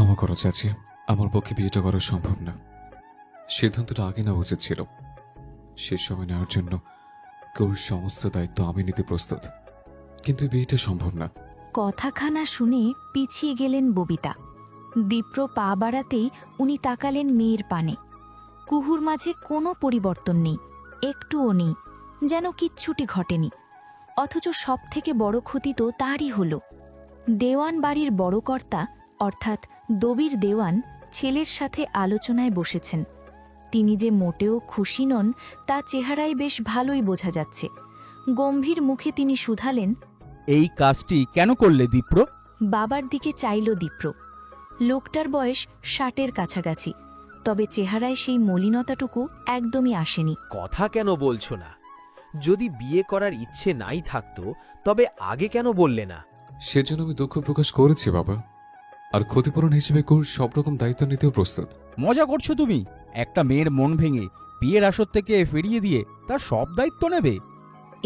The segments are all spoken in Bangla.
ক্ষমা করো চাচি, আমার পক্ষে বিয়েটা করা সম্ভব না। সিদ্ধান্তটা আগে নেওয়া উচিত ছিল। সে সময় নেওয়ার জন্য গৌরীর সমস্ত দায়িত্ব আমি নিতে প্রস্তুত, কিন্তু এই বিয়েটা সম্ভব না। কথাখানা শুনে পিছিয়ে গেলেন ববিতা। দীপ্র পা বাড়াতেই উনি তাকালেন মেয়ের পানে। কুহুর মাঝে কোনো পরিবর্তন নেই, একটুও নেই, যেন কিচ্ছুটি ঘটেনি। অথচ সবথেকে বড় ক্ষতি তো তারই হল। দেওয়ান বাড়ির বড় কর্তা অর্থাৎ দবির দেওয়ান ছেলের সাথে আলোচনায় বসেছেন। তিনি যে মোটেও খুশি নন তা চেহারায় বেশ ভালোই বোঝা যাচ্ছে। গম্ভীর মুখে তিনি শুধালেন, এই কাজটি কেন করলে দীপ্র? বাবার দিকে চাইল দীপ্র। লোকটার বয়স 60-এর কাছাকাছি, তবে চেহারায় সেই মলিনতাটুকু একদমই আসেনি। কথা কেন বলছো না? যদি বিয়ে করার ইচ্ছে নাই থাকতো তবে আগে কেন বললে না? সেজন্য আমি দুঃখ প্রকাশ করেছি বাবা, আর ক্ষতিপূরণ হিসেবে গৌরীর সব রকম দায়িত্ব নিতেও প্রস্তুত। মজা করছো তুমি? একটা মেয়ের মন ভেঙে বিয়ের আসর থেকে ফিরিয়ে দিয়ে তার সব দায়িত্ব নেবে?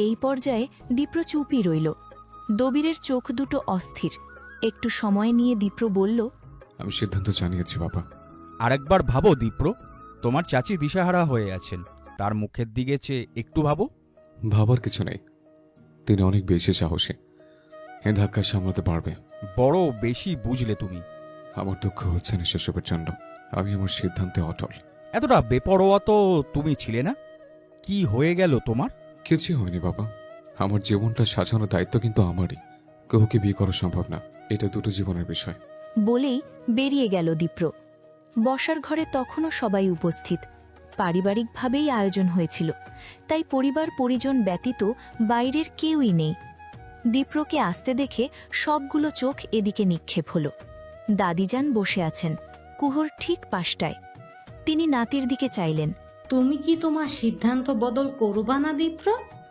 এই পর্যায়ে দীপ্র চুপই রইল। দবিরের চোখ দুটো অস্থির। একটু সময় নিয়ে দীপ্র বলল, আমি সিদ্ধান্ত জানিয়েছি বাবা। আরেকবার ভাবো দীপ্র, তোমার চাচি দিশাহারা হয়ে আছেন, তার মুখের দিকে চেয়ে একটু ভাবো। ভাবার কিছু নেই, তিনি অনেক বেশি সাহসী, এ ধাক্কা সামলাতে পারবে। বড় বেশি বুঝলে তুমি। আমার দুঃখ হচ্ছে না সেসবের জন্য, আমি আমার সিদ্ধান্তে অটল। এতটা বেপরোয়া তো তুমি ছিলে না। কি হয়ে গেল তোমার? কিছুই হয়নি বাবা, আমার জীবনটা সাজানোর দায়িত্ব কিন্তু আমারই। কাউকে বিয়ে করা সম্ভব না, এটা দুটো জীবনের বিষয়। বলেই বেরিয়ে গেল দীপ্র। বসার ঘরে তখনও সবাই উপস্থিত। পারিবারিকভাবেই আয়োজন হয়েছিল, তাই পরিবার পরিজন ব্যতীত বাইরের কেউই নেই। দীপ্রকে আসতে দেখে সবগুলো চোখ এদিকে নিক্ষেপ হল। দাদিজান বসে আছেন কুহুর ঠিক পাশটায়। তিনি নাতির দিকে চাইলেন, তুমি কি তোমার সিদ্ধান্ত বদল করবা না দীপ্র?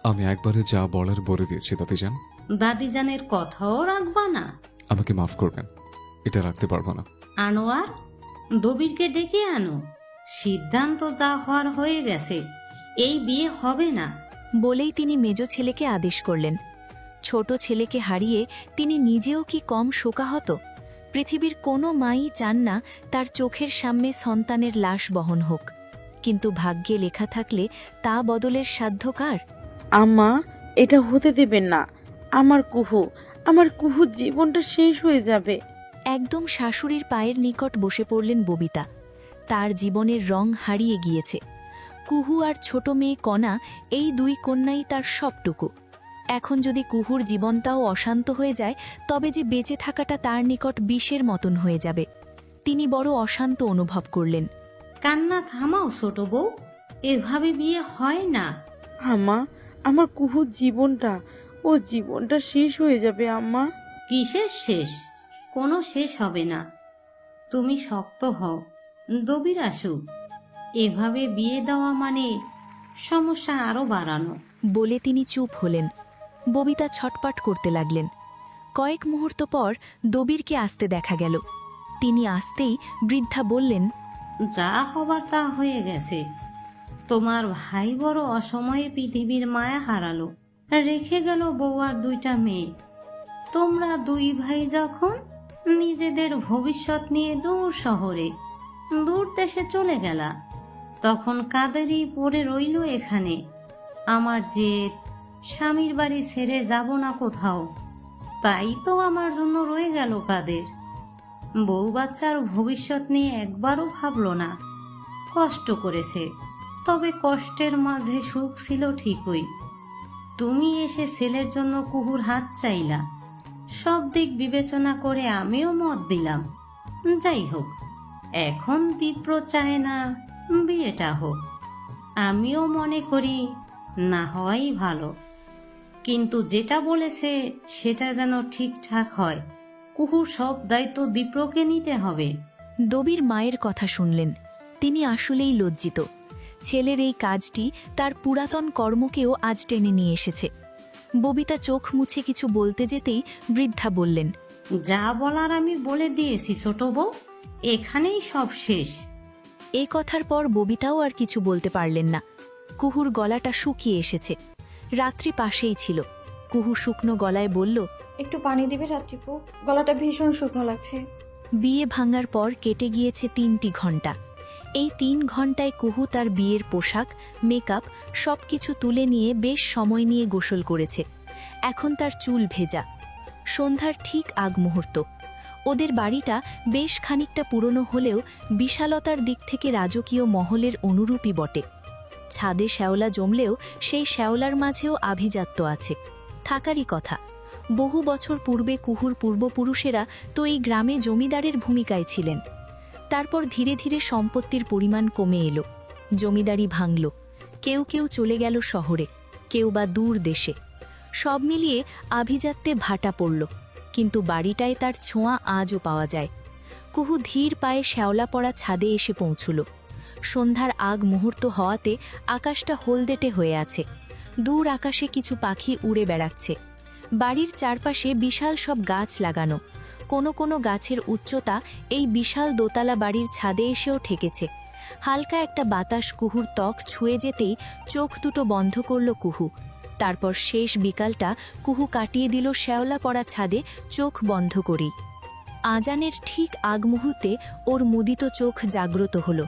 আমি একবারে যা বলার বলে দিয়েছি দাদিজান। দাদিজানের কথাও রাখবা না? আমাকে মাফ করবেন, এটা রাখতে পারবো না। আনোয়ার, দবিরকে ডেকে আনো। সিদ্ধান্ত যা হওয়ার হয়ে গেছে, এই বিয়ে হবে না। বলেই তিনি মেজ ছেলেকে আদেশ করলেন। ছোট ছেলেকে হারিয়ে তিনি নিজেও কি কম শোকাহত? পৃথিবীর কোনো মাই চান না তার চোখের সামনে সন্তানের লাশ বহন হোক, কিন্তু ভাগ্যে লেখা থাকলে তা বদলের সাধ্য কার? আম্মা, এটা হতে দেবেন না। আমার কুহু জীবনটা শেষ হয়ে যাবে। একদম শাশুড়ির পায়ের নিকট বসে পড়লেন ববিতা। তার জীবনের রং হারিয়ে গিয়েছে। কুহু আর ছোট মেয়ে কণা, এই দুই কন্যাই তার সবটুকু। এখন যদি কুহুর জীবনটাও অশান্ত হয়ে যায়, তবে যে বেঁচে থাকাটা তার নিকট বিষের মতন হয়ে যাবে। তিনি বড় অশান্ত অনুভব করলেন। কান্না থামাও ছোট বউ, এভাবে বিয়ে হয় না। আম্মা, আমার কুহুর জীবনটা শেষ হয়ে যাবে আম্মা। কিসের শেষ? কোনো শেষ হবে না। তুমি শক্ত হও, দবির আসুক। এভাবে বিয়ে দেওয়া মানে সমস্যা আরো বাড়ানো। বলে তিনি চুপ হলেন। ববিতা ছটপট করতে লাগলেন। কয়েক মুহূর্ত পর দবিরকে আসতে দেখা গেল। তিনি আসতেই বৃদ্ধা বললেন, যা হবার তা হয়ে গেছে। তোমার ভাই বড় অসময়ে পৃথিবীর মায়া হারালো, রেখে গেল বউ আর দুইটা মেয়ে। তোমরা দুই ভাই যখন নিজেদের ভবিষ্যৎ নিয়ে দূর শহরে, দূর দেশে চলে গেলা, তখন কাদেরই পড়ে রইল এখানে। আমার জেদ, স্বামীর বাড়ি ছেড়ে যাব না কোথাও, তাই তো আমার জন্য রয়ে গেল কাদের। বউ বাচ্চার ভবিষ্যৎ নিয়ে একবারও ভাবলো না। কষ্ট করেছে, তবে কষ্টের মাঝে সুখ ছিল ঠিকই। তুমি এসে ছেলের জন্য কুহুর হাত চাইলা, সব দিক বিবেচনা করে আমিও মত দিলাম। যাই হোক, এখন দীপ্র চায় না বিয়েটা হোক। আমিও মনে করি না হওয়াই ভালো, কিন্তু যেটা বলেছে সেটা যেন ঠিকঠাক হয়। কুহুর সব দায়িত্ব দীপ্রকে নিতে হবে। দবির মায়ের কথা শুনলেন। তিনি আসলেই লজ্জিত। ছেলের এই কাজটি তার পুরাতন কর্মকেও আজ টেনে নিয়ে এসেছে। ববিতা চোখ মুছে কিছু বলতে যেতেই বৃদ্ধা বললেন, যা বলার আমি বলে দিয়েছি ছোট বউ, এখানেই সব শেষ। এই কথার পর ববিতাও আর কিছু বলতে পারলেন না। কুহুর গলাটা শুকিয়ে এসেছে। রাত্রি পাশেই ছিল। কুহু শুকনো গলায় বলল, একটু পানি দিবে রাত্রিপু? গলাটা ভীষণ শুকনো লাগছে। বিয়ে ভাঙার পর কেটে গিয়েছে 3টি ঘণ্টা। এই 3 ঘণ্টায় কুহু তার বিয়ের পোশাক, মেকআপ সবকিছু তুলে নিয়ে বেশ সময় নিয়ে গোসল করেছে। এখন তার চুল ভেজা। সন্ধ্যার ঠিক আগ মুহূর্ত। ওদের বাড়িটা বেশ খানিকটা পুরনো হলেও বিশালতার দিক থেকে রাজকীয় মহলের অনুরূপই বটে। ছাদে শ্যাওলা জমলেও সেই শ্যাওলার মাঝেও আভিজাত্য আছে, থাকারই কথা। বহু বছর পূর্বে কুহুর পূর্বপুরুষেরা তো এই গ্রামে জমিদারের ভূমিকায় ছিলেন। তারপর ধীরে ধীরে সম্পত্তির পরিমাণ কমে এলো, জমিদারি ভাঙল, কেউ কেউ চলে গেল শহরে, কেউ বা দূর দেশে। সব মিলিয়ে আভিজাত্যে ভাটা পড়ল, কিন্তু বাড়িটায় তার ছোঁয়া আজও পাওয়া যায়। কুহু ধীর পায়ে শ্যাওলা পড়া ছাদে এসে পৌঁছল। সন্ধ্যার আগ মুহূর্ত হওয়াতে আকাশটা হলদেটে হয়ে আছে। দূর আকাশে কিছু পাখি উড়ে বেড়াচ্ছে। বাড়ির চারপাশে বিশাল সব গাছ লাগানো। কোনো কোনো গাছের উচ্চতা এই বিশাল দোতলা বাড়ির ছাদে এসেও ঠেকেছে। হালকা একটা বাতাস কুহুর ত্বক ছুঁয়ে যেতেই চোখ দুটো বন্ধ করল কুহু। তারপর শেষ বিকালটা কুহু কাটিয়ে দিল শ্যাওলা পড়া ছাদে চোখ বন্ধ করেই। আজানের ঠিক আগ মুহূর্তে ওর মুদিত চোখ জাগ্রত হল,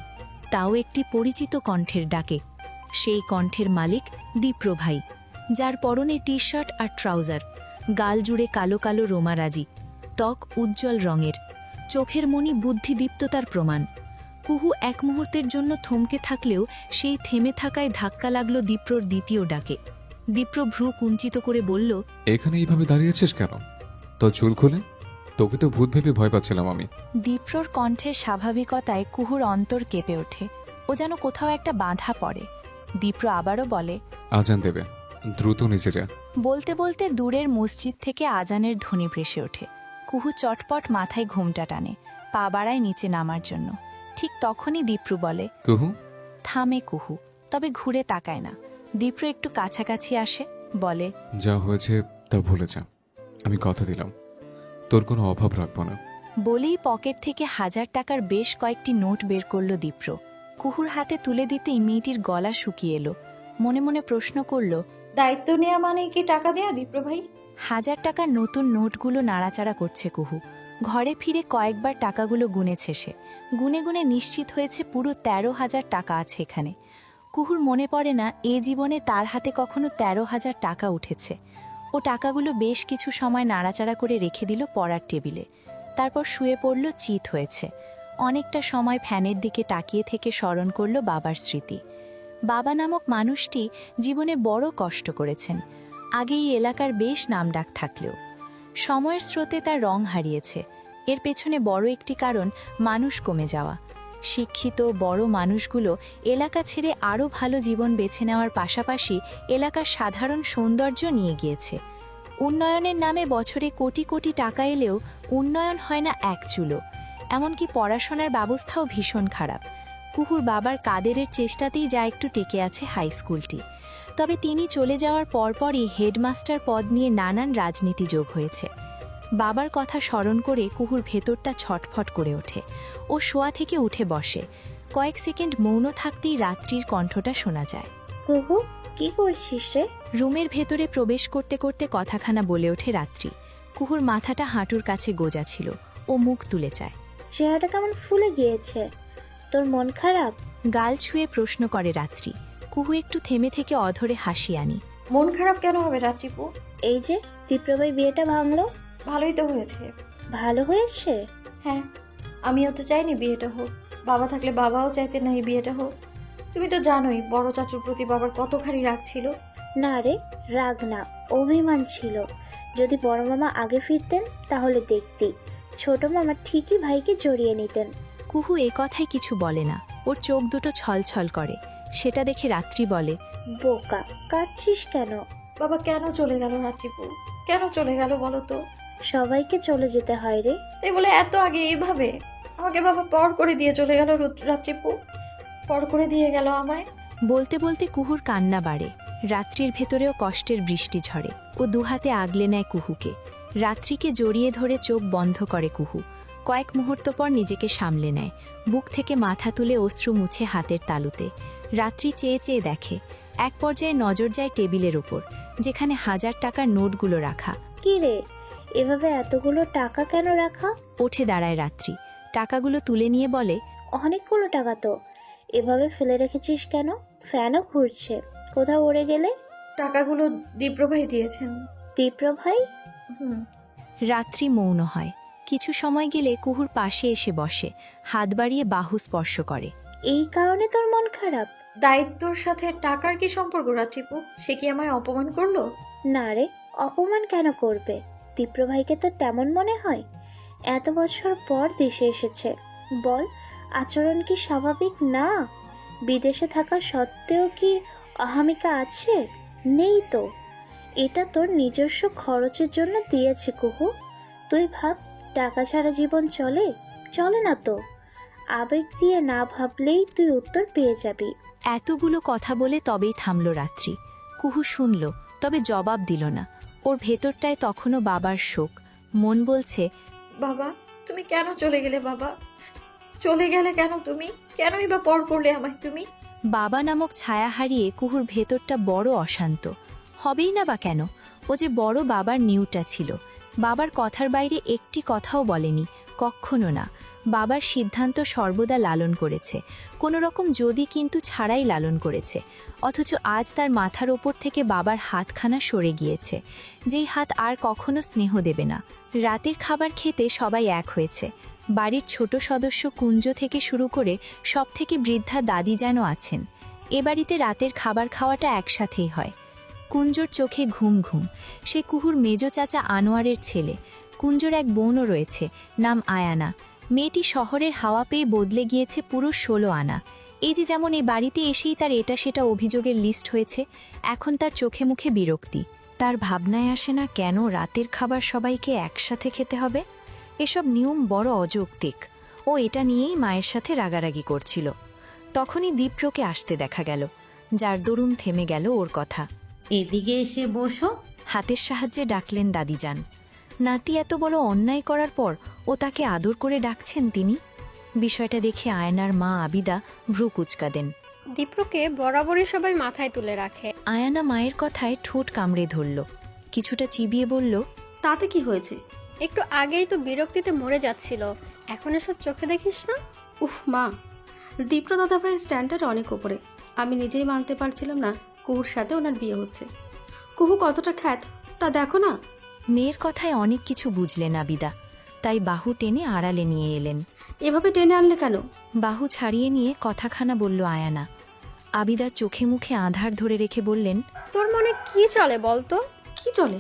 তাও একটি পরিচিত কণ্ঠের ডাকে। সেই কণ্ঠের মালিক দীপ্র ভাই, যার পরনে টি-শার্ট আর ট্রাউজার, গাল জুড়ে কালো কালো রোমারাজি, ত্বক উজ্জ্বল রঙের, চোখের মণি বুদ্ধিদীপ্ততার প্রমাণ। কুহু এক মুহূর্তের জন্য থমকে থাকলেও সেই থেমে থাকায় ধাক্কা লাগল দীপ্রর দ্বিতীয় ডাকে। দীপ্র ভ্রু কুঞ্চিত করে বলল, এখানে এইভাবে দাঁড়িয়েছিস কেন? তো চুল খুলে, তোকে তো ভূত ভেবে ভয় পাচ্ছিলাম আমি। দীপ্রর কণ্ঠের স্বাভাবিকতায় কুহুর অন্তর কেঁপে ওঠে। ও যেন কোথাও একটা বাধা পড়ে। দীপ্র আবারও বলে, আজান দেবে, দ্রুত নিচে যা। বলতে বলতে দূরের মসজিদ থেকে আজানের ধ্বনি ভেসে ওঠে। কুহু চটপট মাথায় ঘুমটা টানে, পা বাড়ায় নিচে নামার জন্য। ঠিক তখনই দীপ্র বলে, কুহু। থামে কুহু, তবে ঘুরে তাকায় না। দীপ্র একটু কাছাকাছি আসে, বলে, যা হয়েছে তা ভুলে যা, আমি কথা দিলাম তোর কোনো অভাব রাখবো না। বলেই পকেট থেকে 1000 টাকার বেশ কয়েকটি নোট বের করল দীপ্র। কুহুর হাতে তুলে দিতেই মেয়েটির গলা শুকিয়ে এলো। মনে মনে প্রশ্ন করল, দায়িত্ব নেওয়া মানে কি টাকা দেয়া দীপ্র ভাই? 1000 টাকার নতুন নোটগুলো নাড়াচাড়া করছে কুহু। ঘরে ফিরে কয়েকবার টাকাগুলো গুনেছে সে। গুনে গুনে নিশ্চিত হয়েছে পুরো 13,000 টাকা আছে এখানে। কুহুর মনে পড়ে না এ জীবনে তার হাতে কখনো 13,000 টাকা উঠেছে। ও টাকাগুলো বেশ কিছু সময় নাড়াচাড়া করে রেখে দিল পড়ার টেবিলে। তারপর শুয়ে পড়ল চিত হয়েছে। অনেকটা সময় ফ্যানের দিকে তাকিয়ে থেকে স্মরণ করল বাবার স্মৃতি। বাবা নামক মানুষটি জীবনে বড় কষ্ট করেছেন। আগে এই এলাকার বেশ নামডাক থাকলেও সময়ের স্রোতে তার রং হারিয়েছে। এর পেছনে বড় একটি কারণ মানুষ কমে যাওয়া। শিক্ষিত বড় মানুষগুলো এলাকা ছেড়ে আরও ভালো জীবন বেছে নেওয়ার পাশাপাশি এলাকার সাধারণ সৌন্দর্য নিয়ে গিয়েছে। উন্নয়নের নামে বছরে কোটি কোটি টাকা এলেও উন্নয়ন হয় না এক চুলো। এমনকি পড়াশোনার ব্যবস্থাও ভীষণ খারাপ। কুহুর বাবার কাদেরের চেষ্টাতেই যা একটু টেকে আছে হাই স্কুলটি। তবে তিনি চলে যাওয়ার পরপরই হেডমাস্টার পদ নিয়ে নানান রাজনীতি যোগ হয়েছে। বাবার কথা স্মরণ করে কুহুর ভেতরটা ছটফট করে ওঠে। ও শোয়া থেকে উঠে বসে। কয়েক সেকেন্ড মৌন থাকতেই রাত্রির কণ্ঠটা শোনা যায়। কুহু, কি করছিস রে? রুমের ভেতরে প্রবেশ করতে করতে কথাখানা বলে ওঠে রাত্রি। কুহুর মাথাটা হাঁটুর কাছে গোজা ছিল। ও মুখ তুলে চায়। চেহারাটা কেমন ফুলে গিয়েছে, তোর মন খারাপ? গাল ছুঁয়ে প্রশ্ন করে রাত্রি। কুহু একটু থেমে থেকে অধরে হাসি আনি। মন খারাপ কেন হবে রাত্রিপু? এই যে দীপ্র ভাই বিয়েটা ভাঙলো। ভালোই তো হয়েছে। ভালো হয়েছে? হ্যাঁ, আমিও তো চাইনি বিয়েটা হোক। বাবা থাকলে বাবাও চাইতেন না এই বিয়েটা হোক। তুমি তো জানোই বড় চাচুর প্রতি বাবার কতখানি রাগ ছিল। না রে, রাগ না, অভিমান ছিল। যদি বড় মামা আগে ফিরতেন তাহলে দেখতি ছোট মামা ঠিকই ভাইকে জড়িয়ে নিতেন। কুহু এ কথায় কিছু বলে না। ওর চোখ দুটো ছলছল করে। সেটা দেখে রাত্রি বলে, বোকা, কাঁদছিস কেন? বাবা কেন চলে গেল রাত্রিপু? কেন চলে গেল বলো তো? সবাইকে চলে যেতে হয় রে। তাই বলে এত আগে এইভাবে আমাকে বাবা পর করে দিয়ে চলে গেল। রাত্রিপু পর করে দিয়ে গেল আমায়। বলতে বলতে কুহুর কান্না বাড়ে। রাত্রির ভেতরেও কষ্টের বৃষ্টি ঝরে। ও দুহাতে আগলে নেয় কুহুকে। রাত্রিকে জড়িয়ে ধরে চোখ বন্ধ করে কুহু। কয়েক মুহূর্ত পর নিজেকে সামলে নেয়। বুক থেকে মাথা তুলে অশ্রু মুছে হাতের তালুতে। রাত্রি চেয়ে চেয়ে দেখে। এক পর্যায়ে নজর যায় টেবিলের ওপর, যেখানে 1000 টাকার নোটগুলো রাখা। কি রে, এভাবে এতগুলো টাকা কেন রাখা? ওঠে দাঁড়ায় রাত্রি, টাকাগুলো তুলে নিয়ে বলে, অনেকগুলো টাকা তো। এভাবে ফেলে রেখেছিস কেন? ফ্যানও ঘুরছে, কোথাও উড়ে গেলে? টাকাগুলো দীপ্রভাই দিয়েছেন। দীপ্র ভাই? হুম। রাত্রি মৌন হয়। কিছু সময় গেলে কুহুর পাশে এসে বসে, হাত বাড়িয়ে বাহু স্পর্শ করে। এই কারণে তোর মন খারাপ? দায়িত্বর সাথে টাকার কি সম্পর্ক রাত্রিপু? সে কি আমায় অপমান করলো? না রে, অপমান কেন করবে? দীপ্র ভাইকে তো তেমন মনে হয়? এত বছর পর দেশে এসেছে, বল আচরণ কি স্বাভাবিক না? বিদেশে থাকা সত্ত্বেও কি অহমিকা আছে? নেই তো। এটা তোর নিজস্ব খরচের জন্য দিয়েছে কুহু। তুই ভাব, টাকা ছাড়া জীবন চলে? চলে না তো। আবেগ দিয়ে না ভাবলেই তুই উত্তর পেয়ে যাবি। এতগুলো কথা বলে তবেই থামল রাত্রি। কুহু শুনল, তবে জবাব দিল না। ওর ভেতরটায় তখনও বাবার শোক। মন বলছে, বাবা, তুমি কেন চলে গেলে বাবা? চলে গেলে কেন তুমি? কেনই বা পর করলে আমায় তুমি? বাবা নামক ছায়া হারিয়ে কুহুর ভেতরটা বড় অশান্ত। হবেই না বা কেন? ও যে বড় বাবার নিউটা ছিল। বাবার কথার বাইরে একটি কথাও বলেনি, কক্ষনো না। বাবার সিদ্ধান্ত সর্বদা লালন করেছে, কোনো রকম যদি কিন্তু ছাড়াই লালন করেছে। অথচ আজ তার মাথার ওপর থেকে বাবার হাতখানা সরে গিয়েছে, যেই হাত আর কখনো স্নেহ দেবে না। রাতের খাবার খেতে সবাই এক হয়েছে। বাড়ির ছোট সদস্য কুঞ্জ থেকে শুরু করে সব থেকে বৃদ্ধা দাদি যেন আছেন। এ বাড়িতে রাতের খাবার খাওয়াটা একসাথেই হয়। কুঞ্জর চোখে ঘুম ঘুম। সে কুহুর মেজ চাচা আনোয়ারের ছেলে। কুঞ্জর এক বোনও রয়েছে, নাম আয়ানা। মেয়েটি শহরের হাওয়া পেয়ে বদলে গিয়েছে পুরো 16 আনা। এই যে যেমন এই বাড়িতে এসেই তার এটা সেটা অভিযোগের লিস্ট হয়েছে, এখন তার চোখে মুখে বিরক্তি। তার ভাবনায় আসে না কেন রাতের খাবার সবাইকে একসাথে খেতে হবে। এসব নিয়ম বড় অযৌক্তিক। ও এটা নিয়েই মায়ের সাথে রাগারাগি করছিল। তখনই দীপ্রকে আসতে দেখা গেল, যার দরুন থেমে গেল ওর কথা। এদিকে এসে বসো। হাতের সাহায্যে ডাকলেন দাদিজান। নাতি এত বড় অন্যায় করার পর ও তাকে আদর করে ডাকছেন তিনি। বিষয়টা দেখে আয়নার মা আবিদা ভ্রু কুচকা দেন। দীপ্রকে বরাবরই সবাই মাথায় তুলে রাখে। আয়ানা মায়ের কথায় ঠোঁট কামড়ে ধরল, কিছুটা চিবিয়ে বলল, তাতে কি হয়েছে? একটু আগেই তো বিরক্তিতে মরে যাচ্ছিল, এখন এসব চোখে দেখিস না? উফ মা, দীপ্র দাদাভাইয়ের স্ট্যান্ডার্ড অনেক ওপরে। আমি নিজেই মানতে পারছিলাম না কুহুর সাথে ওনার বিয়ে হচ্ছে। কুহু কতটা খ্যাত তা দেখো না। মেয়ের কথায় অনেক কিছু বুঝলেন আবিদা, তাই বাহু টেনে আড়ালে নিয়ে এলেন। এভাবে টেনে আনলে কেন? বাহু ছাড়িয়ে নিয়ে কথাখানা বলল আয়ানা। আবিদা চোখে মুখে আধার ধরে রেখে বললেন, তোর মনে কি চলে বলতো? কি চলে?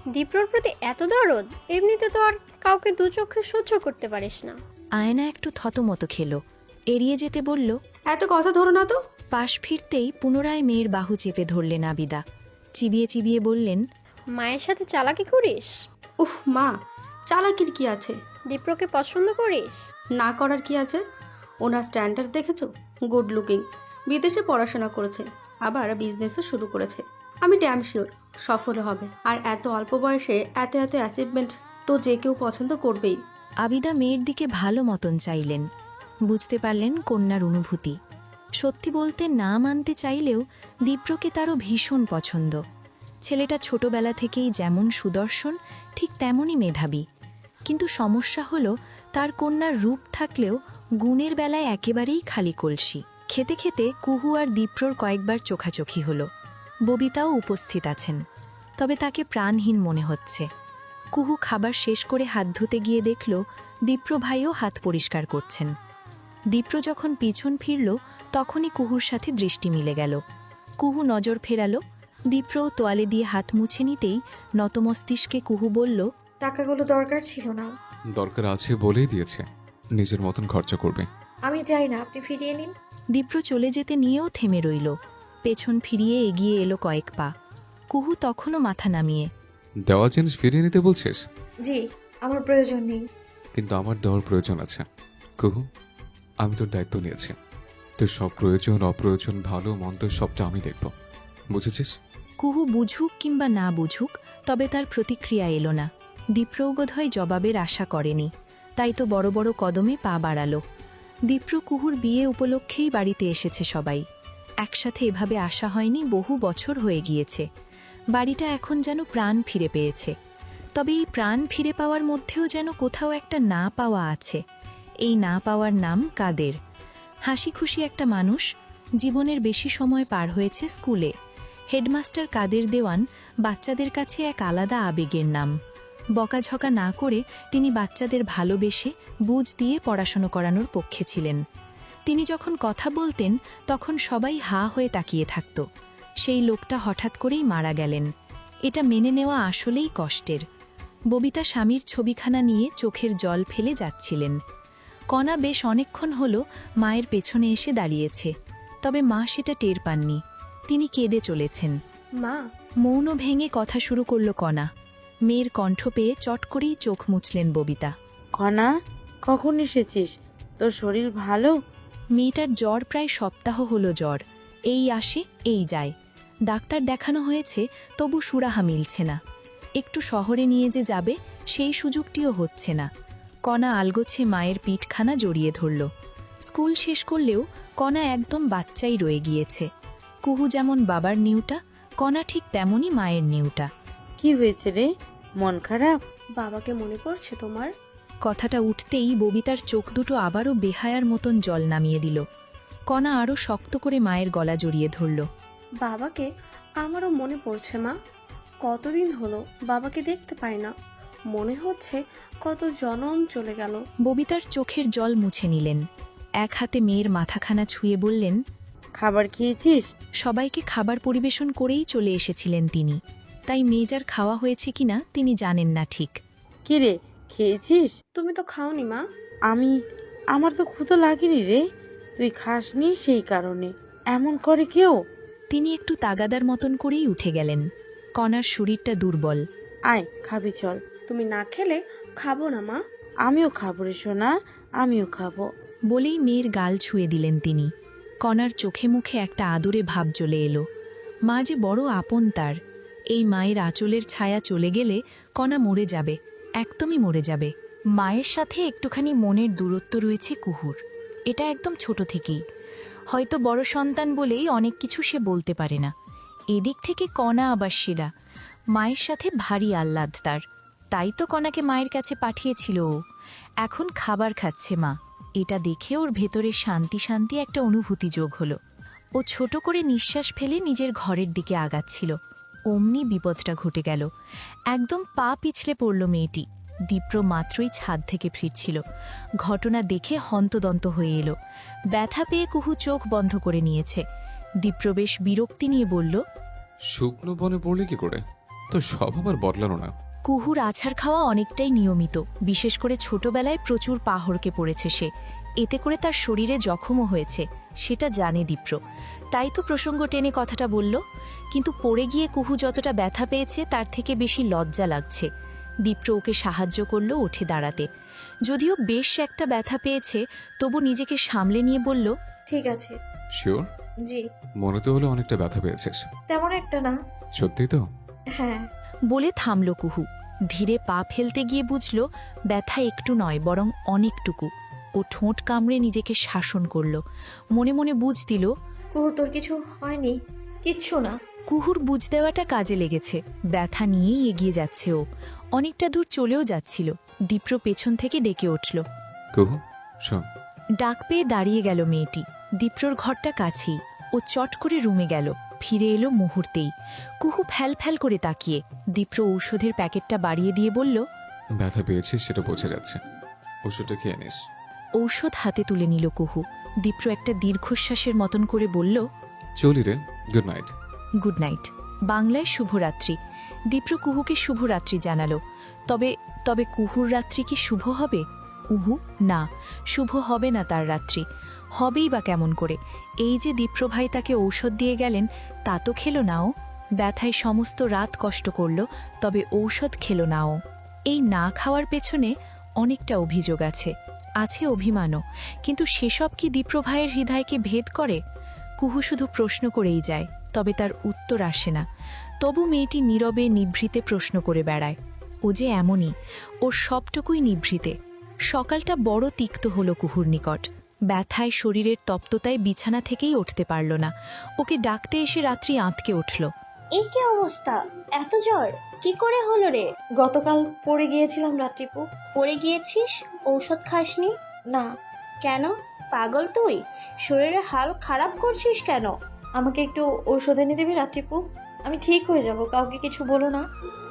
দীপ্রর প্রতি এত দরদ? এমনিতে তো আর কাউকে দু চোখে সহ্য করতে পারিস না। আয়না একটু থতমত খেল, এড়িয়ে যেতে বলল, এত কথা ধরো না তো। পাশ ফিরতেই পুনরায় মেয়ের বাহু চেপে ধরলেন আবিদা। চিবিয়ে চিবিয়ে বললেন, মায়ের সাথে চালাকি করিস? উফ মা, চালাকির কি আছে? দীপ্রকে পছন্দ করিস? না করার কি আছে? ওনার স্ট্যান্ডার্ড দেখেছো? গুড লুকিং, বিদেশে পড়াশোনা করেছে, আবার বিজনেসও শুরু করেছে। আমি ড্যাম শিওর সফল হবে। আর এত অল্প বয়সে এত এত অ্যাচিভমেন্ট তো যে কেউ পছন্দ করবেই। আবিদা মেয়ের দিকে ভালো মতন চাইলেন। বুঝতে পারলেন কন্যার অনুভূতি। সত্যি বলতে না মানতে চাইলেও দীপ্রকে তারও ভীষণ পছন্দ। ছেলেটা ছোটবেলা থেকেই যেমন সুদর্শন, ঠিক তেমনই মেধাবী। কিন্তু সমস্যা হলো তার কন্যার রূপ থাকলেও গুণের বেলায় একেবারেই খালি কলসি। খেতে খেতে কুহু আর দীপ্রর কয়েকবার চোখাচোখি হলো। ববিতাও উপস্থিত আছেন, তবে তাকে প্রাণহীন মনে হচ্ছে। কুহু খাবার শেষ করে হাত ধুতে গিয়ে দেখল দীপ্র ভাইও হাত পরিষ্কার করছেন। দীপ্র যখন পিছন ফিরল তখনই কুহুর সাথে দৃষ্টি মিলে গেল। কুহু নজর ফেরালো। দীপ্রও তোয়ালে দিয়ে হাত মুছে নিতেই নতমস্তিষ্কে কুহু বলল, টাকাগুলো দরকার ছিল না। দরকার আছে বলেই দিয়েছে, নিজের মতন খরচ করবে। আমি চাই না, আপনি ফিরিয়ে নিন। দীপ্র চলে যেতে নিয়েও থেমে রইল। পেছন ফিরিয়ে এগিয়ে এলো কয়েক পা। কুহু তখনও মাথা নামিয়ে, দেওয়া জিনিস ফিরিয়ে নিতে বলছিস? জি, আমার প্রয়োজন নেই। কিন্তু আমার দেওয়ার প্রয়োজন আছে। কুহু, আমি তোর দায়িত্ব নিয়েছি। তোর সব প্রয়োজন অপ্রয়োজন ভালো মন্দ সবটা আমি দেখব, বুঝেছিস? কুহু বুঝুক কিংবা না বুঝুক, তবে তার প্রতিক্রিয়া এলো না। দীপ্রও বোধহয় জবাবের আশা করেনি, তাই তো বড় বড় কদমে পা বাড়ালো। দীপ্র কুহুর বিয়ে উপলক্ষেই বাড়িতে এসেছে সবাই। একসাথে এভাবে আসা হয়নি, বহু বছর হয়ে গিয়েছে। বাড়িটা এখন যেন প্রাণ ফিরে পেয়েছে। তবে এই প্রাণ ফিরে পাওয়ার মধ্যেও যেন কোথাও একটা না পাওয়া আছে। এই না পাওয়ার নাম কাদের। হাসি খুশি একটা মানুষ, জীবনের বেশি সময় পার হয়েছে স্কুলে। হেডমাস্টার কাদের দেওয়ান বাচ্চাদের কাছে এক আলাদা আবেগের নাম। বকাঝকা না করে তিনি বাচ্চাদের ভালোবেসে বুঝ দিয়ে পড়াশোনা করানোর পক্ষে ছিলেন। তিনি যখন কথা বলতেন তখন সবাই হা হয়ে তাকিয়ে থাকত। সেই লোকটা হঠাৎ করেই মারা গেলেন। এটা মেনে নেওয়া আসলেই কষ্টের। ববিতা স্বামীর ছবিখানা নিয়ে চোখের জল ফেলে যাচ্ছিলেন। কণা বেশ অনেকক্ষণ হল মায়ের পেছনে এসে দাঁড়িয়েছে, তবে মা সেটা টের পাননি। তিনি কেঁদে চলেছেন। মা, মৌন ভেঙে কথা শুরু করল কণা। মেয়ের কণ্ঠ পেয়ে চট করেই চোখ মুছলেন ববিতা। কণা, কখন এসেছিস? তোর শরীর ভালো? মেয়েটার জ্বর প্রায় সপ্তাহ হলো জ্বর, এই আসে এই যায়। ডাক্তার দেখানো হয়েছে, তবু সুরাহা মিলছে না। একটু শহরে নিয়ে যে যাবে সেই সুযোগটিও হচ্ছে না। কণা আলগোছে মায়ের পিঠখানা জড়িয়ে ধরল। স্কুল শেষ করলেও কণা একদম বাচ্চাই রয়ে গিয়েছে। কুহু যেমন বাবার নিউটা, কণা ঠিক তেমনই মায়ের নিউটা। কি হয়েছে রে? মন খারাপ? বাবাকে মনে পড়ছে তোমার? কথাটা উঠতেই ববিতার চোখ দুটো আবারও বেহায়ার মতন জল নামিয়ে দিল। কণা আরও শক্ত করে মায়ের গলা জড়িয়ে ধরল। বাবাকে আমারও মনে পড়ছে মা। কতদিন হলো বাবাকে দেখতে পাই না, মনে হচ্ছে কত জনম চলে গেল। ববিতার চোখের জল মুছে নিলেন। এক হাতে মেয়ের মাথাখানা ছুঁয়ে বললেন, খাবার খেয়েছিস? সবাইকে খাবার পরিবেশন করেই চলে এসেছিলেন তিনি, তাই মেজার খাওয়া হয়েছে কিনা তিনি জানেন না ঠিক। কি রে, খেয়েছিস? তুমি তো খাওনি মা। আমার তো ক্ষুধা লাগেনি রে। তুই খাসনি সেই কারণে এমন করে কেউ? তিনি একটু তাগাদার মতন করেই উঠে গেলেন। কণার শরীরটা দুর্বল। আয় খাবি চল। তুমি না খেলে খাবো না মা। আমিও খাবো রে সোনা, আমিও খাবো। বলেই মেয়ের গাল ছুঁয়ে দিলেন তিনি। কণার চোখে মুখে একটা আদরে ভাব জ্বলে এলো। মা যে বড় আপন তার। এই মায়ের আঁচলের ছায়া চলে গেলে কণা মরে যাবে, একদমই মরে যাবে। মায়ের সাথে একটুখানি মনের দূরত্ব রয়েছে কুহুর, এটা একদম ছোট থেকেই। হয়তো বড় সন্তান বলেই অনেক কিছু সে বলতে পারে না। এদিক থেকে কণা আবার সেরা, মায়ের সাথে ভারী আহ্লাদ তার। তাই তো কণাকে মায়ের কাছে পাঠিয়েছিল ও। এখন খাবার খাচ্ছে মা, এটা দেখে ওর ভেতরে শান্তি শান্তি একটা অনুভূতি যোগ হলো। ও ছোট করে নিঃশ্বাস ফেলে নিজের ঘরের দিকে আগাচ্ছিল। অমনি বিপদটা ঘটে গেল। একদম পা পিছলে পড়ল মেয়েটি। দীপ্র মাত্রই ছাদ থেকে ফিরছিল। ঘটনা দেখে হন্তদন্ত হয়ে এলো। ব্যথা পেয়ে কুহু চোখ বন্ধ করে নিয়েছে। দীপ্র বেশ বিরক্তি নিয়ে বলল, শুকনো বনে পড়লে কি করে? তো সব আবার বদলানো না। কুহুর আছাড় খাওয়া অনেকটাই নিয়মিত, বিশেষ করে ছোটবেলায় প্রচুর পা হড়কে পড়েছে সে। এতে করে তার শরীরে জখমও হয়েছে, সেটা জানে দীপ্র। তাই তো প্রসঙ্গ টেনে কথাটা বলল। কিন্তু পড়ে গিয়ে কুহু যতটা ব্যথা পেয়েছে তার থেকে বেশি লজ্জা লাগছে। দীপ্র ওকে সাহায্য করল উঠে দাঁড়াতে। যদিও বেশ একটা ব্যথা পেয়েছে, তবু নিজেকে সামলে নিয়ে বলল, ঠিক আছে। শিওর? জি। মনে তো হলো অনেকটা ব্যথা পেয়েছিস। তেমন একটা না। সত্যি তো? হ্যাঁ। বলে থামল কুহু। ধীরে পা ফেলতে গিয়ে বুঝল ব্যথা একটু নয়, বরং অনেকটুকু। ও ঠোঁট কামড়ে নিজেকে শাসন করল। মনে মনে বুঝ দিল, কুহু তোর কিছু হয়নি, কিচ্ছু না। কুহুর বুঝ দেওয়াটা কাজে লেগেছে। ব্যথা নিয়েই এগিয়ে যাচ্ছে ও। অনেকটা দূর চলেও যাচ্ছিল। দীপ্র পেছন থেকে ডেকে উঠল। কুহু শোন। ডাক পেয়ে দাঁড়িয়ে গেল মেয়েটি। দীপ্রর ঘরটা কাছেই। ও চট করে রুমে গেল। ফিরে এলো মুহূর্তেই। কুহু ফ্যাল ফ্যাল করে তাকিয়ে। দীপ্র ঔষধের প্যাকেটটা বাড়িয়ে দিয়ে বলল, ব্যথা পেয়েছিস সেটা বোঝা যাচ্ছে, ওষুধটা খেয়ে নিস। ঔষধ হাতে তুলে নিল কুহু। দীপ্র একটা দীর্ঘশ্বাসের মতন করে বলল, চলি রে, গুড নাইট। Good night. বাংলায় শুভরাত্রি। দীপ্র কুহুকে শুভরাত্রি জানালো। তবে তবে কুহুর রাত্রি কি শুভ হবে? উহু না, শুভ হবে না তার রাত্রি। হবেই বা কেমন করে? এই যে দীপ্র ভাই তাকে ঔষধ দিয়ে গেলেন, তা তো খেলো না ও। ব্যথায় সমস্ত রাত কষ্ট করল, তবে ঔষধ খেলো না ও। এই না খাওয়ার পেছনে অনেকটা অভিযোগ আছে, আছে অভিমানও। কিন্তু সেসব কি দীপ্র ভাইয়ের হৃদয়কে ভেদ করে? কুহু শুধু প্রশ্ন করেই যায়, তবে তার উত্তর আসে না। তবু মেয়েটি নীরবে নিভৃতে প্রশ্ন করে বেড়ায়। ও যে এমনই, ওর সবটুকুই নিভৃতে। সকালটা বড় তিক্ত হলো কুহুর নিকট। ব্যথায় শরীরের তপ্ততায় বিছানা থেকেই উঠতে পারল না। ওকে ডাকতে এসে রাত্রি আঁতকে উঠল। এই কি অবস্থা? এত জ্বর কি করে হলো রে? গতকাল পড়ে গিয়েছিলাম রাত্রিপু। পড়ে গিয়েছিস? ঔষধ খাসনি? না। কেন? পাগল তুই? শরীরের হাল খারাপ করছিস কেন? আমাকে একটু ঔষধ এনে দিবি রাত্রিপু? আমি ঠিক হয়ে যাব, কাউকে কিছু বলো না।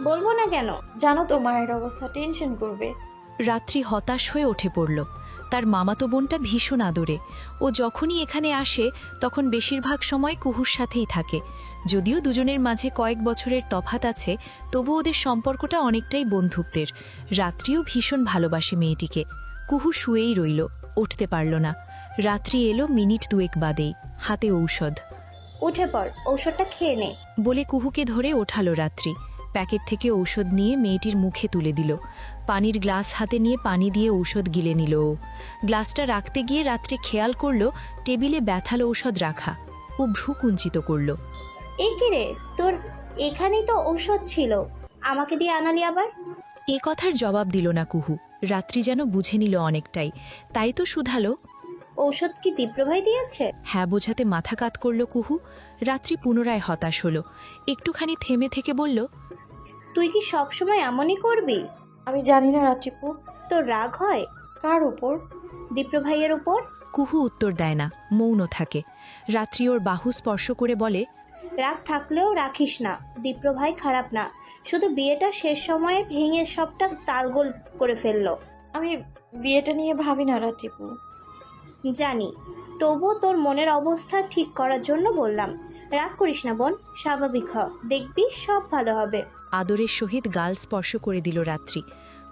বলবো না কেন? জানো তো মায়ের অবস্থা, টেনশন করবে। রাত্রি হতাশ হয়ে উঠে পড়ল। তার মামাতো বোনটা ভীষণ আদরে। ও যখনই এখানে আসে তখন বেশিরভাগ সময় কুহুর সাথেই থাকে। যদিও দুজনের মাঝে কয়েক বছরের তফাৎ আছে, তবু ওদের সম্পর্কটা অনেকটাই বন্ধুত্বের। রাত্রিও ভীষণ ভালোবাসে মেয়েটিকে। কুহু শুয়েই রইল, উঠতে পারল না। রাত্রি এলো মিনিট দুয়েক বাদেই, হাতে ঔষধ। উঠে পড়, ঔষধটা খেয়ে নে। বলে কুহুকে ধরে ওঠালো রাত্রি। প্যাকেট থেকে ঔষধ নিয়ে মেয়েটির মুখে তুলে দিল। পানির গ্লাস হাতে নিয়ে পানি দিয়ে ঔষধ গিলে নিল ও। গ্লাসটা রাখতে গিয়ে রাত্রে খেয়াল করল টেবিলে ব্যথাল ঔষধ রাখা। ও ভ্রু কুঞ্চিত করল। এই কি রে, তোর এখানেই তো ঔষধ ছিল, আমাকে দিয়ে আনালি আবার? এ কথার জবাব দিল না কুহু। রাত্রি যেন বুঝে নিল অনেকটাই, তাই তো শুধালো, ঔষধ কি দীপ্রভাই দিয়েছে? হ্যাঁ বোঝাতে মাথা কাত করল কুহু। রাত্রি পুনরায় হতাশ হলো। একটুখানি থেমে থেকে বলল, তুই কি সবসময় এমনই করবি? আমি জানি না রাত্রিপু। তোর রাগ হয়? কার ওপর? দীপ্রভাইয়ের উপর। কুহু উত্তর দেয় না, মৌন থাকে। রাত্রি ওর বাহু স্পর্শ করে বলে, রাগ থাকলেও রাখিস না, দীপ্রভাই খারাপ না, শুধু বিয়েটা শেষ সময়ে ভেঙে সবটা তালগোল করে ফেললো। আমি বিয়েটা নিয়ে ভাবি না রাত্রিপু। জানি, তবুও তোর মনের অবস্থা ঠিক করার জন্য বললাম। রাগ করিস না বোন, স্বাভাবিক হ, দেখবি সব ভালো হবে। আদরের সহিত গাল স্পর্শ করে দিল রাত্রি।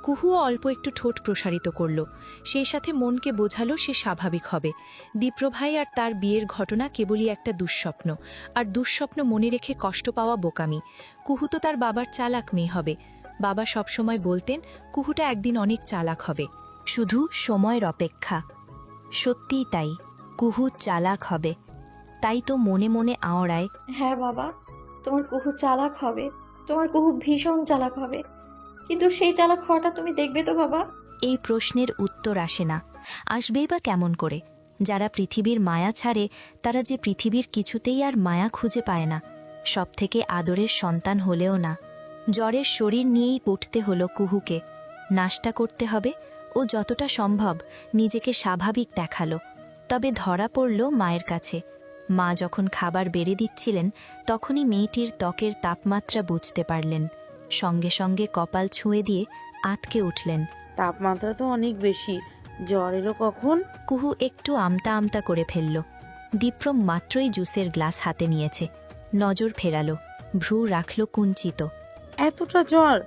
কুহুও অল্প একটু ঠোঁট প্রসারিত করল। সেই সাথে মনকে বোঝালো সে স্বাভাবিক হবে। দীপ্রভাই আর তার বিয়ের ঘটনা কেবলই একটা দুঃস্বপ্ন, আর দুঃস্বপ্ন মনে রেখে কষ্ট পাওয়া বোকামি। কুহু তো তার বাবার চালাক মেয়ে হবে। বাবা সবসময় বলতেন কুহুটা একদিন অনেক চালাক হবে, শুধু সময়ের অপেক্ষা। সত্যিই তাই, কুহু চালাক হবে। তাই তো মনে মনে আওড়ায়, হ্যাঁ বাবা, তোমার কুহু চালাক হবে, তোমার কুহু ভীষণ চালাক হবে। কিন্তু সেই চালাক হওয়াটা তুমি দেখবে তো বাবা? এই প্রশ্নের উত্তর আসে না। আসবেই বা কেমন করে? যারা পৃথিবীর মায়া ছাড়ে তারা যে পৃথিবীর কিছুতেই আর মায়া খুঁজে পায় না। সবথেকে আদরের সন্তান হলেও না। জ্বরের শরীর নিয়েই উঠতে হলো কুহুকে। নাশতা করতে হবে। ও যতটা সম্ভব নিজেকে স্বাভাবিক দেখালো। তবে ধরা পড়ল মায়ের কাছে। মা যখন খাবার বেড়ে দিচ্ছিলেন তখনই মেয়েটির ত্বকের তাপমাত্রা বুঝতে পারলেন। সঙ্গে সঙ্গে কপাল ছুঁয়ে দিয়ে আতকে উঠলেন। তাপমাত্রা তো অনেক বেশি, জ্বর এলো কখন? কুহু একটু আমতা আমতা করে ফেলল। দীপ্রম মাত্রই জুসের গ্লাস হাতে নিয়েছে। নজর ফেরালো, ভ্রু রাখল কুঞ্চিত। এতটা জ্বর?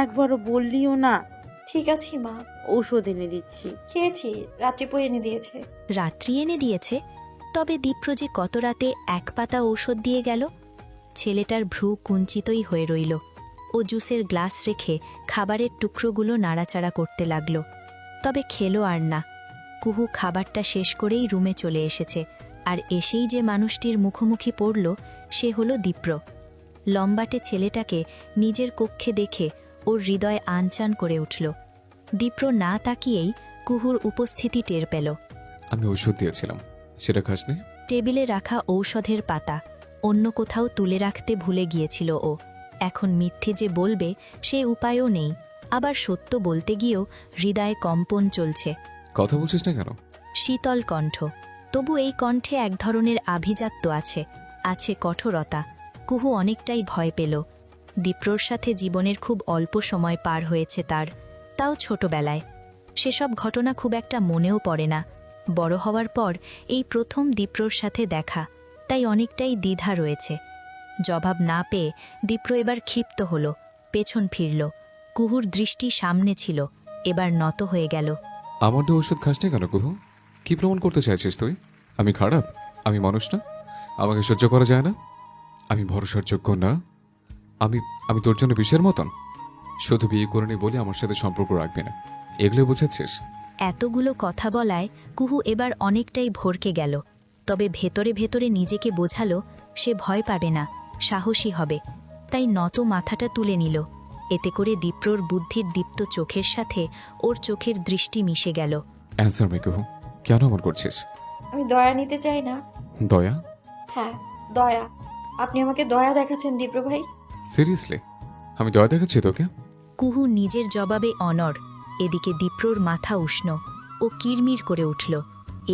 একবারও বললিও না। ঠিক আছে মা, ঔষধ এনে দিচ্ছি। খেয়েছি, রাত্রিপু এনে দিয়েছে। রাত্রি এনে দিয়েছে? তবে দীপ্র যে কত রাতে এক পাতা ঔষধ দিয়ে গেল। ছেলেটার ভ্রু কুঞ্চিতই হয়ে রইল। ও জুসের গ্লাস রেখে খাবারের টুকরোগুলো নাড়াচাড়া করতে লাগল। তবে খেলো আর না। কুহু খাবারটা শেষ করেই রুমে চলে এসেছে। আর এসেই যে মানুষটির মুখোমুখি পড়ল সে হলো দীপ্র। লম্বাটে ছেলেটাকে নিজের কক্ষে দেখে ওর হৃদয় আনচান করে উঠল। দীপ্র না তাকিয়েই কুহুর উপস্থিতি টের পেল। আমি ঔষধ দিয়েছিলাম, সেটা খাসনি? টেবিলে রাখা ঔষধের পাতা অন্য কোথাও তুলে রাখতে ভুলে গিয়েছিল ও। এখন মিথ্যে যে বলবে সে উপায়ও নেই। আবার সত্য বলতে গিয়েও হৃদয়ে কম্পন চলছে। কথা বলছিস না কেন? শীতল কণ্ঠ, তবু এই কণ্ঠে এক ধরনের আভিজাত্য আছে, আছে কঠোরতা। কুহু অনেকটাই ভয় পেল। দীপ্রর সাথে জীবনের খুব অল্প সময় পার হয়েছে তার, তাও ছোটবেলায়। সেসব ঘটনা খুব একটা মনেও পড়ে না। বড় হওয়ার পর এই প্রথম দীপ্রর সাথে দেখা, তাই অনেকটাই দ্বিধা রয়েছে। জবাব না পেয়ে দীপ্র এবার ক্ষিপ্ত হল, পেছন ফিরল। কুহুর দৃষ্টি সামনে ছিল, এবার নত হয়ে গেল। আমার তো ঔষধ খাসনি কেন কুহু? কি প্রমাণ করতে চাইছিস তুই? আমি খারাপ? আমি মানুষ না? আমাকে সহ্য করা যায় না? আমি ভরসার যোগ্য না? আমি আমি তোর জন্য বিষের মতন? শুধু বিয়ে করিনি বলে আমার সাথে সম্পর্ক রাখবি না, এগুলো বুঝাচ্ছিস? এতগুলো কথা বলায় কুহু এবার অনেকটাই ভরকে গেল। তবে ভেতরে ভেতরে নিজেকে বোঝালো সে ভয় পাবে না, সাহসী হবে। তাই নত মাথাটা তুলে নিল। এতে করে দীপ্রর বুদ্ধির দীপ্ত চোখের সাথে ওর চোখের দৃষ্টি মিশে গেল। অ্যান্সার মি কুহু, কেন এমন করছিস? আমি দয়া নিতে চাই না। দয়া? হ্যাঁ, দয়া। আপনি আমাকে দয়া দেখাচ্ছেন দীপ্র ভাই। সিরিয়াসলি আমি দয়া দেখাচ্ছি তোকে? কুহু নিজের জবাবে অনড়। এদিকে দীপ্রর মাথা উষ্ণ। ও কিরমির করে উঠল।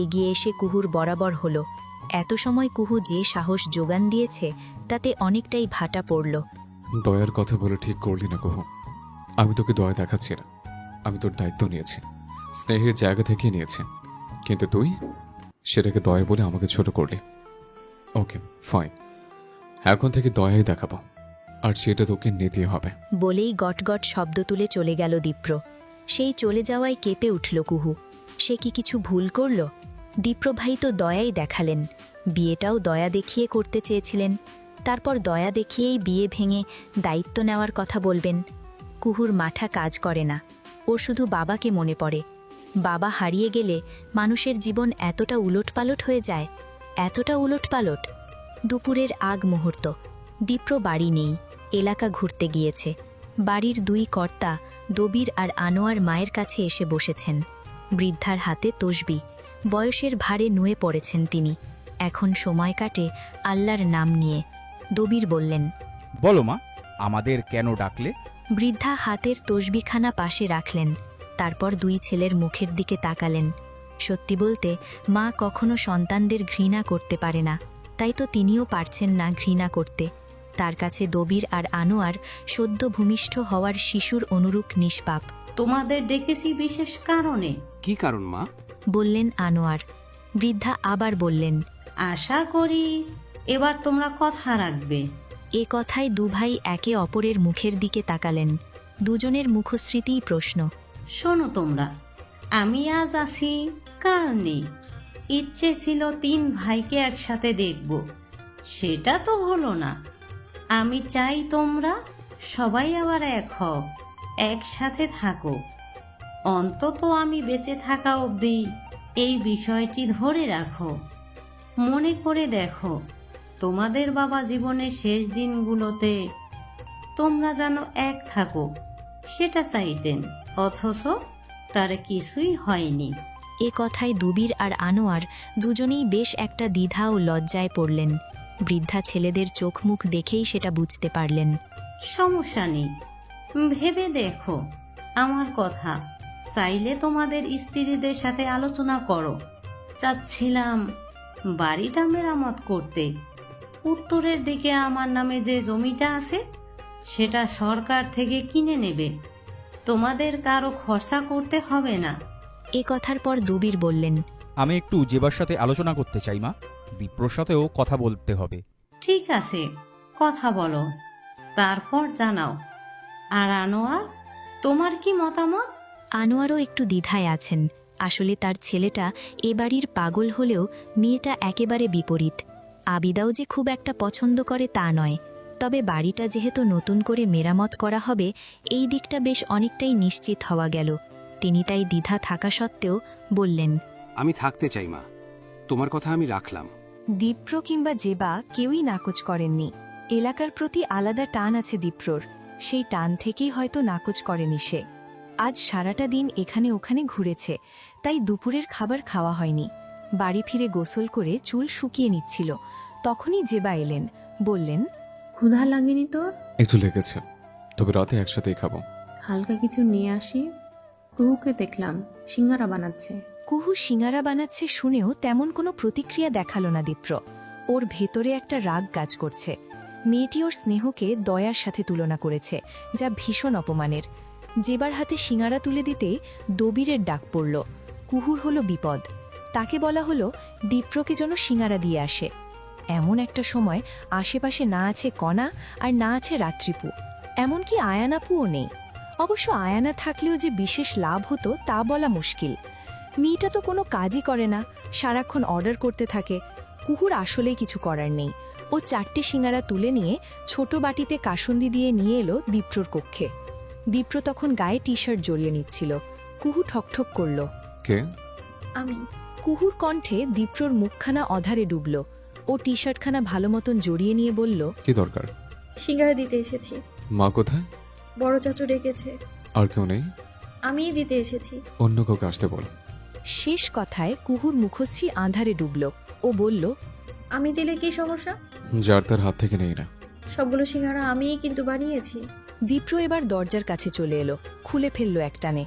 এগিয়ে এসে কুহুর বরাবর হল। এত সময় কুহু যে সাহস যোগান দিয়েছে তাতে অনেকটাই ভাটা পড়ল। দয়ার কথা বলে ঠিক করলি না কুহু। আমি তোকে দয়া দেখাচ্ছি না, আমি তোর দায়িত্ব নিয়েছি, স্নেহের জায়গা থেকে নিয়েছি। কিন্তু তুই সেটাকে দয়া বলে আমাকে ছোট করলি। ওকে ফাইন, এখন থেকে দয়াই দেখাবো, আর সেটা তোকে নিতে হবে। বলেই গটগট শব্দ তুলে চলে গেল দীপ্র। সেই চলে যাওয়ায় কেঁপে উঠল কুহু। সে কি কিছু ভুল করল? দীপ্র ভাই তো দয়াই দেখালেন। বিয়েটাও দয়া দেখিয়ে করতে চেয়েছিলেন। তারপর দয়া দেখিয়েই বিয়ে ভেঙে দায়িত্ব নেওয়ার কথা বলবেন। কুহুর মাথা কাজ করে না। ও শুধু বাবাকে মনে পড়ে। বাবা হারিয়ে গেলে মানুষের জীবন এতটা উলটপালট হয়ে যায়, এতটা উলটপালট। দুপুরের আগ মুহূর্ত। দীপ্র বাড়ি নেই, এলাকা ঘুরতে গিয়েছে। বাড়ির দুই কর্তা দবির আর আনোয়ার মায়ের কাছে এসে বসেছেন। বৃদ্ধার হাতে তসবি। বয়সের ভারে নুয়ে পড়েছেন তিনি। এখন সময় কাটে আল্লাহর নাম নিয়ে। দবির বললেন, বলো মা, আমাদের কেন ডাকলে? বৃদ্ধা হাতের তসবিখানা পাশে রাখলেন। তারপর দুই ছেলের মুখের দিকে তাকালেন। সত্যি বলতে মা কখনো সন্তানদের ঘৃণা করতে পারে না, তাই তো তিনিও পারছেন না ঘৃণা করতে। তার কাছে দবির আর আনোয়ার সদ্য ভূমিষ্ঠ হওয়ার শিশুর অনুরূপ নিষ্পাপ। তোমাদের ডেকেছি বিশেষ কারণে। কি কারণ মা? বললেন আনোয়ার। বৃদ্ধা আবার বললেন, আশা করি এবার তোমরা কথা রাখবে। এ কথায় দুভাই একে অপরের মুখের দিকে তাকালেন। দুজনের মুখশ্রীতিই প্রশ্ন। শোনো তোমরা, আমি আজ আছি কারণে। ইচ্ছে ছিল 3 ভাইকে একসাথে দেখব, সেটা তো হলো না। আমি চাই তোমরা সবাই আবার এক হও, একসাথে থাকো। অন্তত আমি বেঁচে থাকা অবধি এই বিষয়টি ধরে রাখো। মনে করে দেখো, তোমাদের বাবা জীবনের শেষ দিনগুলোতে তোমরা যেন এক থাকো, সেটা চাইতেন, অথচ তার কিছুই হয়নি। এ কথায় দুবির আর আনোয়ার দুজনেই বেশ একটা দ্বিধা ও লজ্জায় পড়লেন। বৃদ্ধা ছেলেদের চোখ মুখ দেখেই সেটা বুঝতে পারলেন। সমস্যা নেই, ভেবে দেখো আমার কথা। চাইলে তোমাদের স্ত্রীদের সাথে আলোচনা করো। চাচ্ছিলাম বাড়িটা মেরামত করতে। উত্তরের দিকে আমার নামে যে জমিটা আছে সেটা সরকার থেকে কিনে নেবে, তোমাদের কারো খরচা করতে হবে না। এ কথার পর দুবির বললেন, আমি একটু জেবার সাথে আলোচনা করতে চাই মা, দীপ্রর সাথেও কথা বলতে হবে। ঠিক আছে, কথা বলো, তারপর জানাও। আর আনোয়ার, তোমার কি মতামত? আনোয়ারও একটু দ্বিধায় আছেন। আসলে তার ছেলেটা এ বাড়ির পাগল হলেও মেয়েটা একেবারে বিপরীত। আবিদাও যে খুব একটা পছন্দ করে তা নয়, তবে বাড়িটা যেহেতু নতুন করে মেরামত করা হবে, এই দিকটা বেশ অনেকটাই নিশ্চিত হওয়া গেল। তিনি তাই দ্বিধা থাকা সত্ত্বেও বললেন, আমি থাকতে চাই মা, তোমার কথা আমি রাখলাম। দীপ্র কিংবা জেবা কেউই নাকচ করেননি। এলাকার প্রতি আলাদা টান আছে দীপ্রর, সেই টান থেকেই হয়তো নাকচ করেনি সে। আজ সারাটা দিন এখানে ওখানে ঘুরেছে, তাই দুপুরের খাবার খাওয়া হয়নি। বাড়ি ফিরে গোসল করে চুল শুকিয়ে নিচ্ছিল, তখনই জেবা এলেন। বললেন, ক্ষুধা লাগেনি তোর? একটু লেগেছে, তবে রাতে একসাথেই খাবো। হালকা কিছু নিয়ে আসি। কুহুকে দেখলাম সিঙ্গারা বানাচ্ছে। কুহু সিঙ্গারা বানাচ্ছে শুনেও তেমন কোনো প্রতিক্রিয়া দেখালো না দীপ্র। ওর ভেতরে একটা রাগ কাজ করছে। মেয়েটি ওর স্নেহকে দয়ার সাথে তুলনা করেছে, যা ভীষণ অপমানের। জেবার হাতে সিঙ্গারা তুলে দিতে দবিরের ডাক পড়ল। কুহুর হলো বিপদ। তাকে বলা হলো দীপ্রকে যেন সিঙ্গারা দিয়ে আসে। এমন একটা সময় আশেপাশে না আছে কণা আর না আছে রাত্রিপু, এমনকি আয়ানাপুও নেই। অবশ্য আয়ানা থাকলেও যে বিশেষ লাভ হতো তা বলা মুশকিল। মেয়েটা তো কোনো কাজই করে না, সারাক্ষণ অর্ডার করতে থাকে। কুহুর আসলেই কিছু করার নেই। ও 4টে সিঙ্গারা তুলে নিয়ে ছোট বাটিতে কাসুন্দি দিয়ে নিয়ে এলো দীপ্রর কক্ষে। দীপ্র তখন গায়ে টি শার্ট জড়িয়ে নিচ্ছিল। কুহু ঠকঠক করল, কে? আমি। কুহুর কণ্ঠে দীপ্রর মুখখানা অধারে ডুবল। ও টি শার্টখানা ভালো মতন জড়িয়ে নিয়ে বলল, কি দরকার? সিঙ্গারা দিতে এসেছি। মা কোথায়? বড় চাচু ডেকেছে। আর কেউ নেই? আমিই দিতে এসেছি। অন্য কাউকে আসতে বল। শেষ কথায় কুহুর মুখশ্রী আঁধারে ডুবল। ও বলল, আমি দিলে কি সমস্যা? যার তার হাত থেকে নেই না। সবগুলো সিঙ্গারা আমিই কিন্তু বানিয়েছি। দীপ্র এবার দরজার কাছে চলে এলো, খুলে ফেলল একটানে।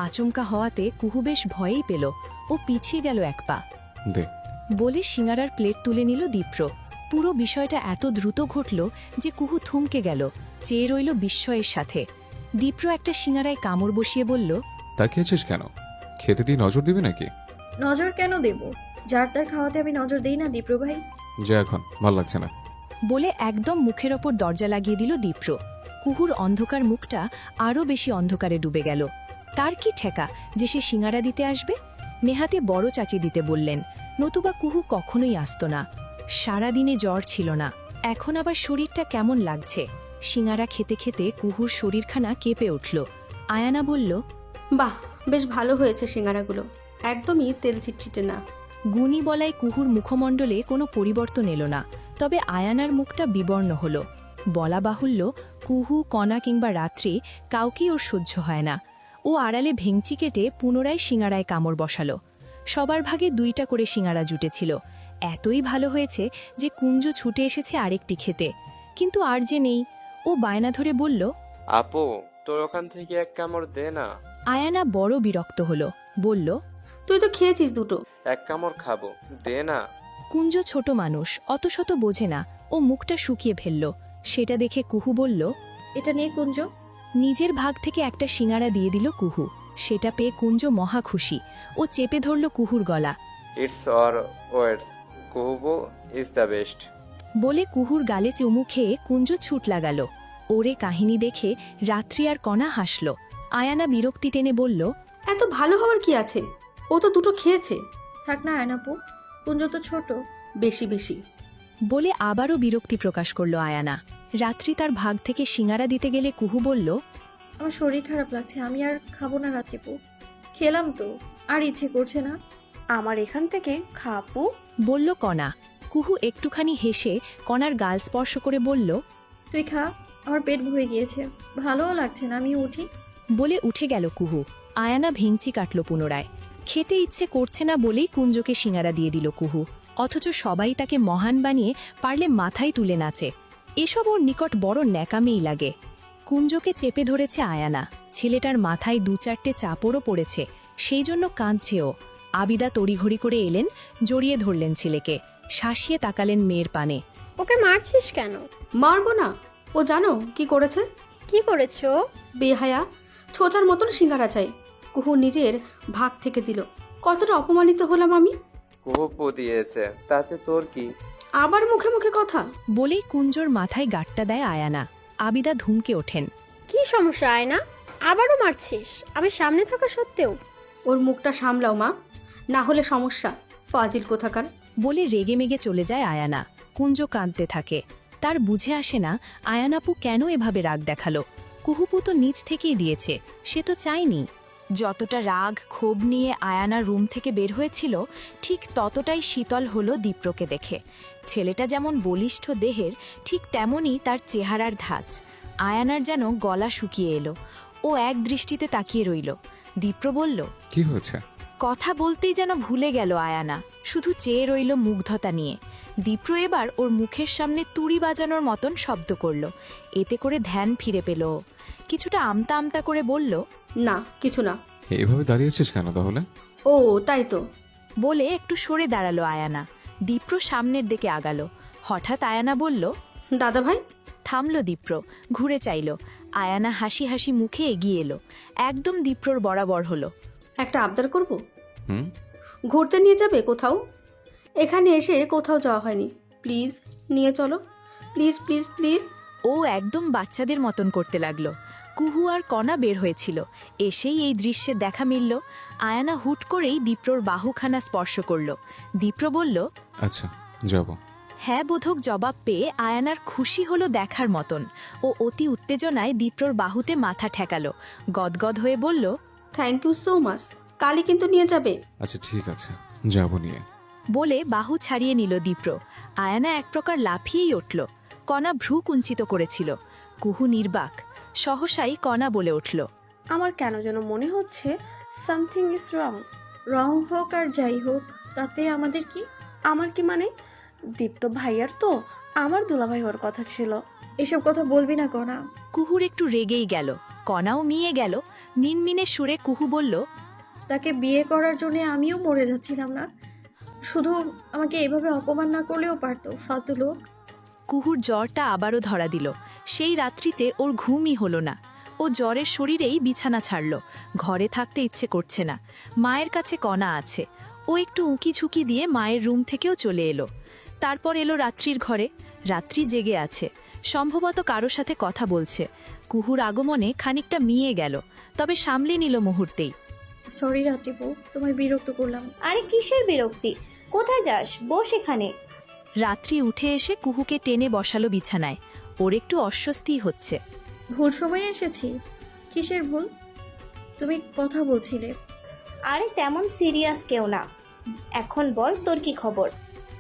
আচমকা হওয়াতে কুহু বেশ ভয়েই পেল। ও পিছিয়ে গেল এক পা। দে। বলে সিঙ্গারার প্লেট তুলে নিল দীপ্র। পুরো বিষয়টা এত দ্রুত ঘটল যে কুহু থমকে গেল, চেয়ে রইল বিস্ময়ের সাথে। দীপ্র একটা সিঙ্গারায় কামড় বসিয়ে বলল, তাকিয়েছিস কেন? খেতে দিয়ে নজর দিবি নাকি? নজর কেন দেব? যার তার খাওয়াতে আমি নজর দেই না দীপ্র ভাই। যা এখন, ভাল লাগছে না। বলে একদম মুখের ওপর দরজা লাগিয়ে দিল দীপ্র। কুহুর অন্ধকার মুখটা আরও বেশি অন্ধকারে ডুবে গেল। তার কি ঠেকা যে সে সিঙ্গারা দিতে আসবে? নেহাতে বড় চাচি দিতে বললেন, নতুবা কুহু কখনোই আসত না। সারাদিনে জ্বর ছিল না, এখন আবার শরীরটা কেমন লাগছে। সিঙ্গারা খেতে খেতে কুহুর শরীরখানা কেঁপে উঠল। আয়ানা বলল, বাহ, বেশ ভালো হয়েছে সিঙ্গারাগুলো, একদমই তেল চিটচিটে না। গুণী বলায় কুহুর মুখমণ্ডলে কোনো পরিবর্তন এলো না, তবে আয়ানার মুখটা বিবর্ণ হল। বলা বাহুল্য, কুহু, কণা কিংবা রাত্রি কাউকেই ওর সহ্য হয় না। ও আড়ালে ভেঙচি কেটে পুনরায় সিঙ্গারায় কামড় বসালো। সবার ভাগে 2টা করে সিঙ্গারা জুটেছিল। এতই ভালো হয়েছে যে কুঞ্জ ছুটে এসেছে আরেকটি খেতে, কিন্তু আর যে নেই। ও বায়না ধরে বলল, আপু, তোর ওখান থেকে এক কামড় দে না। আয়ানা বড় বিরক্ত হলো, বলল, তুই তো খেয়েছিস দুটো। এক কামড় খাবো, দে না। কুঞ্জ ছোট মানুষ, অত শত বোঝে না। ও মুখটা শুকিয়ে ফেলল। সেটা দেখে কুহু বলল, এটা নিয়ে কুঞ্জ। নিজের ভাগ থেকে একটা সিঙ্গারা দিয়ে দিল কুহু। সেটা পেয়ে কুঞ্জ মহা খুশি। ও চেপে ধরল কুহুর গলা। ইটস অর ওয়ার্ডস, কুহু ইজ দ্য বেস্ট। বলে কুহুর গালে চুমু খেয়ে কুঞ্জ ছুট লাগাল। ওরে কাহিনী দেখে রাত্রি আর কণা হাসল। আয়ানা বিরক্তি টেনে বলল, এত ভালো হওয়ার কি আছে? ও তো দুটো খেয়েছে। থাক না আয়নাপু, কুঞ্জ তো ছোট। বেশি বেশি বলে আবারও বিরক্তি প্রকাশ করল আয়ানা। রাত্রি তার ভাগ থেকে সিঙ্গারা দিতে গেলে কুহু বলল, আমার শরীর খারাপ লাগছে, আমি আর খাবো না রাত্রিপু। খেলাম তো, আর ইচ্ছে করছে না। আমার এখান থেকে খাপু, বলল কণা। কুহু একটুখানি হেসে কণার গাল স্পর্শ করে বলল, তুই খা, আমার পেট ভরে গিয়েছে, ভালোও লাগছে না, আমি উঠি। বলে উঠে গেল কুহু। আয়ানা ভেঙচি কাটল পুনরায়। খেতে ইচ্ছে করছে না বলেই কুঞ্জকে সিঙ্গারা দিয়ে দিল কুহু। অথচ সবাই তাকে মহান বানিয়ে পারলে মাথায় তুলে নাচে। এসব ওর নিকট বড় ন্যাকামেই লাগে। কুঞ্জকে চেপে ধরেছে আয়ানা। ছেলেটার মাথায় 2-4টে চাপড়ও পড়েছে, সেই জন্য কাঁদছে ও। আবিদা তড়িঘড়ি করে এলেন, জড়িয়ে ধরলেন ছেলেকে, শাসিয়ে তাকালেন মেয়ের পানে। ওকে মারছিস কেন? মারবো না, ও জানো কি করেছে? কি করেছো? বেহায়া, ছোচার মতন সিঙ্গারা চাই। কুহু নিজের ভাগ থেকে দিল। কতটা অপমানিত হলাম আমি। কুহু দিয়েছে, তাতে তোর কি? আবার মুখে মুখে কথা বলেই কুঞ্জর মাথায় গাঁটটা দেয় আয়ানা। আবিদা ধুমকে ওঠেন। কি সমস্যা আয়না? আবারও মারছিস, আমি সামনে থাকা সত্ত্বেও? ওর মুখটা সামলাও মা, না হলে সমস্যা। ফাজিল কোথাকার। বলে রেগে মেগে চলে যায় আয়ানা। কুঞ্জ কাঁদতে থাকে। তার বুঝে আসে না আয়ানাপু কেন এভাবে রাগ দেখালো। কুহুপু তো নিজ থেকেই দিয়েছে, সে তো চায়নি। যতটা রাগ ক্ষোভ নিয়ে আয়ানা রুম থেকে বের হয়েছিল, ঠিক ততটাই শীতল হলো দীপ্রকে দেখে। ছেলেটা যেমন বলিষ্ঠ দেহের, ঠিক তেমনই তার চেহারার ধাঁচ। আয়ানার যেন গলা শুকিয়ে এলো। ও এক দৃষ্টিতে তাকিয়ে রইল। দীপ্র বলল, কি হয়েছে? কথা বলতেই যেন ভুলে গেল আয়ানা, শুধু চেয়ে রইল মুগ্ধতা নিয়ে। দীপ্র এবার ওর মুখের সামনে তুড়ি বাজানোর মতন শব্দ করল। এতে করে ধ্যান ফিরে পেল। কিছুটা আমতা আমতা করে বলল, না কিছু না। এভাবে দাঁড়িয়েছিস কেন তাহলে? ও তাই তো। বলে একটু সরে দাঁড়ালো আয়ানা। দীপ্র সামনের দিকে আগালো। হঠাৎ আয়ানা বলল, দাদা ভাই। থামল দীপ্র, ঘুরে চাইল। আয়ানা হাসি হাসি মুখে এগিয়ে এলো, একদম দীপ্রর বরাবর হলো। একটা আবদার করব? হুম? ঘুরতে নিয়ে যাবে কোথাও? এখানে এসে কোথাও যাওয়া হয়নি, প্লিজ নিয়ে চলো, প্লিজ প্লিজ প্লিজ। ও একদম বাচ্চাদের মতন করতে লাগলো। কুহু আর কণা বের হয়েছিল। এসেই এই দৃশ্যের দেখা মিলল। আয়ানা হুট করেই দীপ্রর বাহুখানা স্পর্শ করল। দীপ্র বলল, আচ্ছা যাব। হ্যাঁ বোধক জবাব পেয়ে আয়ানার খুশি হলো দেখার মতন। ও অতি উত্তেজনায় দীপ্রর বাহুতে মাথা ঠেকালো। গদগদ হয়ে বলল, থ্যাংক ইউ সো মাচ, কালই কিন্তু নিয়ে যাবে। আচ্ছা ঠিক আছে, যাব নিয়ে। বলে বাহু ছাড়িয়ে নিল দীপ্র। আয়ানা এক প্রকার লাফিয়েই উঠল। কণা ভ্রু কুঞ্চিত করেছিল। কুহু নির্বাক। সহসাই কণা বলে উঠল, আমার কেন যেন মনে হচ্ছে সামথিং ইজ রং। রং হোক আর যাই হোক, তাতে আমাদের কি? আমার কি মানে? দীপ্ত ভাইয়ার তো আমার দুলাভাই হওয়ার কথা ছিল। এসব কথা বলবি না কনা। কুহুর একটু রেগেই গেল, কণাও মিয়ে গেল। মিনমিনে সুরে কুহু বলল, তাকে বিয়ে করার জন্য আমিও মরে যাচ্ছিলাম না? শুধু আমাকে এভাবে অপমান না করলেও পারতো, ফালতু লোক। কুহুর জ্বরটা আবারও ধরা দিল। সেই রাত্রিতে ওর ঘুমই হলো না। ও জ্বরের শরীরেই বিছানা ছাড়ল। ঘরে থাকতে ইচ্ছে করছে না। মায়ের কাছে কণা আছে। ও একটু উঁকি ঝুঁকি দিয়ে মায়ের রুম থেকেও চলে এলো। তারপর এলো রাত্রির ঘরে। রাত্রি জেগে আছে, সম্ভবত কারো সাথে কথা বলছে। কুহুর আগমনে খানিকটা মিয়ে গেল, তবে সামলে নিল মুহূর্তেই। সরি রাত্রিপু, তোমায় বিরক্ত করলাম। আরে কিসের বিরক্তি? কোথায় যাস? বস এখানে। রাত্রি উঠে এসে কুহুকে টেনে বসালো বিছানায়। ওর একটু অস্বস্তি হচ্ছে। ভুল সময়ে এসেছি? কিসের ভুল? তুমি কথা বলছিলে। আরে তেমন সিরিয়াস কেউ না। এখন বল তোর কি খবর?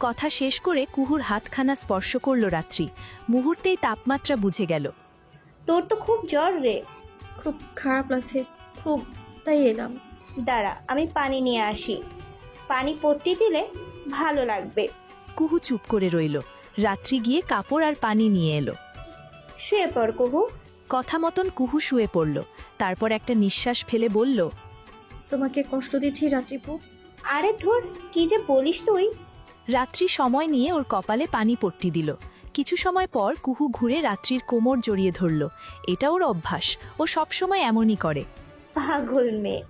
কথা শেষ করে কুহুর হাতখানা স্পর্শ করল রাত্রি। মুহূর্তেই তাপমাত্রা বুঝে গেল। তোর তো খুব জ্বর রে। খুব খারাপ লাগছে, খুব, তাই এলাম। দাঁড়া, আমি পানি নিয়ে আসি। পানি পট্টি দিলে ভালো লাগবে। কুহু চুপ করে রইল। রাত্রি গিয়ে কাপড় আর পানি নিয়ে এলো। শুয়ে পড় কুহু। কথা মতন কুহু শুয়ে পড়ল। তারপর একটা নিঃশ্বাস ফেলে বলল, তোমাকে কষ্ট দিচ্ছি রাত্রিপু? আরে ধুর, কি যে বলিস তুই। রাত্রি সময় নিয়ে ওর কপালে পানি পট্টি দিল। কিছু সময় পর কুহু ঘুরে রাত্রির কোমর জড়িয়ে ধরল। এটা ওর অভ্যাস, ও সবসময় এমনই করে। পাগল মেয়ে।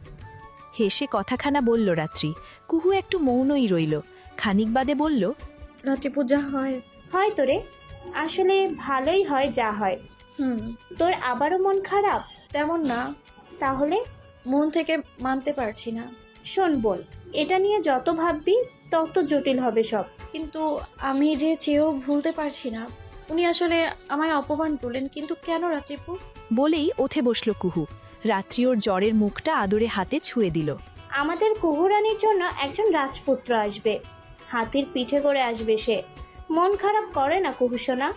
হেসে কথাখানা বলল রাত্রি। কুহু একটু মৌনই রইল। খানিক বাদে বলল, রাত্রিপু যা হয়। হয় তোরে, আসলে ভালোই হয় যা হয়। তোর আবারও মন খারাপ? তেমন না। তাহলে? মন থেকে মানতে পারছি না। শোন বোন, এটা নিয়ে যত ভাববি তত জটিল হবে সব। কিন্তু আমি যে চেয়েও ভুলতে পারছি না। উনি আসলে আমায় অপমান করলেন, কিন্তু কেন রাত্রিপু? বলেই ওঠে বসল কুহু। রাত্রি ওর জ্বরের মুখটা আদরে হাতে ছুঁয়ে দিল। আমাদের কুহুরানির জন্য একজন রাজপুত্র আসবে। হাতির পিঠে করে আসবে সে। মন খারাপ করে না কুহু সোনা।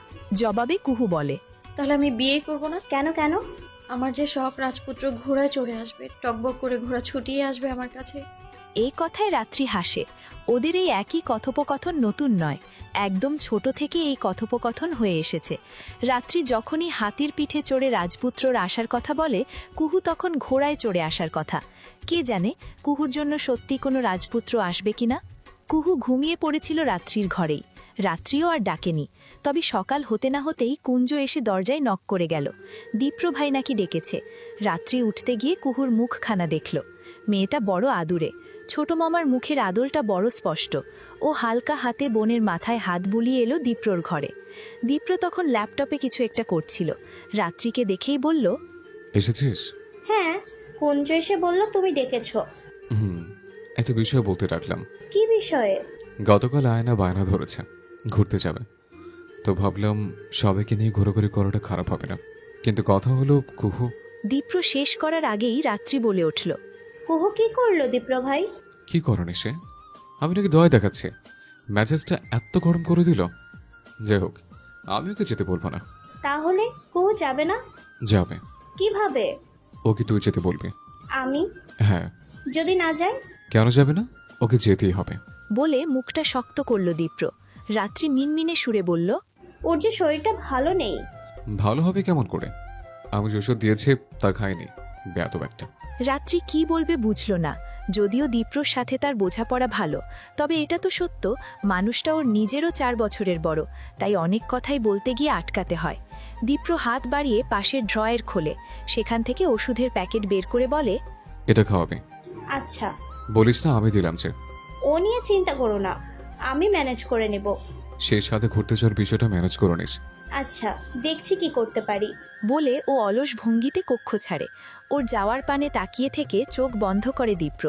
জবাবে কুহু বলে, তাহলে আমি বিয়ে করব না? কেন কেন? আমার যে শখ রাজপুত্র ঘোড়ায় চড়ে আসবে, টকবক করে ঘোড়া ছুটিয়ে আসবে আমার কাছে। এই কথায় রাত্রি হাসে। ওদের এই একই কথোপকথন নতুন নয়, একদম ছোট থেকে এই কথোপকথন হয়ে এসেছে। রাত্রি যখনই হাতির পিঠে চড়ে রাজপুত্রর আসার কথা বলে, কুহু তখন ঘোড়ায় চড়ে আসার কথা। কে জানে কুহুর জন্য সত্যি কোনো রাজপুত্র আসবে কিনা। কুহু ঘুমিয়ে পড়েছিল রাত্রির ঘরেই। রাত্রিও আর ডাকেনি। তবে সকাল হতে না হতেই কুঞ্জ এসে দরজায় নক করে গেল। দীপ্র ভাই নাকি ডেকেছে। রাত্রি উঠতে গিয়ে কুহুর মুখখানা দেখল। মেয়েটা বড় আদুরে। ছোট মামার মুখের আদলটা বড় স্পষ্ট। ও হালকা হাতে বোনের মাথায় হাত বুলিয়ে এলো দীপ্রর ঘরে। দীপ্র তখন ল্যাপটপে কিছু একটা করছিল। রাত্রিকে দেখেই বলল, এসেছিস? হ্যাঁ, কুঞ্জ এসে বলল তুমি ডেকেছো। একটা বিষয় বলতে ডাকলাম। কি বিষয়ে? গতকাল আয়না বায়না ধরেছে, ঘুরতে যাবে। তো ভাবলাম সবাইকে নিয়ে ঘোরাঘুরি করাটা খারাপ হবে না। কিন্তু কথা হলো কুহু। দীপ্র শেষ করার আগেই রাত্রি বলে উঠল, কুহু কি করলো দীপ্র ভাই? কি করনি সে? আমি নাকি দয়া দেখাচ্ছি? মেজাজটা এত গরম করে দিল। যাই হোক, আমি ওকে যেতে বলবো না। তাহলে কুহু যাবে না? যাবে। কিভাবে? ওকে তুই যেতে বলবি। আমি? হ্যাঁ। যদি না যাই? কেন যাবে না? ওকে যেতেই হবে। বলে মুখটা শক্ত করল দীপ্র। রাত্রি মিনমিনে সুরে বলল, ওর যে শরীরটা ভালো নেই। ভালো হবে কেমন করে? আমি যে ওষুধ দিয়েছি তা খাইনি। বেয়াদব একটা। রাত্রি কি বলবে বুঝল না। যদিও দীপ্রর সাথে তার বোঝাপড়া ভালো, তবে এটা তো সত্য মানুষটা ওর নিজেরও 4 বছরের বড়, তাই অনেক কথাই বলতে গিয়ে আটকাতে হয়। দীপ্র হাত বাড়িয়ে পাশের ড্রয়ার খোলে। সেখান থেকে ওষুধের প্যাকেট বের করে বলে, এটা খাওয়াবে। আচ্ছা। বলিস না আমি দিলাম যে। ও নিয়ে চিন্তা করো না, আমি ম্যানেজ করে নেব। সেই সাথে ঘুরতে যাওয়ার বিষয়টা ম্যানেজ করে নিস। আচ্ছা, দেখছি কি করতে পারি। বলে ও অলস ভঙ্গিতে কক্ষ ছাড়ে। ওর যাওয়ার পানে তাকিয়ে থেকে চোখ বন্ধ করে দীপ্র।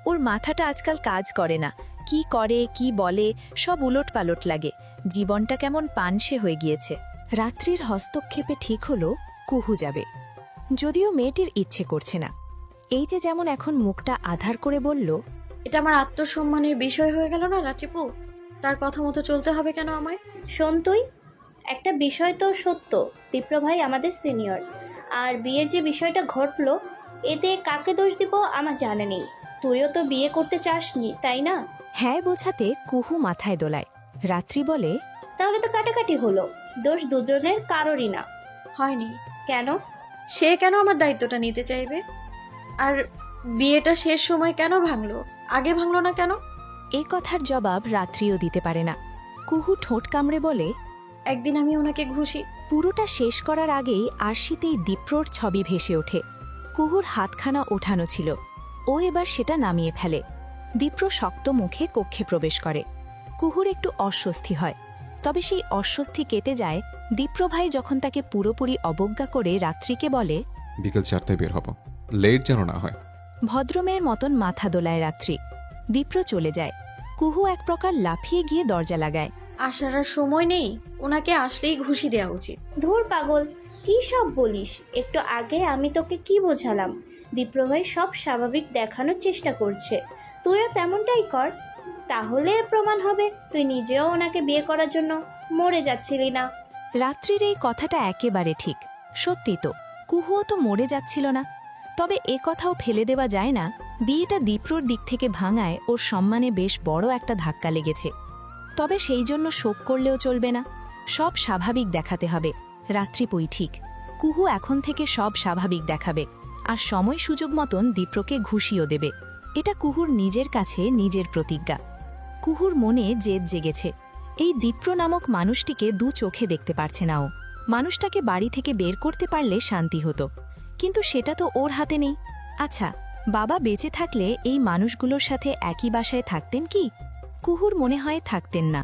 ওর মাথাটা আজকাল কাজ করে না। কি করে কি বলে সব উলটপালট লাগে। জীবনটা কেমন পানসে হয়ে গিয়েছে। রাত্রির হস্তক্ষেপে ঠিক হলো কুহু যাবে, যদিও মেয়েটির ইচ্ছে করছে না। এই যে যেমন এখন মুখটা আধার করে বলল, এটা আমার আত্মসম্মানের বিষয় হয়ে গেল না রাত্রিপু? তার কথা মতো চলতে হবে কেন আমায়? শোন তুই, একটা বিষয় তো সত্য, দীপ্র ভাই আমাদের সিনিয়র। আর বিয়ের যে বিষয়টা ঘটলো, এতে কাকে দোষ দিব আমার জানা নেই। তুইও তো বিয়ে করতে চাসনি, তাই না? হ্যাঁ বোঝাতে কুহু মাথায় দোলায়। রাত্রি বলে, তাহলে তো কাটাকাটি হলো, দোষ দুজনের কারোরই না। হয়নি। কেন? সে কেন আমার দায়িত্বটা নিতে চাইবে? আর বিয়েটা শেষ সময় কেন ভাঙলো, আগে ভাঙলো না কেন? এ কথার জবাব রাত্রিও দিতে পারে না। কুহু ঠোঁট কামড়ে বলে, একদিন আমি ওনাকে ঘুষি। পুরোটা শেষ করার আগেই আরশিতেই দীপ্রর ছবি ভেসে ওঠে। কুহুর হাতখানা ওঠানো ছিল, ও এবার সেটা নামিয়ে ফেলে। দীপ্র শক্ত মুখে কক্ষে প্রবেশ করে। কুহুর একটু অস্বস্তি হয়, তবে সেই অস্বস্তি কেটে যায় দীপ্র ভাই যখন তাকে পুরোপুরি অবজ্ঞা করে রাত্রিকে বলে, বিকেল 4টায় বের হব, লেট যেন না হয়। ভদ্রমেয়ের মতন মাথা দোলায় রাত্রি। দীপ্র চলে যায়। কুহু এক প্রকার লাফিয়ে গিয়ে দরজা লাগায়। আসার আর সময় নেই, ওনাকে আসলেই ঘুষি দেওয়া উচিত। ধুর পাগল, কি সব বলিস? একটু আগে আমি তোকে কি বোঝালাম? দীপ্রভাই সব স্বাভাবিক দেখানোর চেষ্টা করছে, তুইও তেমনটাই কর, তাহলে প্রমাণ হবে তুই নিজেও ওনাকে বিয়ে করার জন্য মরে যাচ্ছিলি না। রাত্রির এই কথাটা একেবারে ঠিক। সত্যি তো, কুহুও তো মরে যাচ্ছিল না। তবে এ কথাও ফেলে দেওয়া যায় না, বিয়েটা দীপ্রর দিক থেকে ভাঙায় ওর সম্মানে বেশ বড় একটা ধাক্কা লেগেছে। তবে সেই জন্য শোক করলেও চলবে না, সব স্বাভাবিক দেখাতে হবে। রাত্রিপই ঠিক, কুহু এখন থেকে সব স্বাভাবিক দেখাবে, আর সময় সুযোগ মতন দীপ্রকে ঘুষিও দেবে। এটা কুহুর নিজের কাছে নিজের প্রতিজ্ঞা। কুহুর মনে জেদ জেগেছে। এই দীপ্র নামক মানুষটিকে দু চোখে দেখতে পারছে না ও। মানুষটাকে বাড়ি থেকে বের করতে পারলে শান্তি হতো, কিন্তু সেটা তো ওর হাতে নেই। আচ্ছা, বাবা বেঁচে থাকলে এই মানুষগুলোর সাথে একই বাসায় থাকতেন কি? কুহুর মনে হয় থাকতেন না।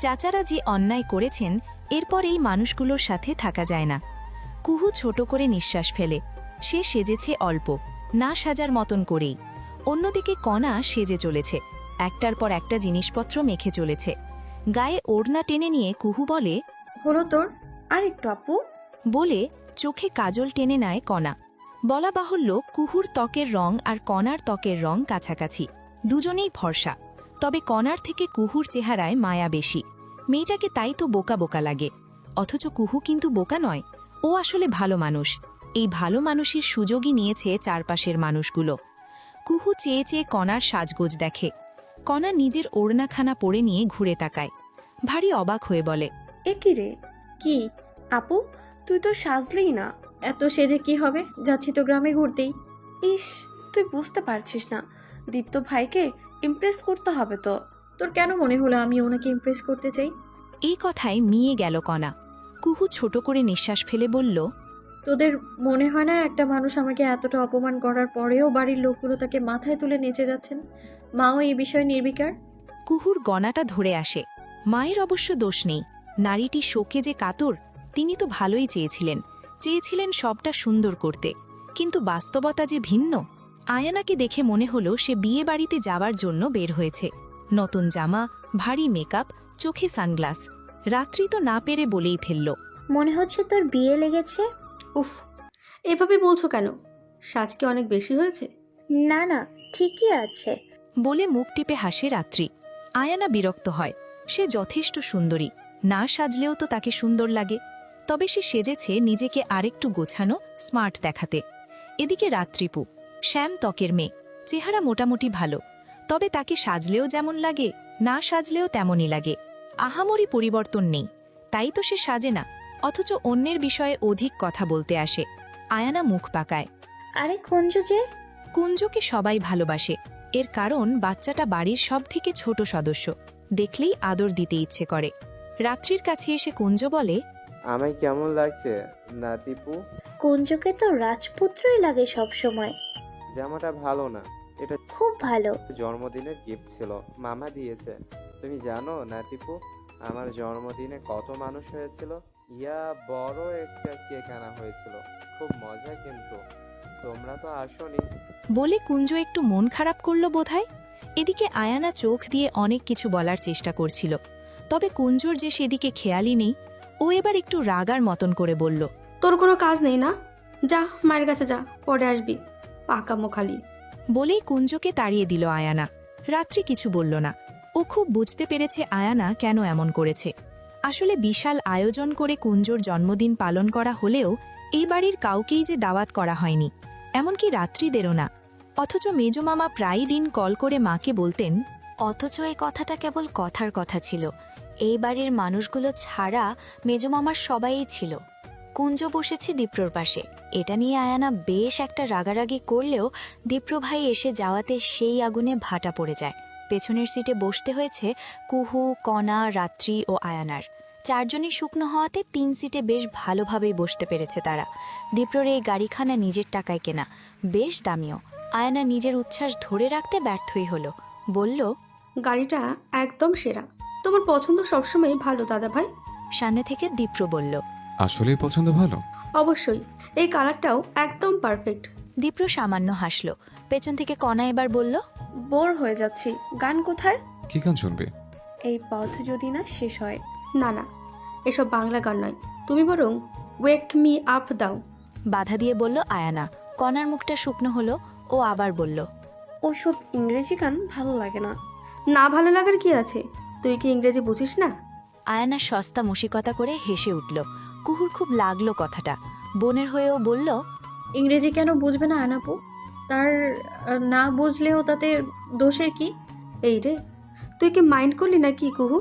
চাচারা যে অন্যায় করেছেন, এরপর এই মানুষগুলোর সাথে থাকা যায় না। কুহু ছোট করে নিঃশ্বাস ফেলে। সে সেজেছে অল্প, না সাজার মতন করেই। অন্যদিকে কণা সেজে চলেছে, একটার পর একটা জিনিসপত্র মেখে চলেছে। গায়ে ওড়না টেনে নিয়ে কুহু বলে, হলো তোর? আর একটু আপু। বলে চোখে কাজল টেনে নেয় কণা। বলা বাহুল্য, কুহুর ত্বকের রং আর কণার ত্বকের রং কাছাকাছি, দুজনেই ফর্সা। তবে কণার থেকে কুহুর চেহারায় মায়া বেশি। মেয়েটাকে তাই তো বোকা বোকা লাগে, অথচ কুহু কিন্তু বোকা নয়, ও আসলে ভালো মানুষ। এই ভালো মানুষের সুযোগই নিয়েছে চারপাশের মানুষগুলো। কুহু চেয়ে চেয়ে কণার সাজগোজ দেখে। কণা নিজের ওড়নাখানা পরে নিয়ে ঘুরে তাকায়, ভারী অবাক হয়ে বলে, এ কি রে? কি? আপু, তুই তো সাজলেই না। এত সেজে কি হবে, যাচ্ছি তো গ্রামে ঘুরতেই। ইস, তুই বুঝতে পারছিস না, দীপ্ত ভাইকে ইমপ্রেস করতে হবে তো। তোর কেন মনে হলো আমি ওনাকে ইমপ্রেস করতে চাই? এই কথায় মিয়ে গেল কণা। কুহু ছোট করে নিঃশ্বাস ফেলে বলল, তোদের মনে হয় না একটা মানুষ আমাকে এতটা অপমান করার পরেও বাড়ির লোকগুলো তাকে মাথায় তুলে নেচে যাচ্ছেন? মাও এই বিষয়ে নির্বিকার। কুহুর গণাটা ধরে আসে। মায়ের অবশ্য দোষ নেই, নারীটি শোকে যে কাতর, তিনি তো ভালোই চেয়েছিলেন সবটা সুন্দর করতে, কিন্তু বাস্তবতা যে ভিন্ন। আয়ানাকে দেখে মনে হলো সে বিয়ে বাড়িতে যাওয়ার জন্য বের হয়েছে। নতুন জামা, ভারী মেকআপ, চোখে সানগ্লাস। রাত্রি তো না পেরে বলেই ফেলল, মনে হচ্ছে তোর বিয়ে লেগেছে। উফ, এভাবে বলছো কেন? সাজ কি অনেক বেশি হয়েছে? না না, ঠিকই আছে। বলে মুখ টিপে হাসে রাত্রি। আয়ানা বিরক্ত হয়, সে যথেষ্ট সুন্দরী, না সাজলেও তো তাকে সুন্দর লাগে। তবে সে সেজেছে নিজেকে আরেকটু গোছানো, স্মার্ট দেখাতে। এদিকে রাত্রিপু, শ্যাম ত্বকের মেয়ে, চেহারা মোটামুটি ভালো, তবে তাকে সাজলেও যেমন লাগে, না সাজলেও তেমনই লাগে। আহামরি পরিবর্তন নেই, তাই তো সে সাজে না, অথচ অন্যের বিষয়ে অধিক কথা বলতে আসে। আয়ানা মুখ পাকায়। আরে কুঞ্জু যে? কুঞ্জকে সবাই ভালোবাসে, এর কারণ বাচ্চাটা বাড়ির সবথেকে ছোট সদস্য, দেখলেই আদর দিতে ইচ্ছে করে। রাত্রির কাছে এসে কুঞ্জ বলে, আমায় কেমন লাগছে নাতিপু? কুঞ্জকে তো রাজপুত্রই লাগে সব সময়। জামাটা ভালো না, এটা খুব ভালো। জন্মদিনের গিফট ছিল, মামা দিয়েছে। তুমি জানো নাতিপু, আমার জন্মদিনে কত মানুষ হয়েছিল? ইয়া বড় একটা কেক আনা হয়েছিল, খুব মজা, কিন্তু তোমরা তো আসোনি। বলে কুঞ্জ একটু মন খারাপ করল বোধহয়। এদিকে আয়ানা চোখ দিয়ে অনেক কিছু বলার চেষ্টা করছিল, তবে কুঞ্জর যে সেদিকে খেয়ালই নেই। ও এবার একটু রাগার মতন করে বলল, তোর কোনো কাজ নেই না? যা মায়ের কাছে যা, পরে আসবি, পাকামো খালি। বলেই কুঞ্জকে তাড়িয়ে দিল আয়ানা। রাত্রি কিছু বলল না, ও খুব বুঝতে পেরেছে আয়ানা কেন এমন করেছে। আসলে বিশাল আয়োজন করে কুঞ্জর জন্মদিন পালন করা হলেও এই বাড়ির কাউকেই যে দাওয়াত করা হয়নি, এমনকি রাত্রিদেরও না। অথচ মেজমামা প্রায় দিন কল করে মাকে বলতেন, অথচ এই কথাটা কেবল কথার কথা ছিল, এই বাড়ির মানুষগুলো ছাড়া মেজমামার সবাই ছিল। কুঞ্জ বসেছে দীপ্রর পাশে। এটা নিয়ে আয়ানা বেশ একটা রাগারাগি করলেও দীপ্র ভাই এসে যাওয়াতে সেই আগুনে ভাটা পড়ে যায়। পেছনের সিটে বসতে হয়েছে কুহু, কণা, রাত্রি ও আয়ানার। চারজনই শুকনো হওয়াতে 3 সিটে বেশ ভালোভাবেই বসতে পেরেছে তারা। দীপ্রর এই গাড়িখানা নিজের টাকায় কেনা, বেশ দামিও। আয়ানা নিজের উচ্ছ্বাস ধরে রাখতে ব্যর্থই হলো। বলল, গাড়িটা একদম সেরা। তোমার পছন্দ সবসময় ভালো দাদা ভাই। সামনে থেকে দীপ্র বলল, আসলেই পছন্দ ভালো। অবশ্যই, এই কালারটাও একদম পারফেক্ট। দীপ্র সামান্য হাসল। পেছন থেকে কণা এবার বলল, বোর হয়ে যাচ্ছি, গান কোথায়? কি গান শুনবে? এই পথ যদি না শেষ হয়। না না, এসব বাংলা গান নয়, তুমি বরং ওয়েক মি আপ দাও। বাধা দিয়ে বলল আয়ানা। কণার মুখটা শুকনো হলো। ও আবার বলল, ওসব ইংরেজি গান ভালো লাগে না। না ভালো লাগার কি আছে, তুই কি ইংরেজি বুঝিস না? আয়ানা সস্তা মুশিকতা করে হেসে উঠল। কুহুর খুব লাগলো কথাটা। বোনের হয়েও বলল, ইংরেজি কেন বুঝবে না আনাপু? তার না বুঝলেও তাতে দোষের কি? এই রে, তুই কি মাইন্ড করলি না কি কুহু?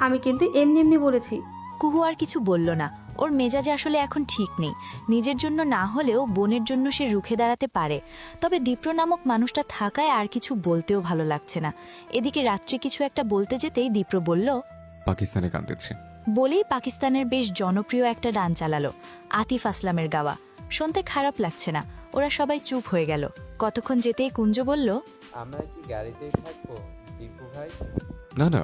আমি কিন্তু এমনি এমনি বলেছি। কুহু আর কিছু বলল না। ওর মেজাজে আসলে এখন ঠিক নেই। নিজের জন্য না হলেও বোনের জন্য সে রুখে দাঁড়াতে পারে। তবে দীপ্র নামক মানুষটা থাকায় আর কিছু বলতেও ভালো লাগছে না। এদিকে রাত্রি কিছু একটা বলতে যেতেই দীপ্র বলল, পাকিস্তানে গান দিচ্ছে। বলেই পাকিস্তানের বেশ জনপ্রিয় একটা গান চালালো, আতিফ আসলামের গাওয়া। শুনতে খারাপ লাগছে না। ওরা সবাই চুপ হয়ে গেল। কতক্ষণ যেতেই কুঞ্জ বলল, আমরা কি গাড়িতেই থাকবো দীপু ভাই? না না,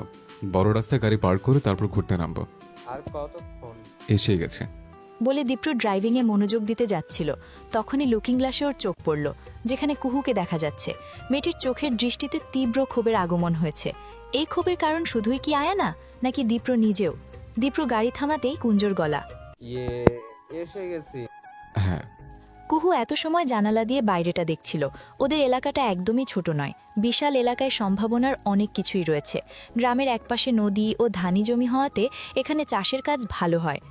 বড় রাস্তায় গাড়ি পার্ক করে তারপর ঘুরতে নামবো। আর কতক্ষণ? এসে গেছে। বলে দীপ্র ড্রাইভিংয়ে মনোযোগ দিতে যাচ্ছিল। তখনই লুকিং গ্লাসে ওর চোখ পড়ল, যেখানে কুহুকে দেখা যাচ্ছে। মেয়েটির চোখের দৃষ্টিতে তীব্র ক্ষোভের আগমন হয়েছে। এই ক্ষোভের কারণ শুধুই কি আয়ানা, নাকি দীপ্র নিজেও? দীপ্র গাড়ি থামাতেই কুঞ্জর গলা, এসে গেছি। হ্যাঁ। কুহু এত সময় জানালা দিয়ে বাইরেটা দেখছিল। ওদের এলাকাটা একদমই ছোট নয়। বিশাল এলাকায় সম্ভাবনার অনেক কিছুই রয়েছে। গ্রামের একপাশে নদী ও ধানি জমি হওয়াতে এখানে চাষের কাজ ভালো হয়।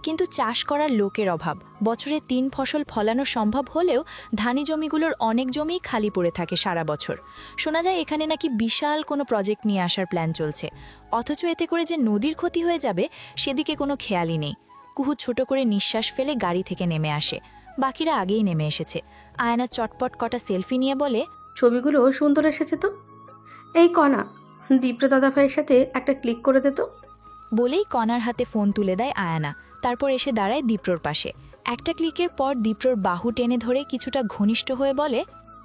কিন্তু চাষ করার লোকের অভাব। বছরে 3 ফসল ফলানো সম্ভব হলেও ধানি জমিগুলোর অনেক জমিই খালি পড়ে থাকে সারা বছর। শোনা যায় এখানে নাকি বিশাল কোনো প্রজেক্ট নিয়ে আসার প্ল্যান চলছে। অথচ এতে করে যে নদীর ক্ষতি হয়ে যাবে সেদিকে কোনো খেয়ালই নেই। কুহু ছোট করে নিঃশ্বাস ফেলে গাড়ি থেকে নেমে আসে। বাকিরা আগেই নেমে এসেছে। আয়না চটপট কটা সেলফি নিয়ে বলে, ছবিগুলো সুন্দর এসেছে তো। এই কণা, দীপ্র দাদা ভাইয়ের সাথে একটা ক্লিক করে দে তো। বলেই কণার হাতে ফোন তুলে দেয় আয়ানা। তারপর এসে দাঁড়ায় দীপ্রর পাশে। একটা ক্লিকের পর দীপ্রর বাহু টেনে ধরে কিছুটা ঘনিষ্ঠ হয়ে বলে,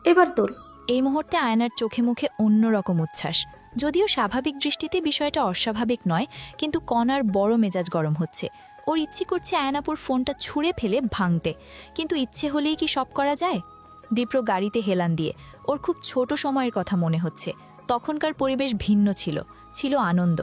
এবার তোর। এই মুহূর্তে আয়নার চোখে মুখে অন্যরকম উচ্ছ্বাস। যদিও স্বাভাবিক দৃষ্টিতে বিষয়টা অস্বাভাবিক নয়, কিন্তু কণার বড় মেজাজ গরম হচ্ছে। ওর ইচ্ছে করছে আয়নাপুর ফোনটা ছুঁড়ে ফেলে ভাঙতে, কিন্তু ইচ্ছে হলেই কি সব করা যায়? দীপ্র গাড়িতে হেলান দিয়ে। ওর খুব ছোট সময়ের কথা মনে হচ্ছে। তখনকার পরিবেশ ভিন্ন ছিল, ছিল আনন্দ।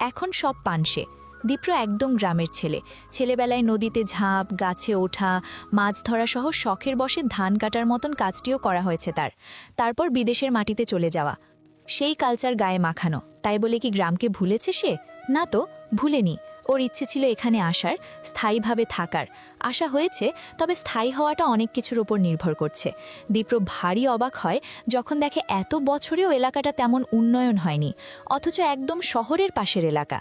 এখন সব পানসে। দীপ্র একদম গ্রামের ছেলে। ছেলেবেলায় নদীতে ঝাঁপ, গাছে ওঠা, মাছ ধরা সহ শখের বশে ধান কাটার মতন কাজটিও করা হয়েছে তার। তারপর বিদেশের মাটিতে চলে যাওয়া, সেই কালচার গায়ে মাখানো। তাই বলে কি গ্রামকে ভুলেছে সে? না তো, ভুলেনি। ওর ইচ্ছে ছিল এখানে আসার, স্থায়ীভাবে থাকার। আশা হয়েছে, তবে স্থায়ী হওয়াটা অনেক কিছুর ওপর নির্ভর করছে। দীপ্র ভারী অবাক হয় যখন দেখে এত বছরেও এলাকাটা তেমন উন্নয়ন হয়নি, অথচ একদম শহরের পাশের এলাকা।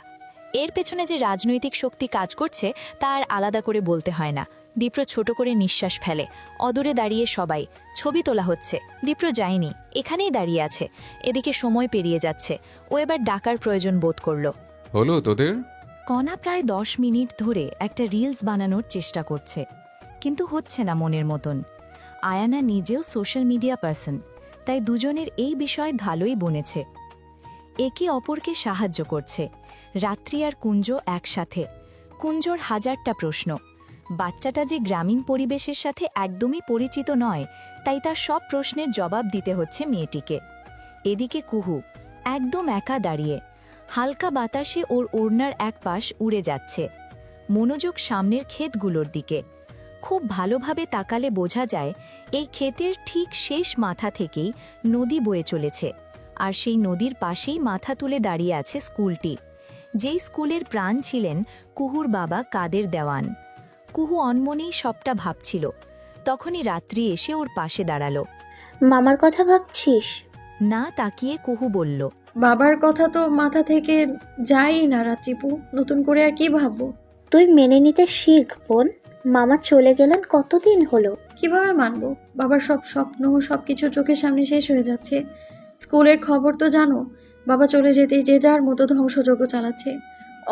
এর পেছনে যে রাজনৈতিক শক্তি কাজ করছে তা আর আলাদা করে বলতে হয় না। দীপ্র ছোট করে নিঃশ্বাস ফেলে। অদূরে দাঁড়িয়ে সবাই, ছবি তোলা হচ্ছে। দীপ্র যায়নি, এখানেই দাঁড়িয়ে আছে। এদিকে সময় পেরিয়ে যাচ্ছে। ও এবার ডাকার প্রয়োজন বোধ করল। হলো তোদের? কণা প্রায় 10 মিনিট ধরে একটা রিলস বানানোর চেষ্টা করছে, কিন্তু হচ্ছে না মনের মতন। আয়ানা নিজেও সোশ্যাল মিডিয়া পার্সন, তাই দুজনের এই বিষয় ভালোই বনেছে। একে অপরকে সাহায্য করছে। রাত্রি আর কুঞ্জ একসাথে। কুঞ্জর হাজারটা প্রশ্ন। বাচ্চাটা যে গ্রামীণ পরিবেশের সাথে একদমই পরিচিত নয়, তাই তার সব প্রশ্নের জবাব দিতে হচ্ছে মেয়েটিকে। এদিকে কুহু একদম একা দাঁড়িয়ে। হালকা বাতাসে ওর ওড়নার এক পাশ উড়ে যাচ্ছে। মনোযোগ সামনের ক্ষেতগুলোর দিকে। খুব ভালোভাবে তাকালে বোঝা যায় এই ক্ষেতের ঠিক শেষ মাথা থেকেই নদী বয়ে চলেছে, আর সেই নদীর পাশেই মাথা তুলে দাঁড়িয়ে আছে স্কুলটি, যেই স্কুলের প্রাণ ছিলেন কুহুর বাবা কাদের দেওয়ান। কুহু অনমনেই সবটা ভাবছিল। তখনই রাত্রি এসে ওর পাশে দাঁড়ালো। মামার কথা ভাবছিস? না তাকিয়ে কুহু বলল, বাবার কথা তো মাথা থেকে যায়ই না রাত্রিপু, নতুন করে আর কি ভাববো? তুই মেনে নিতে শিখ বোন। মামা চলে গেলেন কতদিন হলো। কিভাবে মানবো? বাবার সব স্বপ্ন সবকিছু চোখের সামনে শেষ হয়ে যাচ্ছে। স্কুলের খবর তো জানো, বাবা চলে যেতেই যে যার মতো ধ্বংসযজ্ঞ চালাচ্ছে।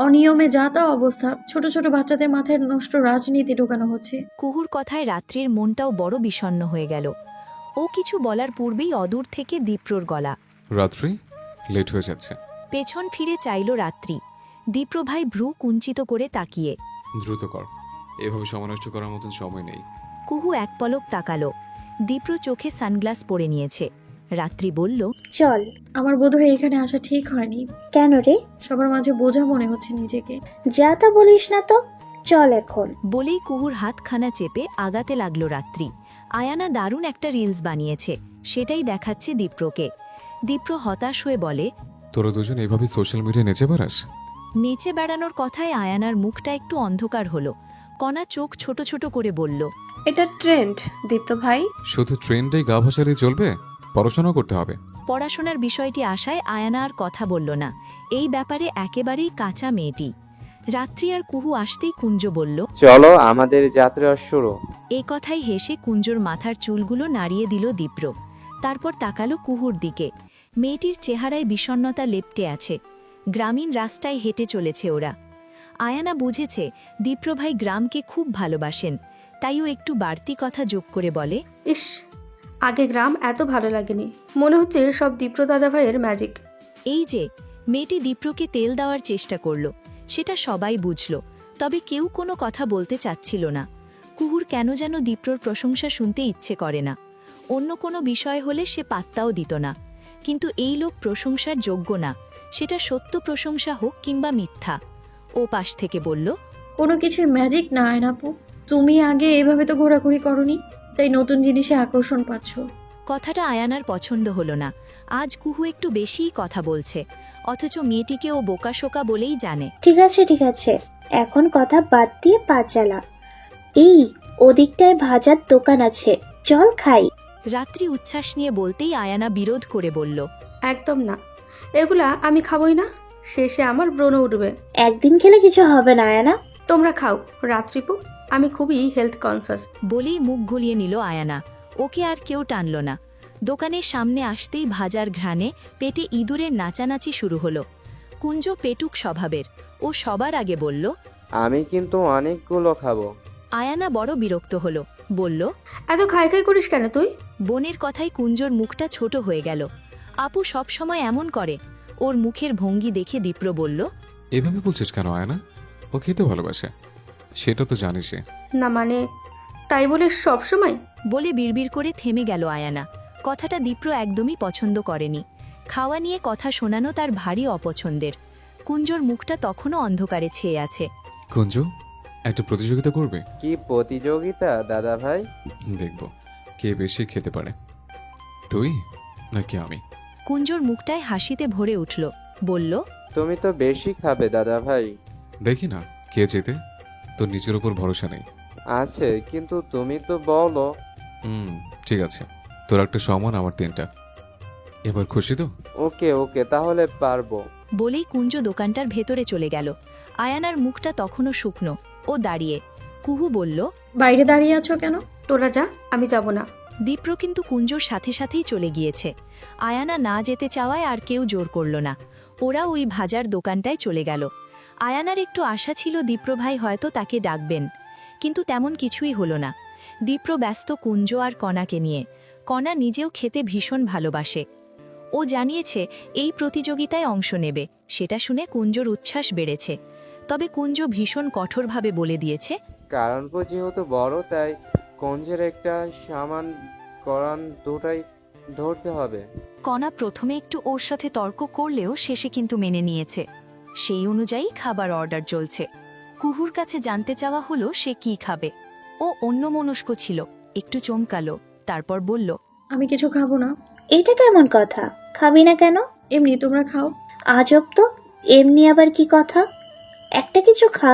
অনিয়মে যা তা অবস্থা, ছোট ছোট বাচ্চাদের মাথায় নষ্ট রাজনীতি ঢোকানো হচ্ছে। কুহুর কথায় রাত্রির মনটাও বড় বিষণ্ণ হয়ে গেল। ও কিছু বলার পূর্বেই অদূর থেকে দীপ্রর গলা। রাত্রি, লেট হয়ে যাচ্ছে। পেছন ফিরে চাইল রাত্রি। দীপ্র ভাই ভ্রু কুঞ্চিত করে তাকিয়ে। দ্রুত কর, এভাবে সময় নষ্ট করার মতন সময় নেই। কুহু এক পলক তাকালো। দীপ্র চোখে সানগ্লাস পরে নিয়েছে। রাত্রি বলল, চল। আমার বোধহয় এখানে আসা ঠিক হয়নি। কেন রে? সবার মাঝে বোঝা মনে হচ্ছে নিজেকে। যা তা বলিস না তো, চল এখন। বলেই কুহুর হাতখানা চেপে আগাতে লাগলো রাত্রি। আয়ানা দারুণ একটা রিলস বানিয়েছে, সেটাই দেখাচ্ছে দীপ্রকে। দীপ্র হতাশ হয়ে বলে, তোরা দুজন এইভাবে সোশ্যাল মিডিয়ায় নেচে বেড়াস? নেচে বেড়ানোর কথায় আয়ানার মুখটা একটু অন্ধকার হলো। কণা চোখ ছোট ছোট করে বলল, এটা ট্রেন্ড দীপ্ত ভাই। শুধু ট্রেন্ডেই গা ভাসালেই চলবে? পড়াশোনা করতে হবে। পড়াশোনার বিষয়টি আশায় আয়ানা আর কথা বলল না। এই ব্যাপারে একেবারেই কাঁচা মেয়েটি। রাত্রি আর কুহু আসতেই কুঞ্জ বলল, চলো আমাদের যাত্রা শুরু। এই কথাই হেসে কুঞ্জর মাথার চুলগুলো নাড়িয়ে দিল দীপ্র। তারপর তাকালো কুহুর দিকে। মেয়েটির চেহারায় বিষণ্ণতা লেপ্টে আছে। গ্রামীণ রাস্তায় হেঁটে চলেছে ওরা। আয়ানা বুঝেছে দীপ্র ভাই গ্রামকে খুব ভালোবাসেন, তাইও একটু বাড়তি কথা যোগ করে বলে, ইস, আগে গ্রাম এত ভালো লাগেনি, মনে হচ্ছে সব দীপ্র দাদা ভাইয়ের ম্যাজিক। এই যে মেয়েটি দীপ্রকে তেল দেওয়ার চেষ্টা করল, সেটা সবাই বুঝল, তবে কেউ কোনো কথা বলতে চাচ্ছিল না। কুহুর কেন যেন দীপ্রর প্রশংসা শুনতে ইচ্ছে করে না। অন্য কোনো বিষয় হলে সে পাত্তাও দিত না, কিন্তু এই লোক প্রশংসার যোগ্য না, সেটা সত্য প্রশংসা হোক কিংবা মিথ্যা। ও পাশ থেকে বলল, কোনো কিছুই ম্যাজিক না আয়নাপু, তুমি আগে এভাবে তো ঘোরাঘুরি করনি, তাই নতুন জিনিসে আকর্ষণ পাচ্ছ। কথাটা আয়ানার পছন্দ হলো না। আজ কুহু একটু বেশিই কথা বলছে, অথচ মেয়েটিকে ও বোকাশোকা বলেই জানে। ঠিক আছে, এখন কথা বাদ দিয়ে পা চালা। এই ওদিকটায় ভাজার দোকান আছে, চল খাই। রাত্রি উচ্ছ্বাস নিয়ে বলতেই আয়ানা বিরোধ করে বলল, একদম না, এগুলা আমি খাবই না, শেষে আমার ব্রণ উঠবে। একদিন খেলে কিছু হবে না আয়ানা। তোমরা খাও রাত্রিপু, আমি খুবই হেলথ কনসাস। বলেই মুখ গলিয়ে নিল আয়ানা। ওকে আর কেউ টানল না। দোকানের সামনে আসতেই ভাজার ঘ্রাণে পেটে ইঁদুরের নাচানাচি শুরু হলো। কুঞ্জ পেটুক স্বভাবের, ও সবার আগে বলল, আমি কিন্তু অনেকগুলো খাবো। আয়ানা বড় বিরক্ত হলো, বলল, এত খাই খাই করিস কেন তুই? বোনের কথায় কুঞ্জর মুখটা ছোট হয়ে গেল। আপু সব সময় এমন করে। ওর মুখের ভঙ্গি দেখে দীপ্র বলল, এভাবে বলছিস কেন আয়ানা? ও খেতে ভালোবাসে, সেটা তো জানিসই। না মানে, তাই বলে সব সময়? বলে বিড়বিড় করে থেমে গেল আয়ানা। কথাটা দীপ্র একদমই পছন্দ করেনি। খাওয়া নিয়ে কথা শোনানো তার ভারী অপছন্দের। কুঞ্জর মুখটা তখনও অন্ধকারে ছেয়ে আছে। কুঞ্জু, একটা প্রতিযোগিতা করবে? কি প্রতিযোগিতা দাদা ভাই? দেখব কে বেশি খেতে পারে, তুই নাকি আমি। কুঞ্জর মুখটায় হাসিতে ভরে উঠল, বলল, তুমি তো বেশি খাবে দাদা ভাই। দেখি না কে জেতে। তোর নিজের উপর ভরসা নেই? আছে, কিন্তু তুমি তো বলো। ঠিক আছে, তোর একটা সমান, আমার 3টা। এবার খুশি তো? ওকে, তাহলে পারবো। বলেই কুঞ্জ দোকানটার ভেতরে চলে গেল। আয়ানার মুখটা তখনও শুকনো। ও দাঁড়িয়ে। কুহু বলল, বাইরে দাঁড়িয়ে আছো কেন? তোরা যা, আমি যাব না। দীপ্র কিন্তু কুঞ্জর সাথে সাথেই চলে গিয়েছে। আয়ানা না যেতে চাওয়ায় আর কেউ জোর করল না। ওরা ওই ভাজার দোকানটায় চলে গেল। আয়ানার একটু আশা ছিল দীপ্র ভাই হয়তো তাকে ডাকবেন, কিন্তু তেমন কিছুই হলো না। দীপ্র ব্যস্ত কুঞ্জ আর কণাকে নিয়ে। কণা নিজেও খেতে ভীষণ ভালোবাসে। ও জানিয়েছে এই প্রতিযোগিতায় অংশ নেবে, সেটা শুনে কুঞ্জর উচ্ছ্বাস বেড়েছে। তবে কুঞ্জ ভীষণ কঠোরভাবে বলে দিয়েছে, কারণ যেহেতু বড়, তাই কুঞ্জের একটা সামান করান দুটাই ধরতে হবে। কণা প্রথমে একটু ওর সাথে তর্ক করলেও শেষে কিন্তু মেনে নিয়েছে। সেই অনুযায়ী খাবার অর্ডার চলছে। কুহুর কাছে জানতে চাওয়া হলো সে কি খাবে। ও অন্যমনস্ক ছিল, একটু চমকালো, তারপর বলল, আমি কিছু খাবো না। এটা কেমন কথা? খাবি না কেন? এমনি, তোমরা খাও। আজব তো, এমনি আবার কি কথা? একটা কিছু খা।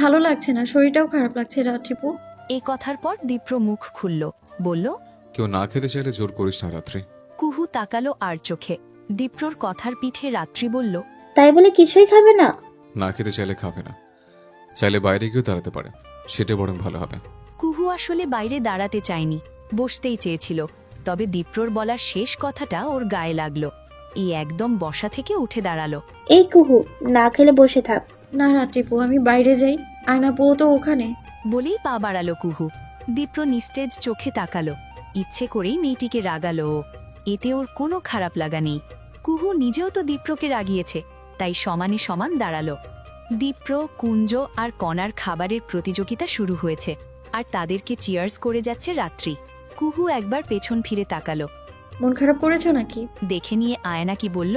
ভালো লাগছে না, শরীরটাও খারাপ লাগছে রাত্রিপু। এই কথার পর দীপ্র মুখ খুলল, বলল, কেউ না খেতে চাইলে জোর করিস না রাত্রি। কুহু তাকালো আর চোখে, দীপ্রর কথার পিঠে রাত্রি বলল, তাই বলে কিছুই খাবে না? না খেতে চাইলে খাবে না, চাইলে বাইরে গিয়েও দাঁড়াতে পারে, সেটা বরং ভালো হবে। কুহু আসলে বাইরে দাঁড়াতে চায়নি, বসতেই চেয়েছিল। তবে দীপ্রর বলার শেষ কথাটা ওর গায়ে লাগলো। এই একদম বসা থেকে উঠে দাঁড়ালো। এই কুহু, না খেলে বসে থাক। না রাত্রিপু, আমি বাইরে যাই, আয়নাপু তো ওখানে। বলেই পা বাড়ালো কুহু। দীপ্র নিস্তেজ চোখে তাকালো। ইচ্ছে করেই মেয়েটিকে রাগালো ও। এতে ওর কোনো খারাপ লাগা নেই। কুহু নিজেও তো দীপ্রকে রাগিয়েছে, তাই সমানে সমান দাঁড়ালো। দীপ্র, কুঞ্জ আর কণার খাবারের প্রতিযোগিতা শুরু হয়েছে, আর তাদেরকে চিয়ার্স করে যাচ্ছে রাত্রি। কুহু একবার পেছন ফিরে তাকালো। মন খারাপ করেছো নাকি? দেখে নিয়ে আয়না কি বলল,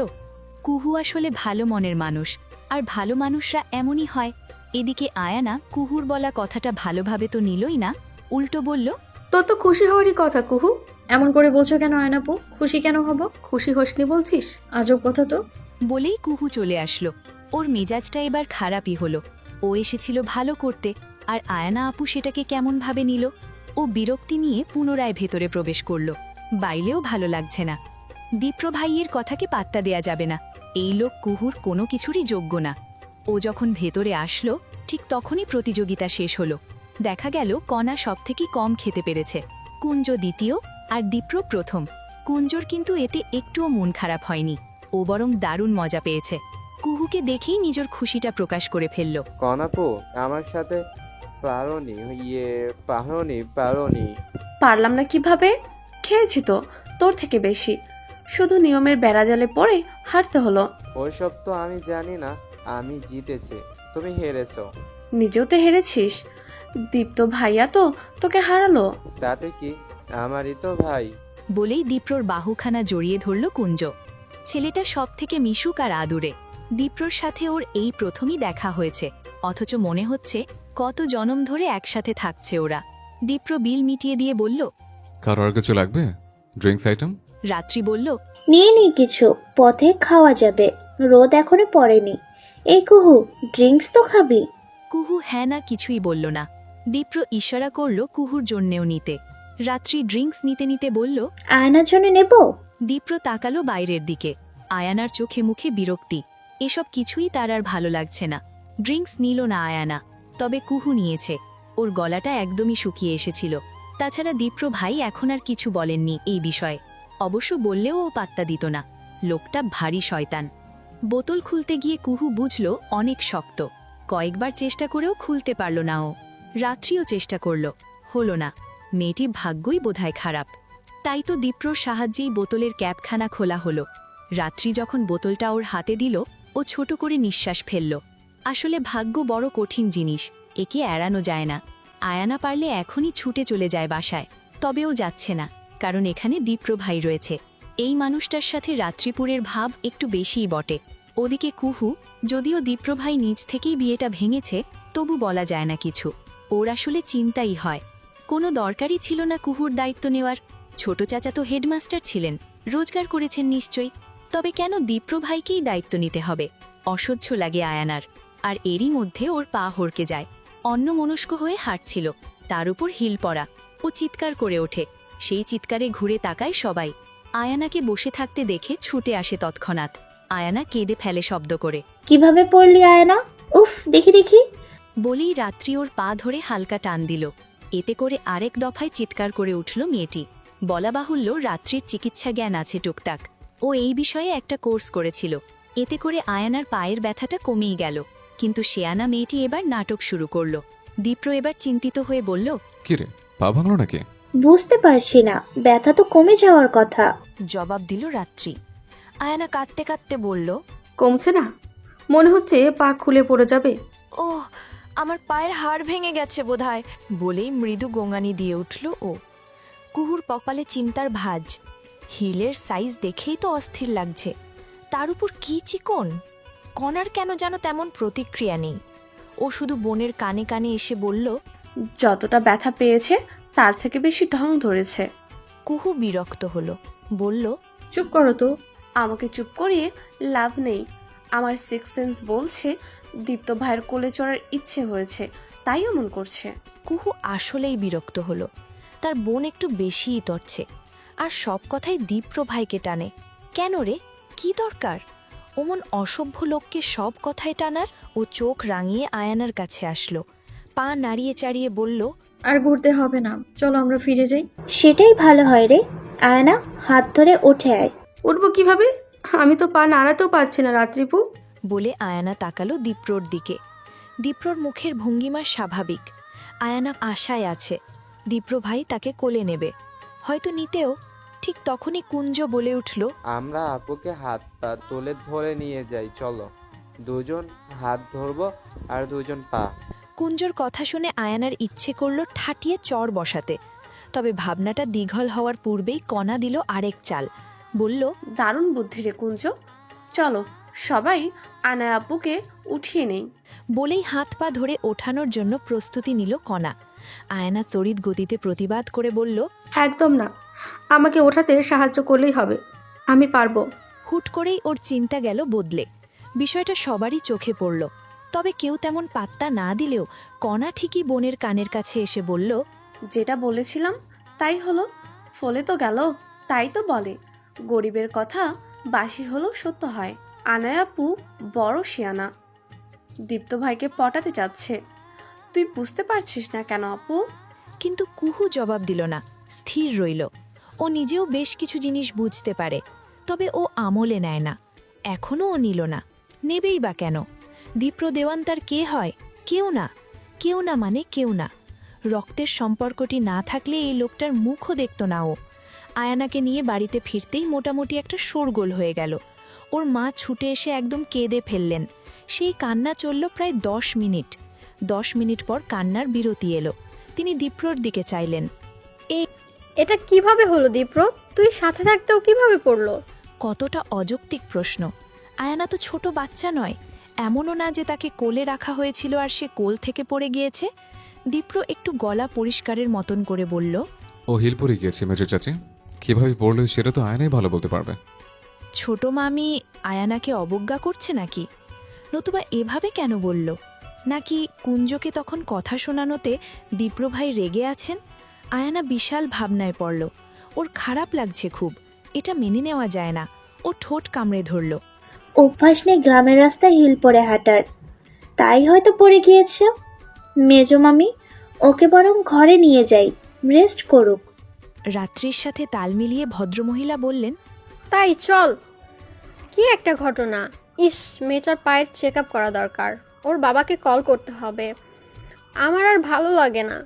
কুহু আসলে ভালো মনের মানুষ, আর ভালো মানুষরা এমনই হয়। এদিকে আয়ানা কুহুর বলা কথাটা ভালোভাবে তো নিলই না, উল্টো বলল, তোর তো খুশি হওয়ারই কথা কুহু। এমন করে বলছো কেন আয়নাপু? খুশি কেন হব? খুশি হসনি বলছিস? আজব কথা তো। বলেই কুহু চলে আসলো। ওর মেজাজটা এবার খারাপই হলো। ও এসেছিল ভালো করতে, আর আয়ানা আপু সেটাকে কেমনভাবে নিল। ও বিরক্তি নিয়ে পুনরায় ভেতরে প্রবেশ করল। বাইলেও ভালো লাগছে না। দীপ্র ভাইয়ের কথাকে পাত্তা দেয়া যাবে না। এই লোক কুহুর কোনো কিছুরই যোগ্য না। ও যখন ভেতরে আসলো, ঠিক তখনই প্রতিযোগিতা শেষ হলো। দেখা গেল কণা সবথেকে কম খেতে পেরেছে, কুঞ্জ দ্বিতীয় আর দীপ্র প্রথম। কুঞ্জর কিন্তু এতে একটুও মন খারাপ হয়নি, ও বরং দারুণ মজা পেয়েছে। কুহুকে দেখেই নিজের খুশিটা প্রকাশ করে ফেলল। কনাপু, আমার সাথে পারোনি, পারোনি। পারলাম না কিভাবে? খেয়েছি তো তোর থেকে বেশি, শুধু নিয়মের বেড়াজালে পড়ে হারতে হলো। ওইসব তো আমি জানি না, আমি জিতেছি, তুমি হেরেছো। নিজেও তো হেরেছিস, দীপ্ত ভাইয়া তো তোকে হারালো। তাতে কি, আমারই তো ভাই। বলেই দীপ্রর বাহুখানা জড়িয়ে ধরল কুঞ্জ। ছেলেটা সব থেকে মিশুক আর আদুরে। দীপ্রর সাথে ওর এই প্রথমই দেখা হয়েছে, অথচ মনে হচ্ছে কত জনম ধরে একসাথে থাকছে ওরা। দীপ্র বিল মিটিয়ে দিয়ে বলল, কারো আর কিছু লাগবে? Drinks item? রাত্রি বলল, নিয়ে নি কিছু, পথে খাওয়া যাবে, রোদ এখনো পড়েনি। এই কুহু, ড্রিঙ্কস তো খাবি? কুহু হ্যাঁ না কিছুই বলল না। দীপ্র ইশারা করল কুহুর জন্যেও নিতে। রাত্রি ড্রিঙ্কস নিতে নিতে বলল, আয়নার জন্য নেব? দীপ্র তাকালো বাইরের দিকে। আয়ানার চোখে মুখে বিরক্তি। এসব কিছুই তার আর ভালো লাগছে না। ড্রিঙ্কস নিল না আয়ানা, তবে কুহু নিয়েছে। ওর গলাটা একদমই শুকিয়ে এসেছিল। তাছাড়া দীপ্র ভাই এখন আর কিছু বলেননি এই বিষয়ে। অবশ্য বললেও ও পাত্তা দিত না। লোকটা ভারী শয়তান। বোতল খুলতে গিয়ে কুহু বুঝল অনেক শক্ত। কয়েকবার চেষ্টা করেও খুলতে পারল না ও। রাত্রিও চেষ্টা করল, হলো না। মেয়েটি ভাগ্যই বোধহয় খারাপ। তাই তো দীপ্রর সাহায্যেই বোতলের ক্যাপখানা খোলা হলো। রাত্রি যখন বোতলটা ওর হাতে দিল, ও ছোট করে নিঃশ্বাস ফেলল। আসলে ভাগ্য বড় কঠিন জিনিস, একে এড়ানো যায় না। আয়ানা পারলে এখনই ছুটে চলে যায় বাসায়, তবেও যাচ্ছে না, কারণ এখানে দীপ্র ভাই রয়েছে। এই মানুষটার সাথে রাত্রিপুরের ভাব একটু বেশিই বটে। ওদিকে কুহু, যদিও দীপ্র ভাই নিজ থেকেই বিয়েটা ভেঙেছে, তবু বলা যায় না কিছু। ওর আসলে চিন্তাই হয়। কোনো দরকারই ছিল না কুহুর দায়িত্ব নেওয়ার। ছোট চাচা তো হেডমাস্টার ছিলেন, রোজগার করেছেন নিশ্চয়ই। তবে কেন দীপ্র ভাইকেই দায়িত্ব নিতে হবে? অসহ্য লাগে আয়ানার। আর এরই মধ্যে ওর পা হড়কে যায়। অন্যমনস্ক হয়ে হাঁটছিল, তার উপর হিল পরা। ও চিৎকার করে ওঠে। সেই চিৎকারে ঘুরে তাকায় সবাই। আয়ানাকে বসে থাকতে দেখে ছুটে আসে তৎক্ষণাৎ। আয়ানা কেঁদে ফেলে শব্দ করে। কিভাবে পড়লি আয়না? উফ, দেখি দেখি। বলেই রাত্রি ওর পা ধরে হালকা টান দিল। এতে করে আরেক দফায় চিৎকার করে উঠল মেয়েটি। বলা বাহুল্য, রাত্রির চিকিৎসা জ্ঞান আছে টুকটাক। ও এই বিষয়ে একটা কোর্স করেছিল। এতে করে আয়ানার পায়ের ব্যথাটা কমেই গেল। কিন্তু শেয়ানা মেয়েটি এবার নাটক শুরু করল। দীপ্র এবার চিন্তিত হয়ে বলল, কিরে, পা ভাঙলো নাকি? বুঝতে পারছি না, ব্যথা তো কমে যাওয়ার কথা। জবাব দিল রাত্রি। আয়ানা কাঁদতে কাঁদতে বলল, কমছে না, মনে হচ্ছে পা খুলে পড়ে যাবে। ও, আমার পায়ের হাড় ভেঙে গেছে বোধহয়। বলেই মৃদু গোঙানি দিয়ে উঠল ও। কুহুর কপালে চিন্তার ভাঁজ। হিলের সাইজ দেখেই তো অস্থির লাগছে, তার উপর কি চিকন। কণার কেন যেন তেমন প্রতিক্রিয়া নেই। ও শুধু বোনের কানে কানে এসে বলল, যতটা ব্যথা পেয়েছে তার থেকে বেশি ঢং ধরেছে। কুহু বিরক্ত হলো, বলল, চুপ করো তো। আমাকে চুপ করিয়ে লাভ নেই। আমার সিক্স সেন্স বলছে দীপ্ত ভাইয়ের কোলে চড়ার ইচ্ছে হয়েছে, তাই এমন করছে। কুহু আসলেই বিরক্ত হলো। তার বোন একটু বেশিই তরছে, আর সব কথাই দীপ্র ভাইকে টানে। কেন রে, কি দরকার অমন অসভ্য লোককে সব কথায় টানার? ও চোখ রাঙিয়ে আয়ানার কাছে আসলো, পা নাড়িয়ে চাড়িয়ে বলল, আর ঘুরতে হবে না, চলো আমরা ফিরে যাই। সেটাই ভালো হয় রে। আয়না, হাত ধরে উঠে আয়। উঠবো কিভাবে? আমি তো পা নাড়াতেও পারছি না রাত্রিপু। বলে আয়ানা তাকালো দীপ্রর দিকে। দীপ্রর মুখের ভঙ্গিমা স্বাভাবিক। আয়ানা আশায় আছে দীপ্র ভাই তাকে কোলে নেবে, হয়তো নিতেও। ঠিক তখনই কুঞ্জ বলে উঠল, আমরা আপুকে হাত পা তুলে ধরে নিয়ে যাই, চলো। দুজন হাত ধরবো আর দুজন পা। কুঞ্জর কথা শুনে আয়ানার ইচ্ছে করল ঠাটিয়ে চর বসাতে, তবে ভাবনাটা দীঘল হওয়ার পূর্বেই কণা দিল আরেক চাল। বলল, দারুণ বুদ্ধি রে কুঞ্জ, চলো সবাই আনায়া আপুকে উঠিয়ে নেই। বলেই হাত পা ধরে ওঠানোর জন্য প্রস্তুতি নিল কণা। আয়ানা তড়িৎ গতিতে প্রতিবাদ করে বলল, একদম না, আমাকে ওঠাতে সাহায্য করলেই হবে, আমি পারবো। হুট করেই ওর চিন্তা গেল বদলে। বিষয়টা সবারই চোখে পড়ল, তবে কেউ তেমন পাত্তা না দিলেও কণা ঠিকই বোনের কানের কাছে এসে বলল, যেটা বলেছিলাম তাই হলো, ফলে তো গেল। তাই তো বলে গরিবের কথা বাসি হলেও সত্য হয়। আনায়া আপু বড় শিয়ানা, দীপ্ত ভাইকে পটাতে চাচ্ছে। তুই বুঝতে পারছিস না কেন আপু? কিন্তু কুহু জবাব দিল না, স্থির রইল। ও নিজেও বেশ কিছু জিনিস বুঝতে পারে, তবে ও আমলে নেয় না। এখনও ও নিল না, নেবেই বা কেন? দীপ্র দেওয়ান তার কে হয়? কেউ না। কেউ না মানে কেউ না। রক্তের সম্পর্কটি না থাকলে এই লোকটার মুখও দেখত না ও। আয়ানাকে নিয়ে বাড়িতে ফিরতেই মোটামুটি একটা শোরগোল হয়ে গেল। ওর মা ছুটে এসে একদম কেঁদে ফেললেন। সেই কান্না চলল প্রায় 10 মিনিট। 10 মিনিট পর কান্নার বিরতি এলো। তিনি দীপ্রর দিকে চাইলেন। এটা কিভাবে হলো দীপ্র? তুই সাথে থাকতেও কিভাবে পড়লো? কতটা অযৌক্তিক প্রশ্ন। আয়ানা তো ছোট বাচ্চা নয়, এমনও না যে তাকে কোলে রাখা হয়েছিল আর সে কোল থেকে পড়ে গিয়েছে। দীপ্র একটু গলা পরিষ্কারের মতন করে বলল, ও হিল পরে গিয়েছে মেজর চাচি, কিভাবে পড়লো সেটা তো আয়নাই ভালো বলতে পারবে। ছোট মামি আয়ানাকে অবজ্ঞা করছে নাকি? নতুবা এভাবে কেন বলল? নাকি কুঞ্জকে তখন কথা শোনানোতে দীপ্র ভাই রেগে আছেন? আয়ানা বিশাল ভাবনায় পড়ল। ওর খারাপ লাগছে খুব, এটা মেনে নেওয়া যায় না। ও ঠোঁট কামড়ে ধরল। অভ্যাস নেই গ্রামের রাস্তায় হিল পরে হাঁটার, তাই হয়তো পড়ে গিয়েছে। মেজো মামি, ওকে বরং ঘরে নিয়ে যাই, রেস্ট করুক। রাত্রির সাথে তাল মিলিয়ে ভদ্রমহিলা বললেন, তাই চল। কি একটা ঘটনা! ইস, মেয়েটার পায়ের চেক আপ করা দরকার, ওর বাবাকে কল করতে হবে। আমার আর ভালো লাগে না।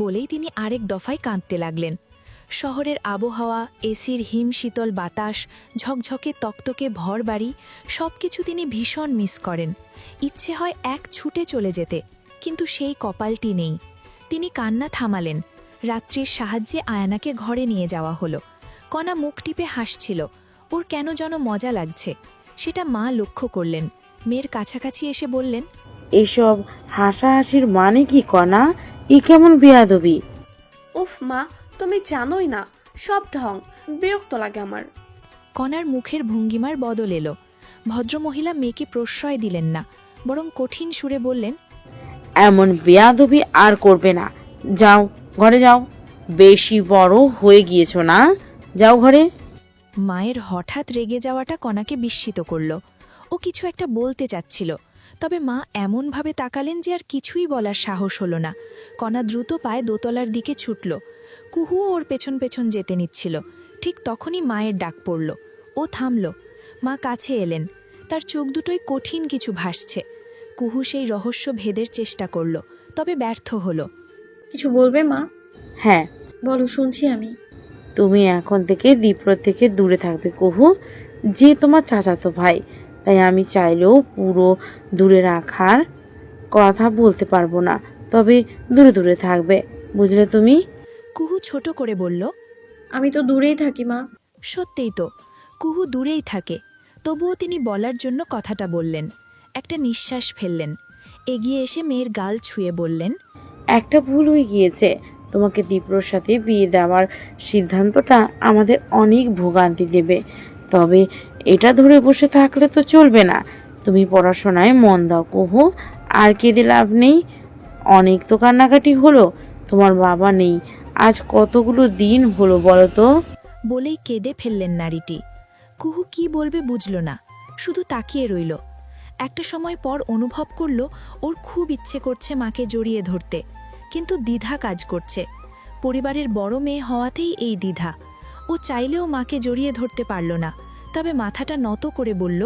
বলেই তিনি আরেক দফায় কাঁদতে লাগলেন। শহরের আবহাওয়া, এসির হিমশীতল বাতাস, ঝকঝকে তকতকে ভর বাড়ি, সব কিছু তিনি ভীষণ মিস করেন। ইচ্ছে হয় এক ছুটে চলে যেতে, কিন্তু সেই কপালটি নেই। তিনি কান্না থামালেন। রাত্রির সাহায্যে আয়ানাকে ঘরে নিয়ে যাওয়া হলো। কণা মুখ টিপে হাসছিল। ওর কেন যেন মজা লাগছে, সেটা মা লক্ষ্য করলেন। মেয়ের কাছাকাছি এসে বললেন, এসব হাসাহাসির মানে কি কণা? ই কেমন বেয়াদবি! উফ মা, তুমি জানোই না, সব ঢং, বিরক্ত লাগে আমার। কণার মুখের ভঙ্গিমার বদল এলো। ভদ্রমহিলা মেয়েকে প্রশ্রয় দিলেন না, বরং কঠিন সুরে বললেন, এমন বেয়াদবি আর করবে না, যাও ঘরে যাও। বেশি বড় হয়ে গিয়েছো না, যাও ঘরে। মায়ের হঠাৎ রেগে যাওয়াটা কণাকে বিস্মিত করল। ও কিছু একটা বলতে চাচ্ছিল, তবে মা এমনভাবে তাকালেন যে আর কিছুই বলার সাহস হলো না। কণা দ্রুত পায়ে দোতলার দিকে ছুটল। কুহুও ওর পেছন পেছন যেতে নিচ্ছিল। ঠিক তখনই মায়ের ডাক পড়ল। ও থামল। মা কাছে এলেন। তার চোখ দুটোই কঠিন কিছু ভাসছে। কুহু সেই রহস্য ভেদের চেষ্টা করল, তবে ব্যর্থ হলো। কিছু বলবে মা? হ্যাঁ বলো, শুনছি আমি। তুমি এখন থেকে দীপ্র থেকে দূরে থাকবে কুহু, যে তোমার চাচাতো ভাই, তাই আমি চাইলেও পুরো দূরে রাখার কথা বলতে পারবো না, তবে দূরে দূরে থাকবে, বুঝলে তুমি? কুহু ছোট করে বলল, আমি তো দূরেই থাকি মা। সত্যিই তো, কুহু দূরেই থাকে। তবুও তিনি বলার জন্য কথাটা বললেন। একটা নিঃশ্বাস ফেললেন। এগিয়ে এসে মেয়ের গাল ছুঁয়ে বললেন, একটা ভুল হয়ে গিয়েছে, তোমাকে দীপ্রর সাথে বিয়ে দেওয়ার সিদ্ধান্তটা আমাদের অনেক ভোগান্তি দেবে, তবে এটা ধরে বসে থাকলে তো চলবে না। তুমি পড়াশোনায় মন দাও কুহু, আর কেঁদে লাভ নেই। অনেক তো কান্নাকাটি হলো, তোমার বাবা নেই আজ কতগুলো দিন হলো বলো তো। বলেই কেঁদে ফেললেন নারীটি। কুহু কি বলবে বুঝল না, শুধু তাকিয়ে রইল। একটা সময় পর অনুভব করল ওর খুব ইচ্ছে করছে মাকে জড়িয়ে ধরতে, কিন্তু দ্বিধা কাজ করছে। পরিবারের বড় মেয়ে হওয়াতেই এই দ্বিধা। ও চাইলেও মাকে জড়িয়ে ধরতে পারল না, তবে মাথাটা নত করে বলল,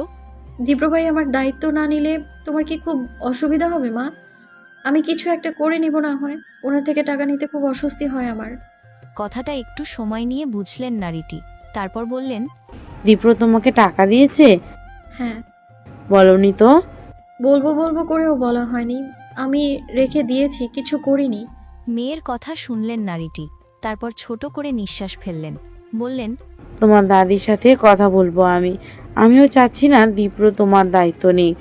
দীপ্র ভাই আমার দায়িত্ব না নিলে তোমার কি খুব অসুবিধা হবে মা? আমি কিছু একটা করে নিব না হয়, ওনার থেকে টাকা নিতে খুব অস্বস্তি হয় আমার। কথাটা একটু সময় নিয়ে বুঝলেন নারীটি, তারপর বললেন, দীপ্র তোমাকে টাকা দিয়েছে? হ্যাঁ। বলনি তো? বলবো বলবো করেও বলা হয়নি, আমি রেখে দিয়েছি, কিছু করিনি। মেয়ের কথা শুনলেন নারীটি, তারপর ছোট করে নিঃশ্বাস ফেললেন, বললেন, তোমার দাদির সাথে কথা বলবো আমিও চাচ্ছি না দীপ্র তোমার দায়িত্ব নেই।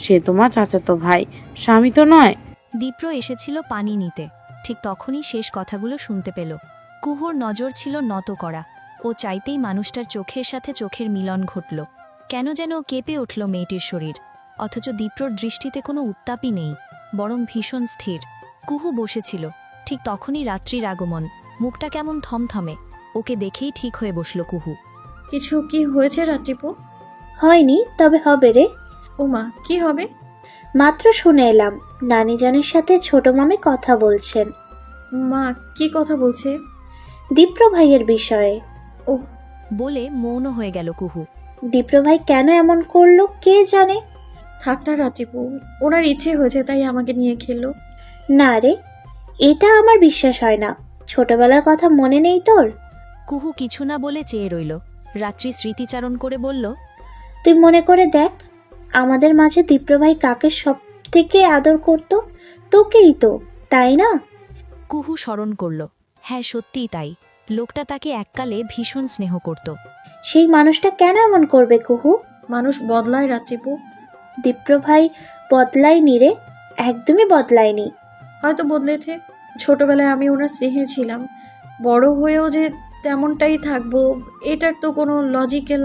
সে তোমার চাচাতো ভাই, স্বামী তো নয়। দীপ্র এসেছিল পানি নিতে, ঠিক তখনই শেষ কথাগুলো শুনতে পেল। কুহুর নজর ছিল নত করা। ও চাইতেই মানুষটার চোখের সাথে চোখের মিলন ঘটল। কেন যেন কেঁপে উঠল মেয়েটির শরীর, অথচ দীপ্রর দৃষ্টিতে কোনো উত্তাপই নেই, বরং ভীষণ স্থির। কুহু বসেছিল, ঠিক তখনই রাত্রির আগমন। মুখটা কেমন থমথমে, ওকে দেখেই ঠিক হয়ে বসল কুহু। কিছু কি হয়েছে রাত্রিপু? হয়নি, তবে হবে রে। ও মা, কি হবে? মাত্র শুনে এলাম, নানিজানের সাথে ছোট মামে কথা বলছেন। মা কি কথা বলছে? দীপ্র ভাইয়ের বিষয়ে। ও বলে মৌন হয়ে গেল কুহু। দীপ্র ভাই কেন এমন করলো কে জানে। থাক না রাত্রিপু, ওনার ইচ্ছে হয়েছে তাই আমাকে নিয়ে খেললো। না রে, এটা আমার বিশ্বাস হয় না। ছোটবেলার কথা মনে নেই তোর? কুহু কিছু না বলে চেয়ে রইল। রাত্রি স্মৃতিচারণ করে বলল, তুই মনে করে দেখ, আমাদের মাঝে দীপ্র ভাই কাকে সব থেকে আদর করত? তোকেই তো, তাই না? কুহু স্মরণ করল, হ্যাঁ সত্যিই তাই। লোকটা তাকে এককালে ভীষণ স্নেহ করত। সেই মানুষটা কেন এমন করবে কুহু? মানুষ বদলায় রাত্রিপু। দীপ্র ভাই বদলায়নি রে, একদমই বদলায়নি। হয়তো বদলেছে, ছোটবেলায় আমি ওনার স্নেহের ছিলাম, বড় হয়েও যে তেমনটাই থাকবো এটার তো কোনো লজিক্যাল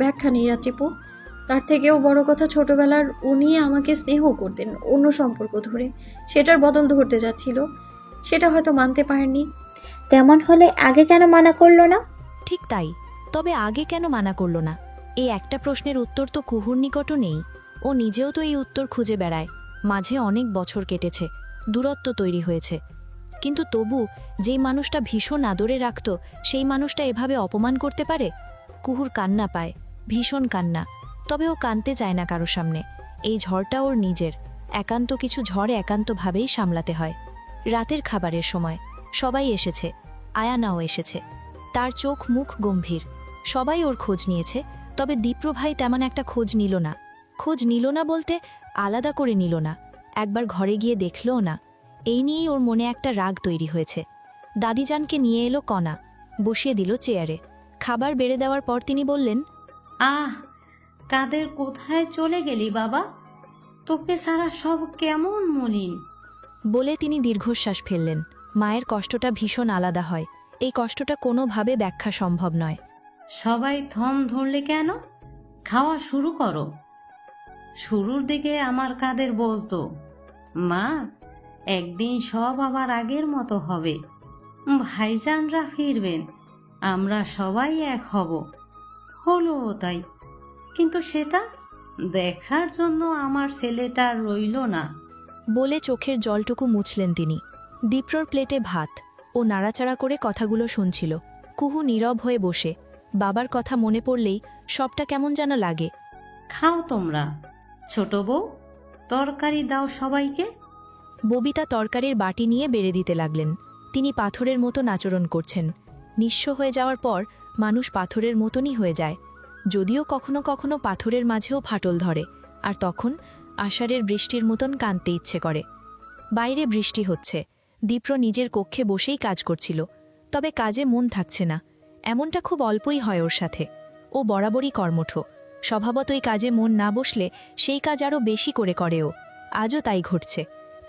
ব্যাখ্যা নেই রাত্রিপু। তার থেকেও বড় কথা, ছোটবেলার উনি আমাকে স্নেহ করতেন অন্য সম্পর্ক ধরে, সেটার বদল ধরতে যাচ্ছিল, সেটা হয়তো মানতে পারেননি। তেমন হলে আগে কেন মানা করলো না? ঠিক তাই, তবে আগে কেন মানা করল না? এই একটা প্রশ্নের উত্তর তো কুহুর নিকটও নেই। ও নিজেও তো এই উত্তর খুঁজে বেড়ায়। মাঝে অনেক বছর কেটেছে, দূরত্ব তৈরি হয়েছে, কিন্তু তবু যেই মানুষটা ভীষণ আদরে রাখত সেই মানুষটা এভাবে অপমান করতে পারে? কুহুর কান্না পায়, ভীষণ কান্না। তবে ও কাঁদতে চায় না কারো সামনে। এই ঝড়টা ওর নিজের, একান্ত কিছু ঝড় একান্তভাবেই সামলাতে হয়। রাতের খাবারের সময় সবাই এসেছে, আয়ানাও এসেছে। তার চোখ মুখ গম্ভীর। সবাই ওর খোঁজ নিয়েছে, তবে দীপ্র ভাই তেমন একটা খোঁজ নিল না। খোঁজ নিল না বলতে আলাদা করে নিল না, একবার ঘরে গিয়ে দেখলও না। এই নিয়েই ওর মনে একটা রাগ তৈরি হয়েছে। দাদিজানকে নিয়ে এলো কণা, বসিয়ে দিল চেয়ারে। খাবার বেড়ে দেওয়ার পর তিনি বললেন, আহ, কাদের কোথায় চলে গেলি বাবা? তোকে সারা সব কেমন মলিন। বলে তিনি দীর্ঘশ্বাস ফেললেন। মায়ের কষ্টটা ভীষণ আলাদা হয়, এই কষ্টটা কোনোভাবে ব্যাখ্যা সম্ভব নয়। সবাই থম ধরলে কেন? খাওয়া শুরু করো। শুরুর দিকে আমার কাদের বলতো, মা একদিন সব আবার আগের মতো হবে, ভাইজানরা ফিরবেন, আমরা সবাই এক হব। হলো তাই, কিন্তু সেটা দেখার জন্য আমার ছেলেটা রইল না। বলে চোখের জলটুকু মুছলেন তিনি। দীপ্রর প্লেটে ভাত, ও নাড়াচাড়া করে কথাগুলো শুনছিল। কুহু নীরব হয়ে বসে। বাবার কথা মনে পড়লেই সবটা কেমন যেন লাগে। খাও তোমরা। ছোট বউ, তরকারি দাও সবাইকে। ববিতা তরকারির বাটি নিয়ে বেড়ে দিতে লাগলেন। তিনি পাথরের মতো আচরণ করছেন। নিঃস্ব হয়ে যাওয়ার পর মানুষ পাথরের মতনই হয়ে যায়, যদিও কখনো কখনো পাথরের মাঝেও ফাটল ধরে, আর তখন আষাঢ়ের বৃষ্টির মতন কাঁদতে ইচ্ছে করে। বাইরে বৃষ্টি হচ্ছে। দীপ্র নিজের কক্ষে বসেই কাজ করছিল, তবে কাজে মন থাকছে না। এমনটা খুব অল্পই হয় ওর সাথে। ও বরাবরই কর্মঠ, স্বভাবতই কাজে মন না বসলে সেই কাজ আরও বেশি করে ও। আজও তাই ঘটছে।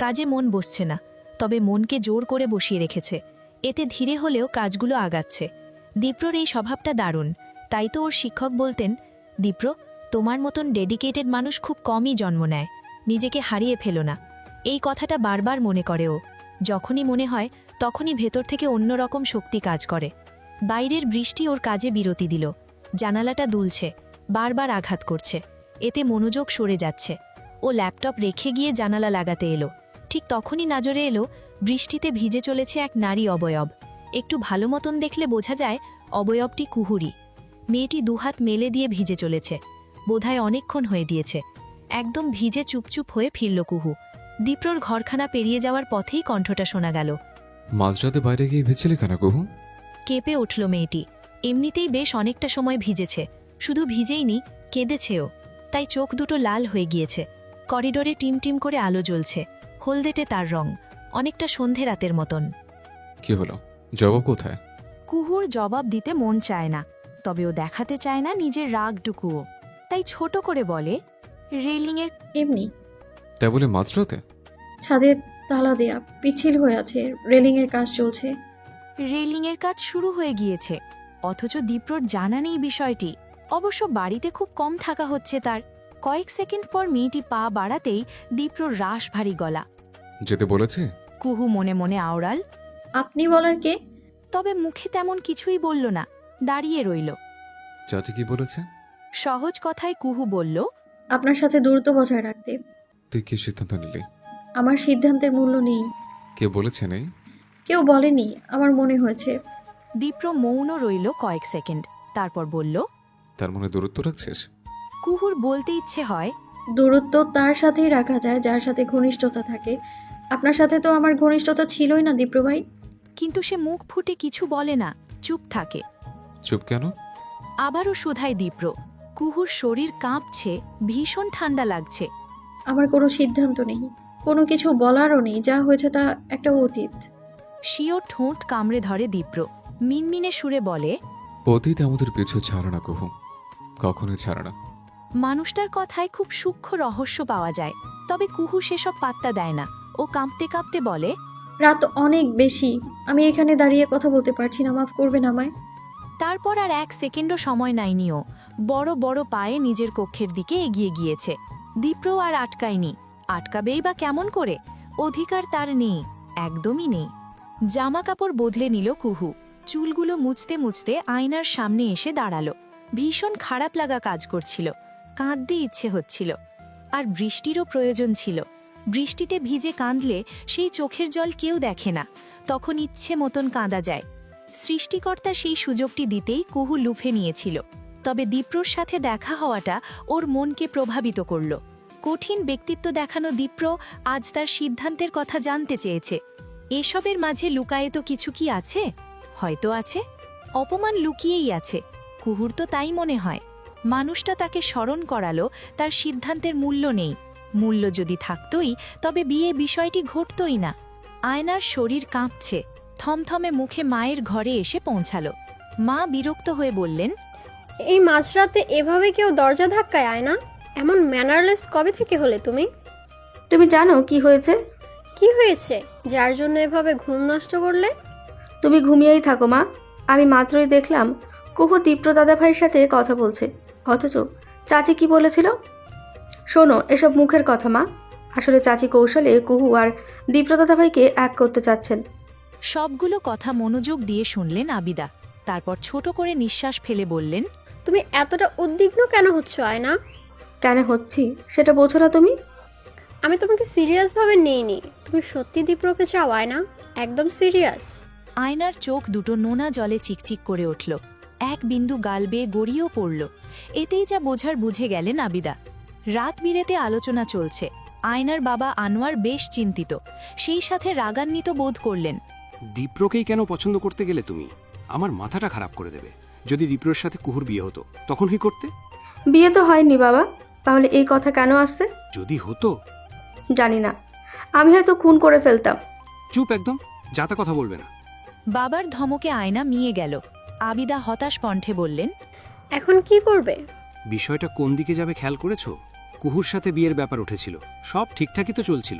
কাজে মন বসছে না, তবে মনকে জোর করে বসিয়ে রেখেছে। এতে ধীরে হলেও কাজগুলো আগাচ্ছে। দীপ্রর এই স্বভাবটা দারুণ, তাই তো ওর শিক্ষক বলতেন, দীপ্র, তোমার মতন ডেডিকেটেড মানুষ খুব কমই জন্ম নেয়, নিজেকে হারিয়ে ফেলো না। এই কথাটা বারবার মনে করে ও। যখনই মনে হয় তখনই ভেতর থেকে অন্যরকম শক্তি কাজ করে। বাইরের বৃষ্টি ওর কাজে বিরতি দিল। জানালাটা দুলছে, বারবার আঘাত করছে। এতে মনোযোগ সরে যাচ্ছে। ও ল্যাপটপ রেখে গিয়ে জানালা লাগাতে এলো। ঠিক তখনই নজরে এলো বৃষ্টিতে ভিজে চলেছে এক নারী অবয়ব। একটু ভালো মতন দেখলে বোঝা যায় অবয়বটি কুহুরি। মেয়েটি দুহাত মেলে দিয়ে ভিজে চলেছে। বোধহয় অনেকক্ষণ হয়ে দিয়েছে। একদম ভিজে চুপচুপ হয়ে ফিরল কুহু। দীপ্রর ঘরখানা পেরিয়ে যাওয়ার পথেই কণ্ঠটা শোনা গেল। মাঝরাতে বাইরে গিয়ে ভিজছিলে কেন কুহু? কেঁপে উঠল মেয়েটি। এমনিতেই বেশ অনেকটা সময় ভিজেছে। শুধু ভিজেইনি, কেঁদেছেও। তাই চোখ দুটো লাল হয়ে গিয়েছে। করিডোরে টিমটিম করে আলো জ্বলছে। হলদেটে তার রং, অনেকটা সন্ধে রাতের মতন। কি হলো, জবাব কোথায়? কুহুর জবাব দিতে মন চায় না, তবে ও দেখাতে চায় না নিজের রাগটুকুও। তাই ছোট করে বলে, রেলিংয়ের এমনি। তাই বলে মাঝরাতে? ছাদে তালা দেয়া, পিছিল হয়ে আছে, রেলিংয়ের কাজ চলছে। রেলিংয়ের কাজ শুরু হয়ে গিয়েছে, অথচ দীপ্রর জানা নেই বিষয়টি। অবশ্য বাড়িতে খুব কম থাকা হচ্ছে তার। কয়েক সেকেন্ড পর মেয়েটি পা বাড়াতেই দীপ্রর রাশ ভারী গলা। যেতে বলেছে? কুহু মনে মনে আওড়াল। আপনি বলার কে? তবে মুখে তেমন কিছুই বলল না, দাঁড়িয়ে রইল। চাচি কি বলেছে? সহজ কথায় কুহু বলল, আপনার সাথে দূরত্ব বজায় রাখতে। তুই কি সিদ্ধান্ত নিলি? আমার সিদ্ধান্তের মূল্য নেই। কে বলেছে নেই? কেউ বলেনি, আমার মনে হয়েছে। দীপ্র মৌন রইল কয়েক সেকেন্ড, তারপর বলল, তার মনে দূরত্ব রাখছিস? কুহুর বলতে ইচ্ছে হয়, দূরত্ব তার সাথেই রাখা যায় যার সাথে ঘনিষ্ঠতা থাকে। আপনার সাথে তো আমার ঘনিষ্ঠতা ছিলই না দীপ্র ভাই। কিন্তু সে মুখ ফুটে কিছু বলে না, চুপ থাকে। চুপ কেন? আবারও শোধায় দীপ্র। কুহুর শরীর কাঁপছে, ভীষণ ঠান্ডা লাগছে। আমার কোনো সিদ্ধান্ত নেই, কোনো কিছু বলারও নেই, যা হয়েছে তা একটা অতীত। শিও ঠোঁট কামড়ে ধরে দীপ্র, মিনমিনে সুরে বলে, অতীত আমাদের পিছু ছাড়ে না কুহু, কখনোই ছাড়ে না। মানুষটার কথায় খুব সূক্ষ্ম রহস্য পাওয়া যায়। তবে কুহু সেসব পাত্তা দেয় না। ও কাঁপতে কাঁপতে বলে, রাত অনেক বেশি, আমি এখানে দাঁড়িয়ে কথা বলতে পারছি না, মাফ করবেন আমায়। তারপর আর এক সেকেন্ডও সময় নেয়নি ও। বড় বড় পায়ে নিজের কক্ষের দিকে এগিয়ে গিয়েছে। দীপ্র আর আটকায়নি। আটকাবেই বা কেমন করে? অধিকার তার নেই, একদমই নেই। জামা কাপড় বদলে নিল কুহু। চুলগুলো মুছতে মুছতে আয়নার সামনে এসে দাঁড়ালো। ভীষণ খারাপ লাগা কাজ করছিল। কাঁদতে ইচ্ছে হচ্ছিল। আর বৃষ্টিরও প্রয়োজন ছিল। বৃষ্টিতে ভিজে কাঁদলে সেই চোখের জল কেউ দেখে না, তখন ইচ্ছে মতন কাঁদা যায়। সৃষ্টিকর্তা সেই সুযোগটি দিতেই কুহু লুফে নিয়েছিল। তবে দীপ্রর সাথে দেখা হওয়াটা ওর মনকে প্রভাবিত করল। কঠিন ব্যক্তিত্ব দেখানো দীপ্র আজ তার সিদ্ধান্তের কথা জানতে চেয়েছে। এসবের মাঝে লুকায়ে তো কিছু কি আছে? হয়তো আছে। অপমান লুকিয়েই আছে। কুহুর তো তাই মনে হয়। মানুষটা তাকে স্মরণ করালো তার সিদ্ধান্তের মূল্য নেই। মূল্য যদি থাকতই তবে বিয়ে বিষয়টি ঘটতই না। আয়নার শরীর কাঁপছে। থমথমে মুখে মায়ের ঘরে এসে পৌঁছালো। মা বিরক্ত হয়ে বললেন, এই মাঝরাতে এভাবে কেউ দরজা ধাক্কায় আয় না? এমন ম্যানারলেস কবে থেকে হলে তুমি? তুমি জানো কি হয়েছে? কি হয়েছে যার জন্য এভাবে ঘুম নষ্ট করলে? তুমি ঘুমিয়েই থাকো মা। আমি মাত্রই দেখলাম কুহু দীপ্র দাদা ভাইয়ের সাথে কথা বলছে। অথচ চাচি কি বলেছিল? শোনো, এসব মুখের কথা মা। আসলে চাচি কৌশলে কুহু আর দীপ্র দাদা ভাইকে এক করতে চাচ্ছেন। সবগুলো কথা মনোযোগ দিয়ে শুনলেন আবিদা। তারপর ছোট করে নিঃশ্বাস ফেলে বললেন, তুমি এতটা উদ্বিগ্ন কেন হচ্ছ আয়না? কেন হচ্ছি সেটা বোঝো না তুমি? আমি তোমাকে সিরিয়াসভাবে নেইনি। তুমি সত্যি দীপ্রকে চাও আয়না? একদম সিরিয়াস? আয়নার চোখ দুটো নোনা জলে চিকচিক করে উঠল। এক বিন্দু গাল বেয়ে গড়িয়েও পড়ল। এতেই যা বোঝার বুঝে গেলেন আবিদা। রাত বিরেতে আলোচনা চলছে। আয়নার বাবা আনোয়ার বেশ চিন্তিত, সেই সাথে রাগান্বিত বোধ করলেন। দীপ্রকেই কেন পছন্দ করতে গেলে তুমি? আমার মাথাটা খারাপ করে দেবে। যদি দীপ্রর সাথে কুহুর বিয়ে হতো তখন কি করতে? বিয়ে তো হয়নি বাবা, তাহলে এই কথা কেন আসছে? যদি হতো? জানি না, আমি হয়তো খুন করে ফেলতাম। চুপ একদম, যাতা কথা বলবে না। বাবার ধমকে আয়না মিয়ে গেল। আবিদা হতাশ কণ্ঠে বললেন, এখন কি করবে? বিষয়টা কোন দিকে যাবে খেয়াল করেছো? কুহুর সাথে বিয়ের ব্যাপার উঠেছিল, সব ঠিকঠাকই তো চলছিল।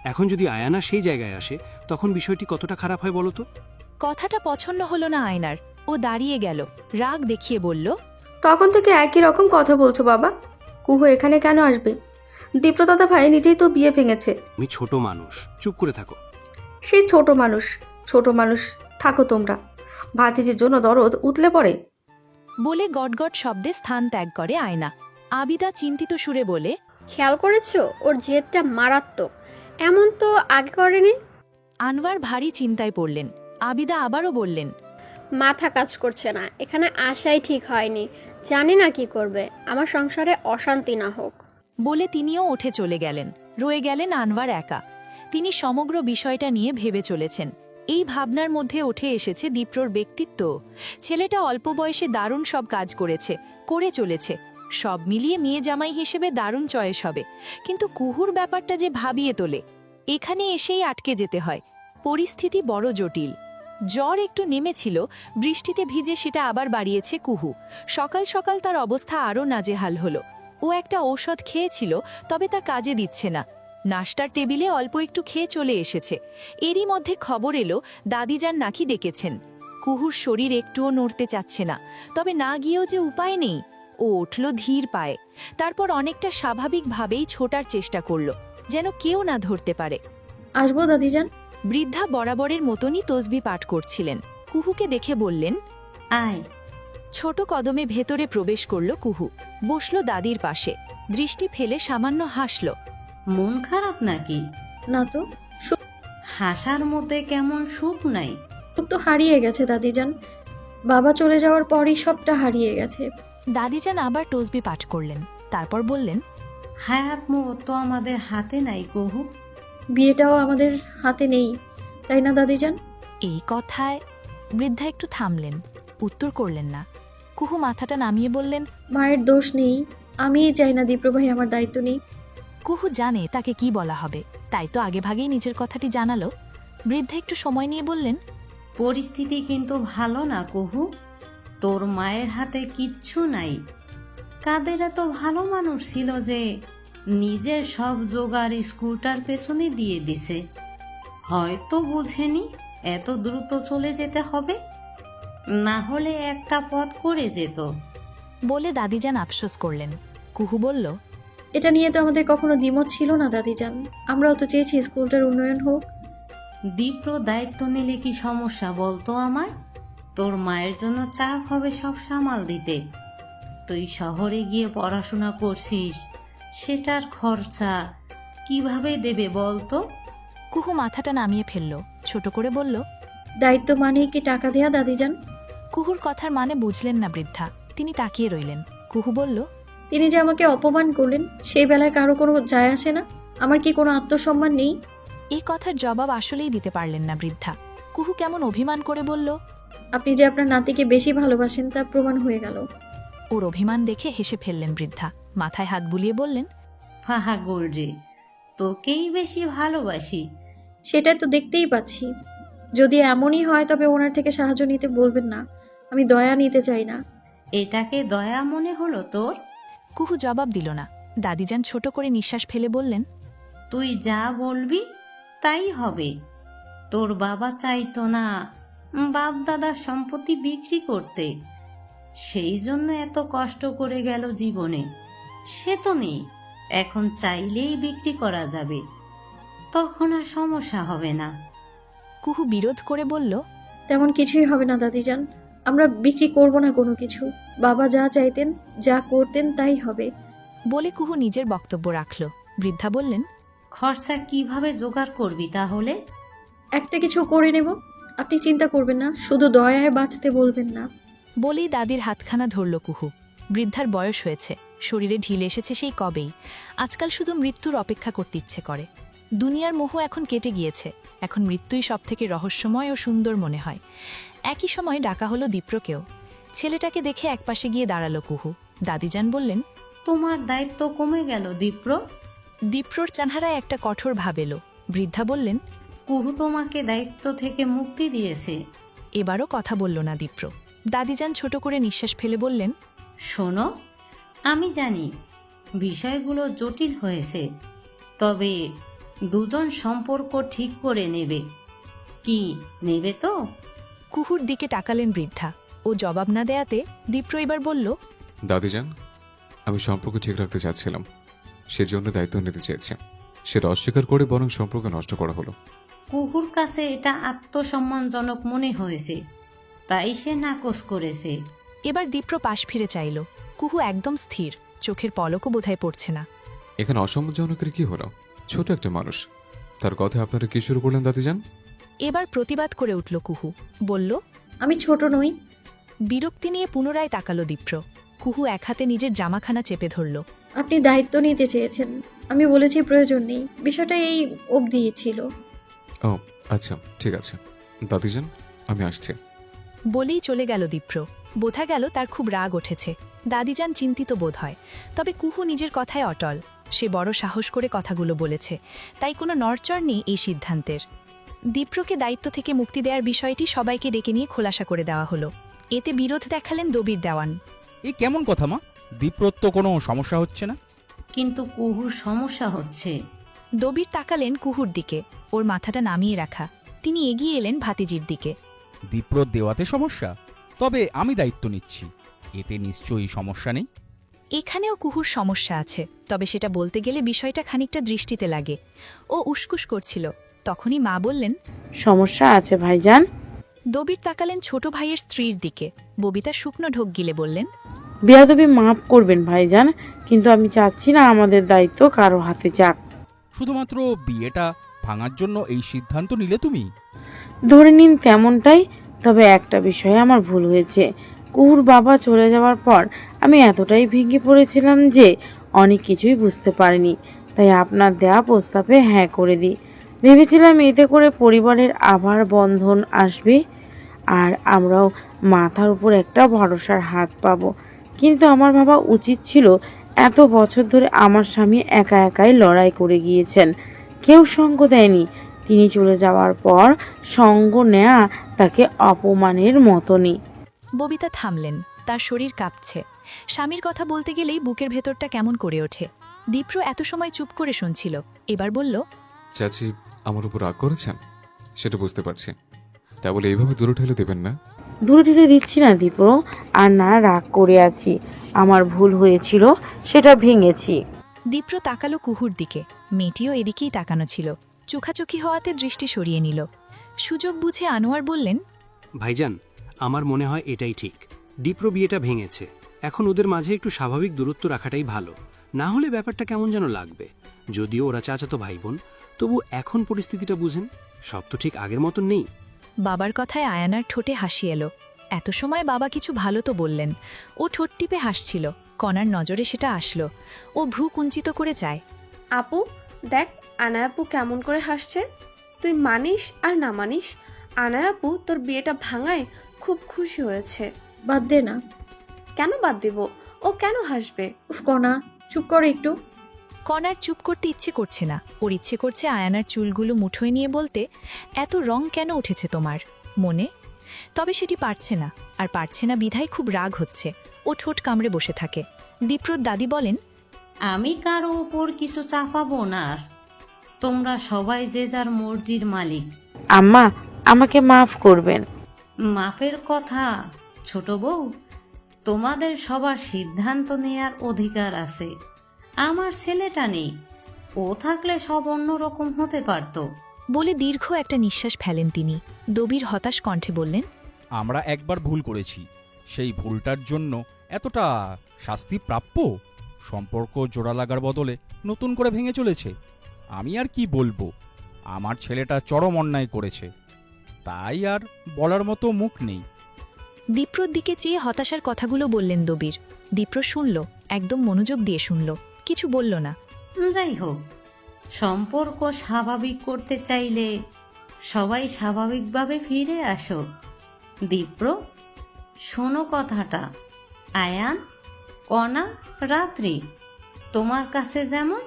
এখন যদি আয়ানা সেই জায়গায় আসে তখন বিষয়টি কতটা খারাপ হয় বলো তো? কথাটা পছন্দ হলো না আয়নার। ও দাঁড়িয়ে গেল, রাগ দেখিয়ে বলল, তখন থেকে একই রকম কথা বলছো বাবা। কুহু এখানে কেন আসবে? দীপ্র দাদা ভাই নিজেই তো বিয়ে ভেঙেছে। তুমি ছোট মানুষ, চুপ করে থাকো। সেই ছোট মানুষ থাকো তোমরা। ভাতিজির জন্য দরদ উতলে পড়ে। বলে গটগট শব্দে স্থান ত্যাগ করে আয়না। আবিদা চিন্তিত সুরে বলে, খেয়াল করেছো ওর জেদটা মারাত্মক, এমন তো আগে করেনি। আনোয়ার ভারী চিন্তায় পড়লেন। আবিদা আবারও বললেন, মাথা কাজ করছে না, এখানে আসাই ঠিক হয়নি, জানি না কি করবে, আমার সংসারে অশান্তি না হোক। বলে তিনিও উঠে চলে গেলেন। রয়ে গেলেন আনোয়ার একা। তিনি সমগ্র বিষয়টা নিয়ে ভেবে চলেছেন। এই ভাবনার মধ্যে উঠে এসেছে দীপ্রর ব্যক্তিত্ব। ছেলেটা অল্প বয়সে দারুণ সব কাজ করে চলেছে। সব মিলিয়ে মেয়ে জামাই হিসেবে দারুণ চয়েস হবে, কিন্তু কুহুর ব্যাপারটা যে ভাবিয়ে তোলে। এখানে এসেই আটকে যেতে হয়। পরিস্থিতি বড় জটিল। জ্বর একটু নেমেছিল, বৃষ্টিতে ভিজে সেটা আবার বাড়িয়েছে কুহু। সকাল সকাল তার অবস্থা আরও নাজেহাল হলো। ও একটা ঔষধ খেয়েছিল, তবে তা কাজে দিচ্ছে না। নাশতার টেবিলে অল্প একটু খেয়ে চলে এসেছে। এরই মধ্যে খবর এলো দাদিজান নাকি ডেকেছেন। কুহুর শরীর একটুও নড়তে চাচ্ছে না, তবে না গিয়েও যে উপায় নেই। ও উঠল ধীর পায়ে। তারপর অনেকটা স্বাভাবিকভাবেই ছোটার চেষ্টা করল, যেন কেউ না ধরতে পারে। আসবো দাদিজান? বৃদ্ধা বরাবরের মতনই তসবি পাঠ করছিলেন। কুহুকে দেখে বললেন, আয়। ছোট কদমে ভেতরে প্রবেশ করল কুহু। বসল দাদির পাশে। দৃষ্টি ফেলে সামান্য হাসল। মন খারাপ নাকি? না তো। হাসার মধ্যে কেমন সুখ নাই? সুখ তো হারিয়ে গেছে দাদিজান, বাবা চলে যাওয়ার পরই সবটা হারিয়ে গেছে। দাদিজান আবার তসবি পাঠ করলেন। তারপর বললেন, হায়াত মত তো আমাদের হাতে নাই কুহু। বিয়েটাও আমাদের হাতে নেই, তাই না দাদিজান? এই কথায় বৃদ্ধা একটু থামলেন, উত্তর করলেন না। কুহু মাথাটা নামিয়ে বললেন, মায়ের দোষ নেই, আমিই চাই না দীপ্রভাই আমার দায়িত্ব নেই। কুহু জানে তাকে কি বলা হবে, তাই তো আগেভাগেই নিজের কথাটি জানালো। বৃদ্ধা একটু সময় নিয়ে বললেন, পরিস্থিতি কিন্তু ভালো না কুহু। তোর মায়ের হাতে কিচ্ছু নাই। কাদের এত ভালো মানুষ ছিল যে নিজের সব জোগাড় স্কুলটার পেছনে দিয়ে দিছে। হয়তো বুঝেনি এত দ্রুত চলে যেতে হবে, না হলে একটা পথ করে যেত। বলে দাদিজান আফসোস করলেন। কুহু বলল, এটা নিয়ে তো আমাদের কখনো দ্বিমত ছিল না দাদিজান, আমরাও তো চেয়েছি স্কুলটার উন্নয়ন হোক। দীপ্র দায়িত্ব নিলে কি সমস্যা বলতো আমায়? তোর মায়ের জন্য চাপ হবে সব সামাল দিতে। তুই শহরে গিয়ে পড়াশোনা করছিস, সেটার খরচা কিভাবে দেবে বলতো? কুহু মাথাটা নামিয়ে ফেলল, ছোট করে বলল, দায়িত্ব মানেই কি টাকা দেয়া দাদিজান? কুহুর কথার মানে বুঝলেন না বৃদ্ধা। তিনি তাকিয়ে রইলেন। কুহু বলল, তিনি যে আমাকে অপমান করলেন, সেই বেলায় কারো কোনো যায় আসে না? আমার কি কোনো আত্মসম্মান নেই? এই কথার জবাব আসলেই দিতে পারলেন না বৃদ্ধা। কুহু কেমন অভিমান করে বলল, আপনি যে আপনার নাতিকে বেশি ভালোবাসেন তা প্রমাণ হয়ে গেল। ওর অভিমান দেখে হেসে ফেললেন বৃদ্ধা। মাথায় হাত বুলিয়ে বললেন, ফাহা গোলরে, তোকেই বেশি ভালোবাসি। সেটাই তো দেখতেই পাচ্ছি। যদি এমনই হয় তবে ওনার থেকে সাহায্য নিতে বলবেন না, আমি দয়া নিতে চাই না। এটাকে দয়া মনে হলো তোর? কুহু জবাব দিল না। দাদিজান ছোট করে নিঃশ্বাস ফেলে বললেন, তুই যা বলবি তাই হবে। তোর বাবা চাইতো না বাপ দাদার সম্পত্তি বিক্রি করতে, সেই জন্য এত কষ্ট করে গেল জীবনে। সে তো নেই, এখন চাইলেই বিক্রি করা যাবে, তখন আর সমস্যা হবে না। কুহু বিরোধ করে বলল, তেমন কিছুই হবে না দাদিজান, আমরা বিক্রি করব না কোনো কিছু। বাবা যা চাইতেন, যা করতেন তাই হবে। বলে কুহু নিজের বক্তব্য রাখল। বৃদ্ধা বললেন, খরচা কিভাবে জোগাড় করবি তাহলে? একটা কিছু করে নেব, আপনি চিন্তা করবেন না, শুধু দয়ায় বাঁচতে বলবেন না। বলেই দাদির হাতখানা ধরল কুহু। বৃদ্ধার বয়স হয়েছে, শরীরে ঢিল এসেছে সেই কবেই। আজকাল শুধু মৃত্যুর অপেক্ষা করতে ইচ্ছে করে। দুনিয়ার মোহ এখন কেটে গিয়েছে, এখন মৃত্যুই সব থেকে রহস্যময় ও সুন্দর মনে হয়। একই সময় ডাকা হলো দীপ্রকেও। ছেলেটাকে দেখে একপাশে গিয়ে দাঁড়ালো কুহু। দাদিজান বললেন, তোমার দায়িত্ব কমে গেল দীপ্র। দীপ্রর চেহারায় একটা কঠোর ভাব এলো। বৃদ্ধা বললেন, কুহু তোমাকে দায়িত্ব থেকে মুক্তি দিয়েছে। এবারও কথা বলল না দীপ্র। দাদিজান ছোট করে নিঃশ্বাস ফেলে বললেন, শোনো, আমি জানি বিষয়গুলো জটিল হয়েছে, তবে দুজন সম্পর্ক ঠিক করে নেবে। কি নেবে তো? কুহুর দিকে তাকালেন বৃদ্ধা। ও জবাব না দেয়াতে দীপ্র এবার বলল, দাদিজান, আমি সম্পর্ক ঠিক রাখতে চাচ্ছিলাম, সেজন্য দায়িত্ব নিতে চেয়েছি। সেটা অস্বীকার করে বরং সম্পর্ক নষ্ট করা হলো। কুহুর কাছে এটা আত্মসম্মানজনক মনে হয়েছে, তাই সে নাকচ করেছে। এবার দীপ্র পাশ ফিরে চাইল। কুহু একদম স্থির, চোখের পলকও বোধহয় পড়ছে না। এখানে অসম্মানজনকের কি হলো? ছোট একটা মানুষ, তার কথা আপনারা কি শুরু করলেন দাদিজান? এবার প্রতিবাদ করে উঠল কুহু, বলল, আমি ছোট নই। বিরক্তি নিয়ে পুনরায় তাকালো দীপ্র। কুহু এক হাতে নিজের জামাখানা চেপে ধরল। আপনি দায়িত্ব নিতে চেয়েছেন, আমি বলেছি প্রয়োজন নেই, বিষয়টা এই অবধিই ছিল। ও আচ্ছা, ঠিক আছে দাদিজান, আমি আসছি। বলেই চলে গেল দীপ্র। বোঝা গেল তার খুব রাগ উঠেছে। দাদিজান চিন্তিত বোধ হয়, তবে কুহু নিজের কথায় অটল। সে বড় সাহস করে কথাগুলো বলেছে, তাই কোনো নড়চড় নেই এই সিদ্ধান্তের। দীপ্রকে দায়িত্ব থেকে মুক্তি দেওয়ার বিষয়টি সবাইকে ডেকে নিয়ে খোলাসা করে দেওয়া হলো। এতে বিরোধ দেখালেন দবির দেওয়ান। এই কেমন কথা মা? দীপ্রর তো কোনো সমস্যা হচ্ছে না। কিন্তু কুহুর সমস্যা হচ্ছে। দবির তাকালেন কুহুর দিকে, ওর মাথাটা নামিয়ে রাখা। তিনি এগিয়ে এলেন ভাতিজির দিকে। দীপ্রর দেওয়াতে সমস্যা? তবে আমি দায়িত্ব নিচ্ছি, এতে নিশ্চয়ই সমস্যা নেই। এখানেও কুহুর সমস্যা আছে, তবে সেটা বলতে গেলে বিষয়টা খানিকটা দৃষ্টিতে লাগে। ও উসকুস করছিল, তখনই মা বললেন, সমস্যা আছে ভাইজান। দবির তাকালেন ছোট ভাইয়ের স্ত্রীর দিকে। ববিতা শুকনো ঢোক গিলে বললেন, বেয়াদবি মাফ করবেন ভাইজান, কিন্তু আমি চাচ্ছি না আমাদের দায়িত্ব কারো হাতে যাক। শুধুমাত্র বিয়েটা ভাঙার জন্য এই সিদ্ধান্ত নিলে তুমি? ধরে নিন তেমনটাই। তবে একটা বিষয়ে আমার ভুল হয়েছে। কুহুর বাবা চলে যাওয়ার পর আমি এতটাই ভেঙে পড়েছিলাম যে অনেক কিছুই বুঝতে পারিনি। তাই আপনার দেয়া প্রস্তাবে হ্যাঁ করে দিই। ভেবেছিলাম এতে করে পরিবারের আবার বন্ধন আসবে আর আমরাও মাথার উপর একটা ভরসার হাত পাবো। কিন্তু আমার ভাবা উচিত ছিল, এত বছর ধরে আমার স্বামী একা একাই লড়াই করে গিয়েছেন, কেউ সঙ্গ দেয়নি। তিনি চলে যাওয়ার পর সঙ্গ নেয়া তাকে অপমানের মতনই। ববিতা থামলেন, তার শরীর কাঁপছে। স্বামীর কথা বলতে গেলেই বুকের ভেতরটা কেমন করে ওঠে। দীপ্র এত সময় চুপ করে শুনছিল, এবার বলল, চাচি আমার উপর রাগ করেছেন, সেটা বুঝতে পারছি। তা বলে এইভাবে দূরে ঠেলে দেবেন না। দূরে ঠেলে দিচ্ছি না দীপ্র, আর না রাগ করে আছি। আমার ভুল হয়েছিল, সেটা ভেঙেছি। দীপ্র তাকালো কুহুর দিকে। মেয়েটিও এদিকেই তাকানো ছিল। চোখাচোখি হওয়াতে দৃষ্টি সরিয়ে নিল। সুযোগ বুঝে আনোয়ার বললেন, ভাইজান, আমার মনে হয় এটাই ঠিক। দীপ্র বিয়েটা ভেঙেছে, এখন ওদের মাঝে একটু স্বাভাবিক দূরত্ব রাখাটাই ভালো। না হলে ব্যাপারটা কেমন যেন লাগবে। যদিও ওরা চাচাতো ভাই বোন, তবু এখন পরিস্থিতিটা বুঝেন, সব তো ঠিক আগের মতন নেই। বাবার কথায় আয়ানার ঠোঁটে হাসি এলো। এত সময় বাবা কিছু ভালো তো বললেন। ও ঠোঁট টিপে হাসছিল। কণার নজরে সেটা আসলো। ও ভ্রু কুঞ্চিত করে চায়, আপু দেখ, আনায়া আপু কেমন করে হাসছে। তুই মানিস আর না মানিস, আনায়া আপু তোর বিয়েটা ভাঙায় খুব খুশি হয়েছে। বাদ দে না। কেন বাদ দিব? ও কেন হাসবে? উফ কণা, চুপ করো একটু। কণার চুপ করতে ইচ্ছে করছে না। ওর ইচ্ছে করছে আয়ানার চুলগুলো মুঠোয় নিয়ে বলতে, এত রং কেন উঠেছে তোমার মনে? তবে সেটি পারছে না, আর পারছে না বিধায় খুব রাগ হচ্ছে। ও ঠোঁট কামড়ে বসে থাকে। দীপ্রর দাদি বলেন, আমি কারো উপর কিছু চাপাবো না। তোমরা সবাই যে যার মর্জির মালিক। আম্মা, আমাকে মাফ করবেন। মাপের কথা ছোট বউ, তোমাদের সবার সিদ্ধান্ত নেয়ার অধিকার আছে। আমার ছেলেটা নেই, ও থাকলে সব অন্যরকম হতে পারত। বলে দীর্ঘ একটা নিঃশ্বাস ফেলেন তিনি। দবির হতাশ কণ্ঠে বললেন, আমরা একবার ভুল করেছি, সেই ভুলটার জন্য এতটা শাস্তি প্রাপ্য? সম্পর্ক জোড়া লাগার বদলে নতুন করে ভেঙে চলেছে। আমি আর কি বলবো, আমার ছেলেটা চরম অন্যায় করেছে, তাই আর বলার মতো মুখ নেই। দীপ্রর দিকে চেয়ে হতাশার কথাগুলো বললেন দবির। দীপ্র শুনল, একদম মনোযোগ দিয়ে শুনল, কিছু বলল না। যাই হোক, সম্পর্ক স্বাভাবিক করতে চাইলে সবাই স্বাভাবিকভাবে ফিরে আসো। দীপ্র, শোনো কথাটা। আয়ান, কণা, রাত্রি, তোমার কাছে যেমন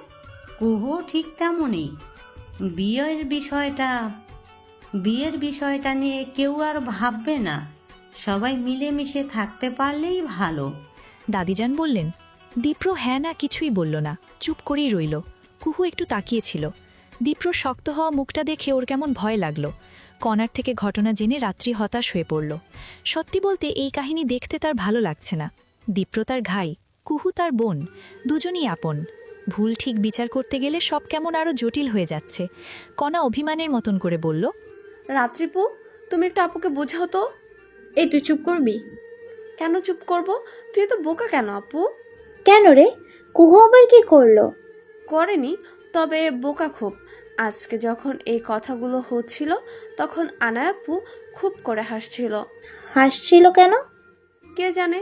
কুহু ঠিক তেমনই। বিয়ের বিষয়টা নিয়ে কেউ আর ভাববে না। সবাই মিলেমিশে থাকতে পারলেই ভালো। দাদিজান বললেন। দীপ্র হ্যাঁ না কিছুই বলল না, চুপ করেই রইল। কুহু একটু তাকিয়েছিল। দীপ্র শক্ত হওয়া মুখটা দেখে ওর কেমন ভয় লাগলো। কণার থেকে ঘটনা জেনে রাত্রি হতাশ হয়ে পড়ল। সত্যি বলতে এই কাহিনী দেখতে তার ভালো লাগছে না। দীপ্র তার ঘাই, কুহু তার বোন, দুজনই আপন। ভুল ঠিক বিচার করতে গেলে সব কেমন আরও জটিল হয়ে যাচ্ছে। কণা অভিমানের মতন করে বলল, রাত্রিপু, তুমি একটু আপুকে বোঝাও তো। এই তুই চুপ করবি? কেন চুপ করব? তুই তো বোকা কেন আপু? কেন রে? কুহু আবার কি করলো? করেনি, তবে বোকা খুব। আজকে যখন এই কথাগুলো হচ্ছিল তখন আনায়া আপু খুব করে হাসছিল। হাসছিল কেন? কে জানে,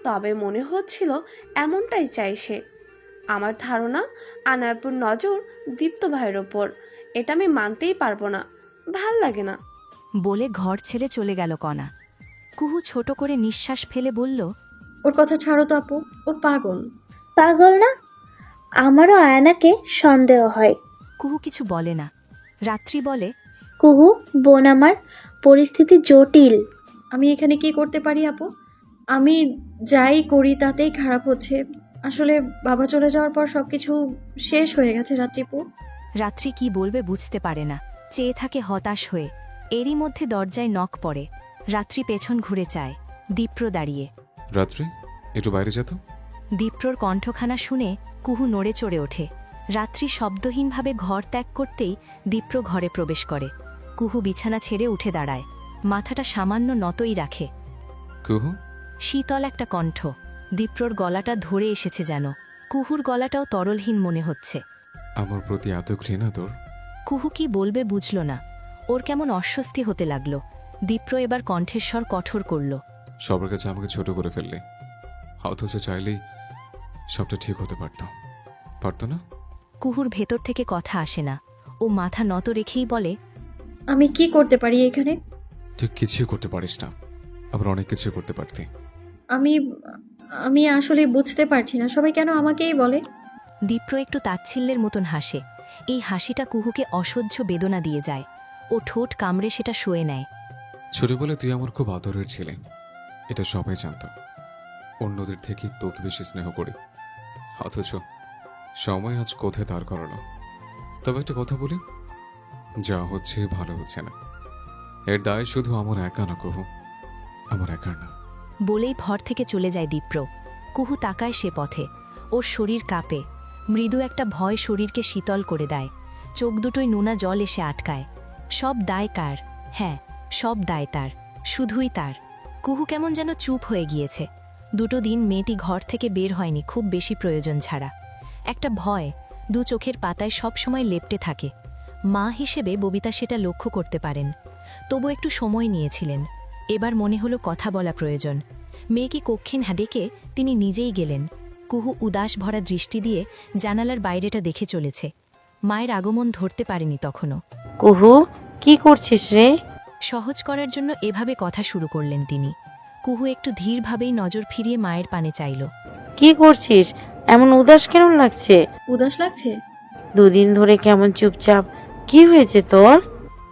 তবে মনে হচ্ছিল এমনটাই চাই সে। আমার ধারণা আনায়াপুর নজর দীপ্ত ভাইয়ের ওপর। এটা আমি মানতেই পারবো না, ভাল লাগে না। বলে ঘর ছেড়ে চলে গেল কণা। কুহু ছোট করে নিঃশ্বাস ফেলে বলল, ওর কথা ছাড়ো তো আপু, ও পাগল। পাগল না? আমারও আয়নাকে সন্দেহ হয়। কুহু কিছু বলে না। রাত্রি বলে, কুহু বোন আমার, পরিস্থিতি জটিল। আমি এখানে কি করতে পারি আপু? আমি যাই করি তাতেই খারাপ হচ্ছে। আসলে বাবা চলে যাওয়ার পর সবকিছু শেষ হয়ে গেছে রাত্রিপু। রাত্রি কি বলবে বুঝতে পারে না, চেয়ে থাকে হতাশ হয়ে। এরই মধ্যে দরজায় নক পড়ে। রাত্রি পেছন ঘুরে চায়। দীপ্র দাঁড়িয়ে। রাত্রি, একটু বাইরে যেত। দীপ্রর কণ্ঠখানা শুনে কুহু নড়ে চড়ে ওঠে। রাত্রি শব্দহীনভাবে ঘর ত্যাগ করতেই দীপ্র ঘরে প্রবেশ করে। কুহু বিছানা ছেড়ে উঠে দাঁড়ায়। মাথাটা সামান্য নতই রাখে। কুহু? শীতল একটা কণ্ঠ। দীপ্রর গলাটা ধরে এসেছে যেন। কুহুর গলাটাও তরলহীন মনে হচ্ছে। আমার প্রতি এত ঘৃণা তোর? কুহু কি বলবে বুঝল না। ওর কেমন অস্বস্তি হতে লাগল। দীপ্র এবার কণ্ঠের স্বর কঠোর করল। সবার কাছে আমাকে ছোট করে ফেললে, অথচ চাইলেই সবটা ঠিক হতে পারত না? কুহুর ভেতর থেকে কথা আসে না। ও মাথা নত রেখেই বলে, আমি কি করতে পারি এখানে? তুই কিছুই করতে পারিস না, আবার অনেক কিছু করতে পারতি। আমি আমি আসলে বুঝতে পারছি না, সবাই কেন আমাকেই বলে। দীপ্র একটু তাচ্ছিল্যের মতন হাসে। এই হাসিটা কুহুকে অসহ্য বেদনা দিয়ে যায়। ও ঠোঁট কামড়ে সেটা সয়ে নেয়। ছোটবেলায় তুই আমার খুব আদরের ছিলেন, এটা সবাই জানত। অন্যদের থেকে তোকে বেশি স্নেহ করি, অথচ সময় আজ কোথায় তার করালো। তবে একটা কথা বলি, যা হচ্ছে ভালো হচ্ছে না। এর দায় শুধু আমার একা না কুহু, আমার একার না। বলেই ভর থেকে চলে যায় দীপ্র। কুহু তাকায় সে পথে। ওর শরীর কাঁপে। মৃদু একটা ভয় শরীরকে শীতল করে দেয়। চোখ দুটোই নোনা জল এসে আটকায়। সব দায় কার? হ্যাঁ, সব দায় তার, শুধুই তার। কুহু কেমন যেন চুপ হয়ে গিয়েছে। দুটো দিন মেয়েটি ঘর থেকে বের হয়নি খুব বেশি প্রয়োজন ছাড়া। একটা ভয় দু চোখের পাতায় সব সময় লেপ্টে থাকে। মা হিসেবে ববিতা সেটা লক্ষ্য করতে পারেন। তবু একটু সময় নিয়েছিলেন। এবার মনে হলো কথা বলা প্রয়োজন। মেয়েকে কক্ষিন ডেকে তিনি নিজেই গেলেন। কুহু উদাস ভরা দৃষ্টি দিয়ে জানালার বাইরেটা দেখে চলেছে। মায়ের আগমন ধরতে পারেনি তখনও। কুহু, কি করছিস রে? সহজ করার জন্য এভাবে কথা শুরু করলেন তিনি। কুহু একটু ধীরভাবেই নজর ফিরিয়ে মায়ের পানে চাইল। কি করছিস? এমন উদাস কেন লাগছে? উদাস লাগছে? দুদিন ধরে কেমন চুপচাপ, কি হয়েছে তোর?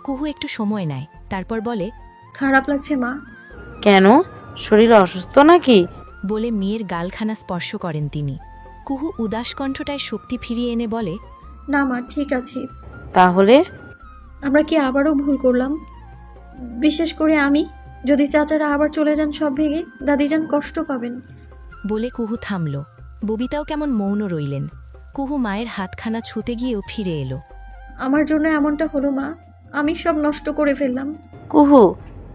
কুহু একটু সময় নেয়, তারপর বলে, খারাপ লাগছে মা। কেন, শরীর অসুস্থ নাকি? বলে মেয়ের গালখানা স্পর্শ করেন তিনি। কুহু উদাস কণ্ঠটায় শক্তি ফিরিয়ে এনে বলে, না মা, ঠিক আছি। তাহলে আমরা কি আবারও ভুল করলাম? বিশেষ করে আমি। যদি চাচারা আবার চলে যান সব ভেঙে, দাদিজান কষ্ট পাবেন। বলে কুহু থামল। ববিতাও কেমন মৌন রইলেন। কুহু মায়ের হাতখানা ছুতে গিয়েও ফিরে এলো। আমার জন্য এমনটা হলো মা, আমি সব নষ্ট করে ফেললাম। কুহু,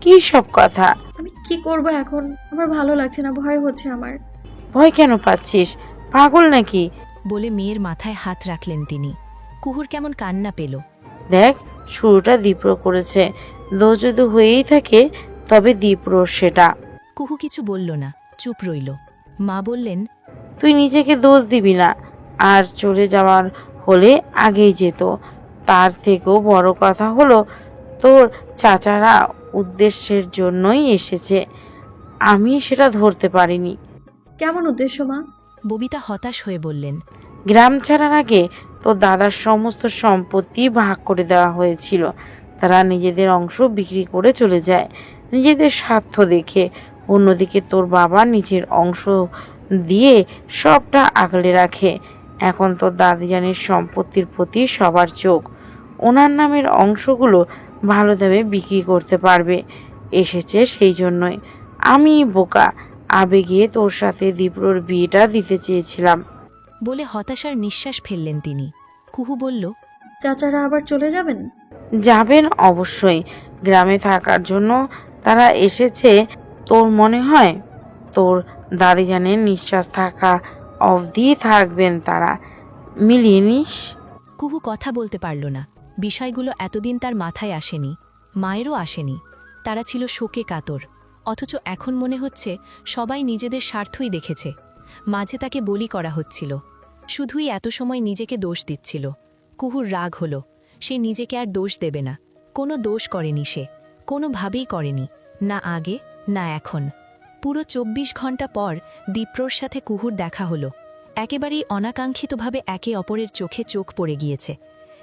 কি সব কথা? আমি কি করব এখন? আমার ভালো লাগছে না, ভয় হচ্ছে আমার। ভয় কেন পাচ্ছিস? পাগল নাকি? বলে মেয়ের মাথায় হাত রাখলেন তিনি। কুহুর কেমন কান্না পেল। দেখ, শুরুটা দীপ্র করেছে। দোষ যদি হয়েই থাকে তবে দীপ্র সেটা। কুহু কিছু বলল না, চুপ রইল। মা বললেন, তুই নিজেকে দোষ দিবি না। আর চলে যাওয়ার হলে আগেই যেত। তার থেকেও বড় কথা হলো, তোর চাচারা উদ্দেশ্যের জন্যই এসেছে। আমি সেটা ধরতে পারিনি। কেমন উদ্দেশ্য মা? ববিতা হতাশ হয়ে বললেন, গ্রাম ছাড়ার আগে তোর দাদার সমস্ত সম্পত্তি ভাগ করে দেওয়া হয়েছিল। তারা নিজেদের অংশ বিক্রি করে চলে যায় নিজেদের স্বার্থ দেখে। অন্যদিকে তোর বাবা নিজের অংশ দিয়ে সবটা আগলে রাখে। এখন তোর দাদিজানের সম্পত্তির প্রতি সবার চোখ। ওনার নামের অংশগুলো ভালো দামে বিক্রি করতে পারবে। এসেছে সেই জন্যই। আমি বোকা, আবেগে তোর সাথে দীপ্রর বিয়েটা দিতে চেয়েছিলাম। বলে হতাশার নিঃশ্বাস ফেললেন তিনি। কুহু বলল, চাচারা আবার চলে যাবেন? যাবেন অবশ্যই। গ্রামে থাকার জন্য তারা এসেছে তোর মনে হয়? তোর দাদিজানের নিঃশ্বাস থাকা অবধি থাকবেন তারা। মিলিয়ে নিস। কুহু কথা বলতে পারল না। বিষয়গুলো এতদিন তার মাথায় আসেনি, মায়েরও আসেনি। তারা ছিল শোকে কাতর, অথচ এখন মনে হচ্ছে সবাই নিজেদের স্বার্থই দেখেছে। মাঝে তাকে বলি করা হচ্ছিল, শুধুই এত সময় নিজেকে দোষ দিচ্ছিল। কুহুর রাগ হলো, সে নিজেকে আর দোষ দেবে না। কোনো দোষ করেনি সে, কোনোভাবেই করেনি, না আগে না এখন। পুরো ২৪ ঘন্টা পর দীপ্রর সাথে কুহুর দেখা হলো। একেবারেই অনাকাঙ্ক্ষিতভাবে একে অপরের চোখে চোখ পড়ে গিয়েছে।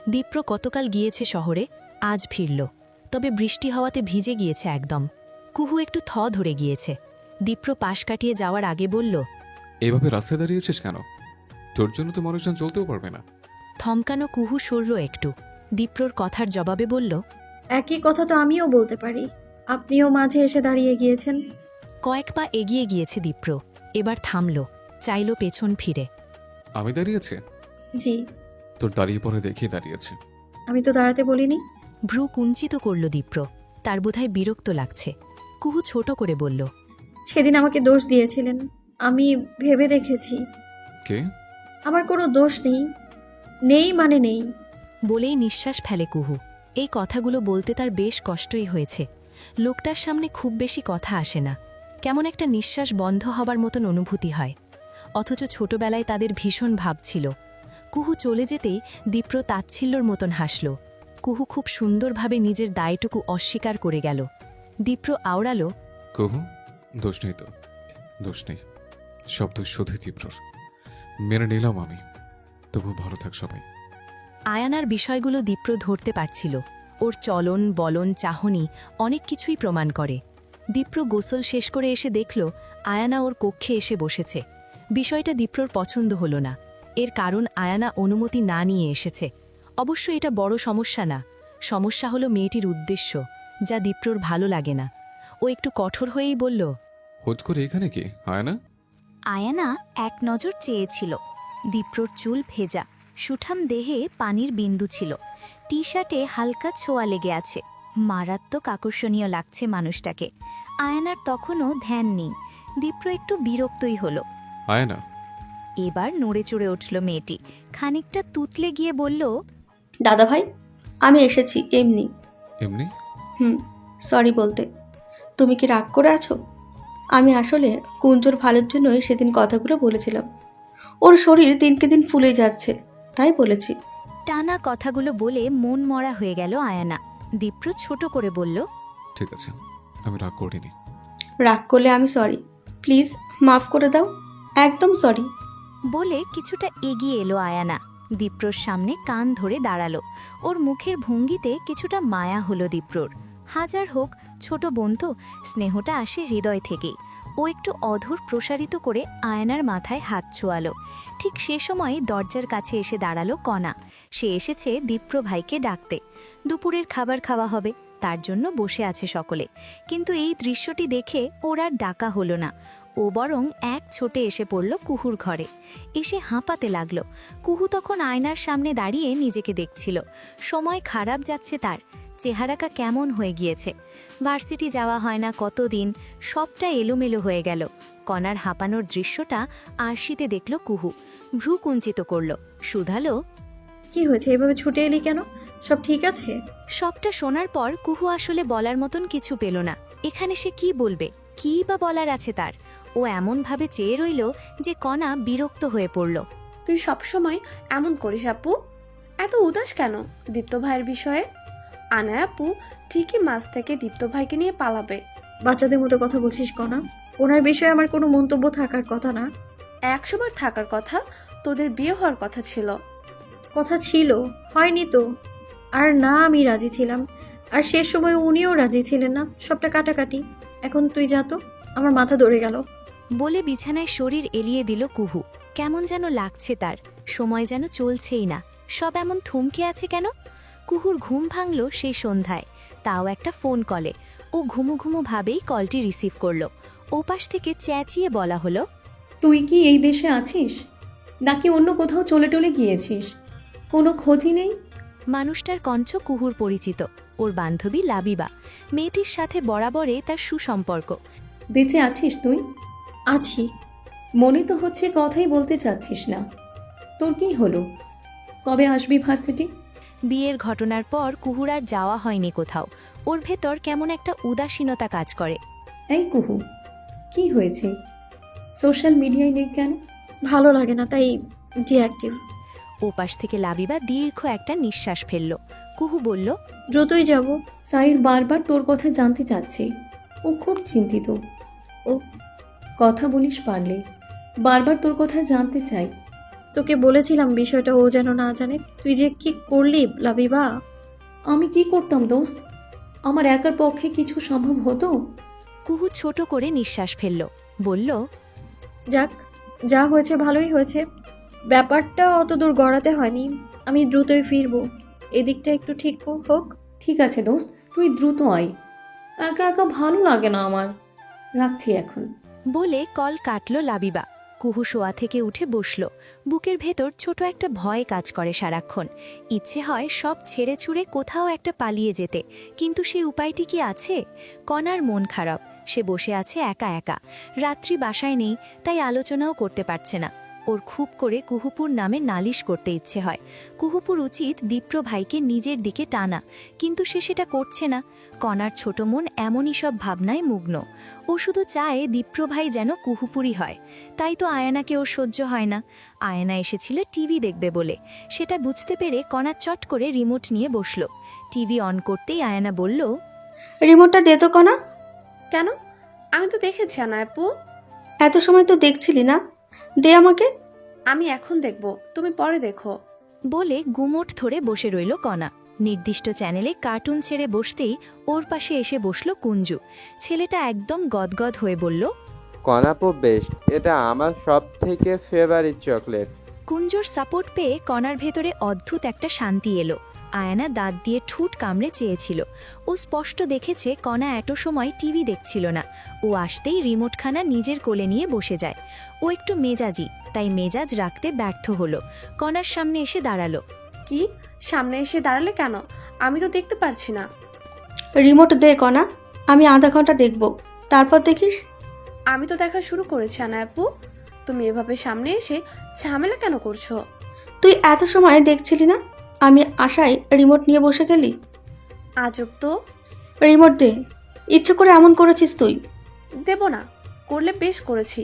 দীপ্র গতকাল গিয়েছে শহরে, আজ ফিরল, তবে বৃষ্টি হওয়াতে ভিজে গিয়েছে একদম। কুহু একটু থ ধরে গিয়েছে। দীপ্র পাশ কাটিয়ে যাওয়ার আগে বলল, এভাবে রাস্তায় দাঁড়িয়েছিস কেন? তোর জন্য তো মানুষজন চলতেও পারবে না। থমকানো কুহু সরল একটু। দীপ্রর কথার জবাবে বলল, একই কথা তো আমিও বলতে পারি। আপনিও মাঝে এসে দাঁড়িয়ে গিয়েছেন। কয়েক পা এগিয়ে গিয়েছে দীপ্র, এবার থামল, চাইল পেছন ফিরে। আমি দাঁড়িয়েছি? জি। তোর দাঁড়িয়ে পরে দেখিয়ে দাঁড়িয়েছে। আমি তো দাঁড়াতে বলিনি। ভ্রু কুঞ্চিত করল দীপ্র, তার বোধহয় বিরক্ত লাগছে। কুহু ছোট করে বলল, সেদিন আমাকে দোষ দিয়েছিলেন, আমি ভেবে দেখেছি কে? আমার কোনো দোষ নেই। নেই মানে নেই। বলেই নিঃশ্বাস ফেলে কুহু। এই কথাগুলো বলতে তার বেশ কষ্টই হয়েছে। লোকটার সামনে খুব বেশি কথা আসে না, কেমন একটা নিঃশ্বাস বন্ধ হবার মতন অনুভূতি হয়। অথচ ছোটবেলায় তাদের ভীষণ ভাব ছিল। কুহু চলে যেতেই দীপ্র তাচ্ছিল্যর মতন হাসল। কুহু খুব সুন্দরভাবে নিজের দায়টুকু অস্বীকার করে গেল। দীপ্র আওড়ালো, কুহু, দোষ নেই তো, দোষ নেই, সব দোষ শুধুই তীব্রর। মেনে নিলাম আমি, তবু ভালো থাক সবাই। আয়ানার বিষয়গুলো দীপ্র ধরতে পারছিল। ওর চলন বলন চাহনি অনেক কিছুই প্রমাণ করে। দীপ্র গোসল শেষ করে এসে দেখল আয়ানা ওর কক্ষে এসে বসেছে। বিষয়টা দীপ্রর পছন্দ হল না। এর কারণ আয়ানা অনুমতি না নিয়ে এসেছে। অবশ্য এটা বড় সমস্যা না, সমস্যা হলো মেয়েটির উদ্দেশ্য, যা দীপ্রর ভালো লাগে না। ও একটু কঠোর হয়েই বলল, হুট করে এখানে কি আয়না? আয়ানা এক নজর চেয়েছিল। দীপ্রর চুল ভেজা, সুঠাম দেহে পানির বিন্দু ছিল, টি শার্টে হালকা ছোঁয়া লেগে আছে। মারাত্মক আকর্ষণীয় লাগছে মানুষটাকে। আয়ানার তখনও ধ্যান নেই। দীপ্র একটু বিরক্তই হলো। আয়না? এবার নড়ে চড়ে উঠল মেয়েটি, খানিকটা তুতলে গিয়ে বলল, দাদা ভাই, আমি এসেছি এমনি। এমনি? সরি বলতে। তুমি কি রাগ করে আছো? আমি আসলে কুঞ্জর ভালোর জন্যই সেদিন কথাগুলো বলেছিলাম। ওর শরীর দিনকে দিন ফুলে যাচ্ছে, তাই বলেছি। টানা কথাগুলো বলে মন মরা হয়ে গেল আয়ানা। দীপ্র ছোট করে বলল, ঠিক আছে, আমি রাগ করিনি। রাগ করলে আমি সরি, প্লিজ মাফ করে দাও, একদম সরি। বলে কিছুটা এগিয়ে এলো আয়ানা। দীপ্রর সামনে কান ধরে দাঁড়ালো। ওর মুখের ভঙ্গিতে কিছুটা মায়া হলো দীপ্রর। হাজার হোক ছোট বোন তো, স্নেহটা আসে হৃদয় থেকেই। ও একটু অধর প্রসারিত করে আয়নার মাথায় হাত ছোঁয়ালো। ঠিক সে সময় দরজার কাছে এসে দাঁড়ালো কণা। সে এসেছে দীপ্র ভাইকে ডাকতে। দুপুরের খাবার খাওয়া হবে, তার জন্য বসে আছে সকলে। কিন্তু এই দৃশ্যটি দেখে ওর আর ডাকা হলো না। ও বরং এক ছোটে এসে পড়ল কুহুর ঘরে। এসে হাঁপাতে লাগলো। কুহু তখন আয়নার সামনে দাঁড়িয়ে নিজেকে দেখছিল। সময় খারাপ যাচ্ছে তার, চেহারাটা কেমন হয়ে গিয়েছে। ভার্সিটি যাওয়া হয় না কতদিন, সবটা এলোমেলো হয়ে গেল। কণার হাঁপানোর দৃশ্যটা আরশিতে দেখল কুহু, ভ্রু কুঞ্চিত করল, শুধালো, কি হয়েছে? এভাবে ছুটে এলি কেন? সব ঠিক আছে? সবটা শোনার পর কুহু আসলে বলার মতন কিছু পেল না। এখানে সে কি বলবে, কী বা বলার আছে তার? ও এমনভাবে চেয়ে রইল যে কণা বিরক্ত হয়ে পড়ল। তুই সবসময় এমন করিস আপু, এত উদাস কেন দীপ্ত ভাইয়ের বিষয়ে? আনায়া আপু ঠিকই মাছ থেকে দীপ্ত ভাইকে নিয়ে পালাবে। বাচ্চাদের মতো কথা বলছিস কণা, ওনার বিষয়ে আমার কোনো মন্তব্য থাকার কথা না। 100 বার থাকার কথা, তোদের বিয়ে হওয়ার কথা ছিল। কথা ছিল, হয়নি তো। আর না আমি রাজি ছিলাম, আর শেষ সময় উনিও রাজি ছিলেন না। সবটা কাটাকাটি। এখন তুই যা তো, আমার মাথা ধরে গেল। বলে বিছানায় শরীর এলিয়ে দিল কুহু। কেমন যেন লাগছে তার, সময় যেন চলছেই না। সব এমন থমকে আছে কেন? কুহুর ঘুম ভাঙল সেই সন্ধ্যায়, তাও একটা ফোন কলে। ও ঘুমু ঘুমু ভাবেই কলটি রিসিভ করল। ওপাশ থেকে চেঁচিয়ে বলা হলো, তুই কি এই দেশে আছিস নাকি অন্য কোথাও চলে টলে গিয়েছিস? কোনো খোঁজই নেই। মানুষটার কণ্ঠ কুহুর পরিচিত, ওর বান্ধবী লাবিবা। মেয়েটির সাথে বরাবরে তার সুসম্পর্ক। বেঁচে আছিস তুই? আছি। মনে তো হচ্ছে কথাই বলতে চাচ্ছিস না। তোর কি হলো? কবে আসবি ভার্সিটি? বিয়ের ঘটনার পর কুহুর আর যাওয়া হয়নি কোথাও। ওর ভেতর কেমন একটা উদাসীনতা কাজ করে। এই কুহু, কি হয়েছে? সোশ্যাল মিডিয়ায় নেই কেন? ভালো লাগে না তাই ডিঅ্যাক্টিভ। ওপাশ থেকে লাবিবা দীর্ঘ একটা নিঃশ্বাস ফেলল। কুহু বলল, দ্রুতই যাব। সাইর বারবার তোর কথা জানতে চাচ্ছে। ও খুব চিন্তিত। ও কথা বলিস পারলে, বারবার তোর কথা জানতে চাই। তোকে বলেছিলাম বিষয়টা ও যেন না জানে। তুই যে কি করলি লাবিবা। আমি কি করতাম দোস্ত? আমার একার পক্ষে কিছু সম্ভব হতো? কুহু ছোট করে নিঃশ্বাস ফেলল, বলল, যাক, যা হয়েছে ভালোই হয়েছে। ব্যাপারটা অত দূর গড়াতে হয়নি। আমি দ্রুতই ফিরবো। এদিকটা একটু ঠিক হোক। ঠিক আছে দোস্ত, তুই দ্রুত আয়। একা একা ভালো লাগে না আমার। রাখছি এখন। বলে কল কাটল লাবিবা। কুহু শোয়া থেকে উঠে বসল। বুকের ভেতর ছোট একটা ভয় কাজ করে সারাক্ষণ। ইচ্ছে হয় সব ছেড়ে ছুড়ে কোথাও একটা পালিয়ে যেতে, কিন্তু সেই উপায়টি কি আছে? কণার মন খারাপ, সে বসে আছে একা একা। রাত্রি বাসায় নেই, তাই আলোচনাও করতে পারছে না। ওর খুব করে কুহুপুর নামে নালিশ করতে ইচ্ছে হয়। কুহুপুর উচিত দীপ্র ভাইকে নিজের দিকে টানা, কিন্তু সে সেটা করছে না। কণার ছোট মন এমনই সব ভাবনায় মুগ্ন। ও শুধু চায় দীপ্র ভাই যেন কুহুপুরি হয়। তাই তো আয়নাকে ওর সহ্য হয় না। আয়না এসেছিল টিভি দেখবে বলে। সেটা বুঝতে পেরে কণা চট করে রিমোট নিয়ে বসল। টিভি অন করতেই আয়না বলল, রিমোটটা দে তো কণা। কেন? আমি তো দেখেছি আনায়া আপু। এত সময় তো দেখছিলি না, দে আমাকে। আমি এখন দেখব, তুমি পরে দেখো। বলে গুমোট ধরে বসে রইল কণা। নির্দিষ্ট চ্যানেলে কার্টুন ছেড়ে বসতেই ওর পাশে এসে বসল কুঞ্জু। ছেলেটা একদম গদগদ হয়ে বলল, কনাপু বেস্ট, এটা আমার সব থেকে ফেভারিট চকলেট। কুঞ্জুর সাপোর্ট পেয়ে কণার ভেতরে অদ্ভুত একটা শান্তি এলো। আয়না দাঁত দিয়ে ঠুট কামড়ে চেয়েছিল। ও স্পষ্ট দেখেছে কণা এত সময় টিভি দেখছিল না। ও আসতেই রিমোটখানা নিজের কোলে নিয়ে বসে যায়। ও একটু মেজাজি, তাই মেজাজ রাখতে ব্যর্থ হলো। কণার সামনে এসে দাঁড়ালো। কি? সামনে এসে দাঁড়ালে কেন? আমি তো দেখতে পারছি না। রিমোট দে কণা, আমি আধা ঘন্টা দেখব, তারপর দেখিস। আমি তো দেখা শুরু করেছি আনায়া আপু। তুমি এভাবে সামনে এসে ঝামেলা কেন করছো? তুই এত সময় দেখছিলি না, আমি আশায় রিমোট নিয়ে বসে গেলি। আজব তো। রিমোট দে, ইচ্ছে করে এমন করেছিস তুই। দেব না, করলে বেশ করেছি।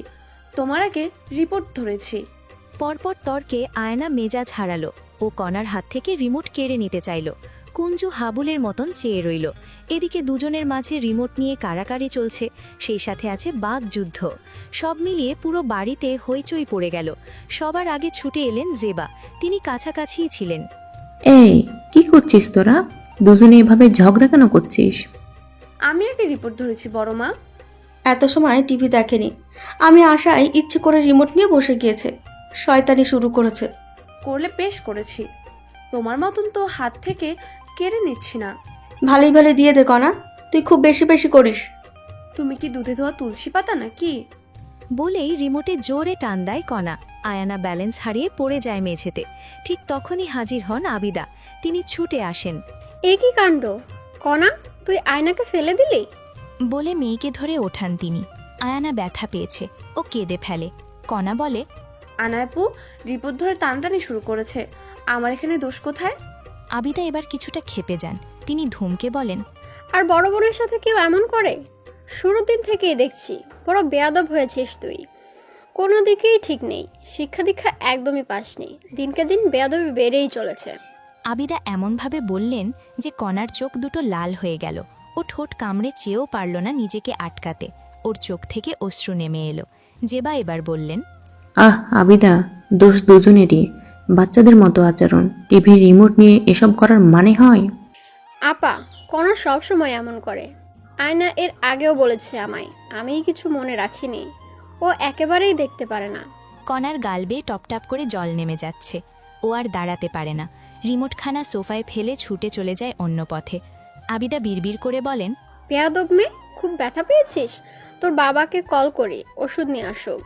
তোমার আগে রিপোর্ট ধরেছি। পরপর তর্কে আয়না মেজাজ হারালো। ও কণার হাত থেকে রিমোট কেড়ে নিতে চাইল। কুঞ্জু হাবুলের মতন চেয়ে রইল। এদিকে দুজনের মাঝে রিমোট নিয়ে কাড়াকাড়ি চলছে, সেই সাথে আছে বাঘ যুদ্ধ। সব মিলিয়ে পুরো বাড়িতে হইচই পড়ে গেল। সবার আগে ছুটে এলেন জেবা। তিনি কাছাকাছিই ছিলেন। এই কি করছিস তোরা? দুজনে এভাবে ঝগড়া কেন করছিস? আমি আগে রিপোর্ট ধরেছি বড় মা। এত সময় টিভি দেখেনি, আমি আশায় ইচ্ছে করে রিমোট নিয়ে বসে গিয়েছে। শয়তানি শুরু করেছে। করলে বেশ করেছি। তোমার মতন তো হাত থেকে কেড়ে নিচ্ছি না। ভালোই ভালো দিয়ে দে কণা, তুই খুব বেশি বেশি করিস। তুমি কি দুধে ধোয়া তুলসী পাতা নাকি? বলেই রিমোটে জোরে টান দেয় কণা। আয়ানা ব্যালেন্স হারিয়ে পড়ে যায় মেঝেতে। ঠিক তখনই হাজির হন আবিদা। তিনি ছুটে আসেন। এ কি কাণ্ড কণা, তুই আয়নাকে ফেলে দিলি? বলে মেয়েকে ধরে ওঠান তিনি। আয়ানা ব্যথা পেয়েছে, ও কেঁদে ফেলে। কণা বলে, আনায়া আপু রিপোর্ট ধরে টানটানি শুরু করেছে। আমার এখানে দোষ কোথায়? আবিদা এবার কিছুটা ক্ষেপে যান। তিনি ধুমকে বলেন, আর বড় বোনের সাথে কেউ এমন করে? শুরুর দিন থেকেই দেখছি বড় বেয়াদব হয়েছিস তুই। কোনো দিকেই ঠিক নেই, শিক্ষা দীক্ষা একদমই পাসনি। দিনকে দিন বেয়াদবি বেড়েই চলেছে। আবিদা এমনভাবে বললেন যে কণার চোখ দুটো লাল হয়ে গেল। ও ঠোঁট কামড়ে চেয়েও পারল না নিজেকে আটকাতে। ওর চোখ থেকে অশ্রু নেমে এলো। জেবা এবার বললেন, আবিদা, দোষ দুজনেরই। বাচ্চাদের মতো আচরণ। টিভির রিমোট নিয়ে এসব করার মানে হয়? আপা, কণা সবসময় এমন করে। আয়না এর আগেও বলেছে আমায়, আমিই কিছু মনে রাখিনি। ও একেবারেই দেখতে পারে না। কণার গাল বেয়ে টপটাপ করে জল নেমে যাচ্ছে। ও আর দাঁড়াতে পারে না। রিমোটখানা সোফায় ফেলে ছুটে চলে যায় অন্য পথে। আবিদা বিড়বিড় করে বলেন, বেয়াদব মেয়ে, খুব ব্যথা পেয়েছিস? তোর বাবাকে কল করি, ওষুধ নিয়ে আসুক।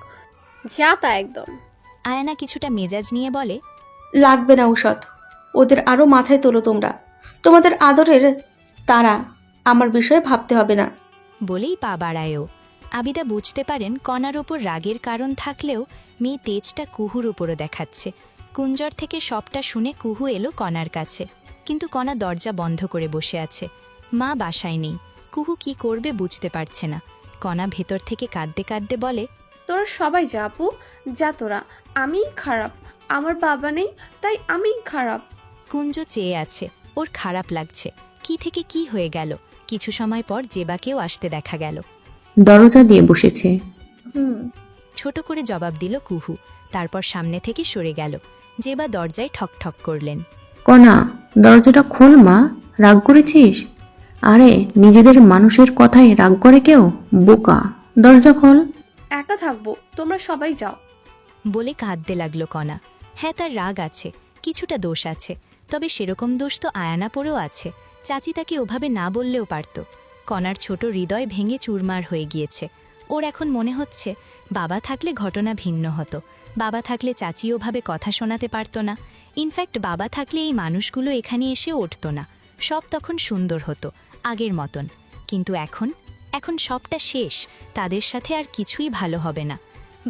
যা তা একদম। আয়না কিছুটা মেজাজ নিয়ে বলে, লাগবে না ঔষধ, ওদের আরো মাথায় তোলো তোমরা। তোমাদের আদরের তারা, আমার বিষয়ে ভাবতে হবে না। বলেই পা বাড়ায়ও। আবিদা বুঝতে পারেন কণার ওপর রাগের কারণ থাকলেও মেয়ে তেজটা কুহুর উপরও দেখাচ্ছে। কুঞ্জর থেকে সবটা শুনে কুহু এলো কণার কাছে, কিন্তু কণা দরজা বন্ধ করে বসে আছে। মা বাসায় নেই। কুহু কি করবে বুঝতে পারছে না। কণা ভেতর থেকে কাঁদতে কাঁদতে বলে, তোরা সবাই যা আপু, যা তোরা, আমিই খারাপ, আমার বাবা নেই তাই আমিই খারাপ। কুঞ্জ চেয়ে আছে, ওর খারাপ লাগছে। কি থেকে কি হয়ে গেল? কিছু সময় পর জেবাকেও আসতে দেখা গেল। দরজা দিয়ে বসেছে। ছোট করে জবাব দিল কুহু, তারপর সামনে থেকে সরে গেল। জেবা দরজায় ঠক ঠক করলেন। কণা, দরজাটা খোল মা, রাগ করেছিস? আরে নিজেদের মানুষের কথায় রাগ করে কেউ? বোকা, দরজা খোল। একা থাকবো, তোমরা সবাই যাও। বলে কাঁদতে লাগলো কণা। হ্যাঁ, তার রাগ আছে, কিছুটা দোষ আছে, তবে সেরকম দোষ তো আয়ানাপুরেও আছে। চাচি তাকে ওভাবে না বললেও পারত। কণার ছোট হৃদয় ভেঙে চুরমার হয়ে গিয়েছে। ওর এখন মনে হচ্ছে বাবা থাকলে ঘটনা ভিন্ন হতো। বাবা থাকলে চাচি ওভাবে কথা শোনাতে পারত না। ইনফ্যাক্ট বাবা থাকলে এই মানুষগুলো এখানে এসে উঠত না। সব তখন সুন্দর হতো, আগের মতন। কিন্তু এখন সবটা শেষ। তাদের সাথে আর কিছুই ভালো হবে না।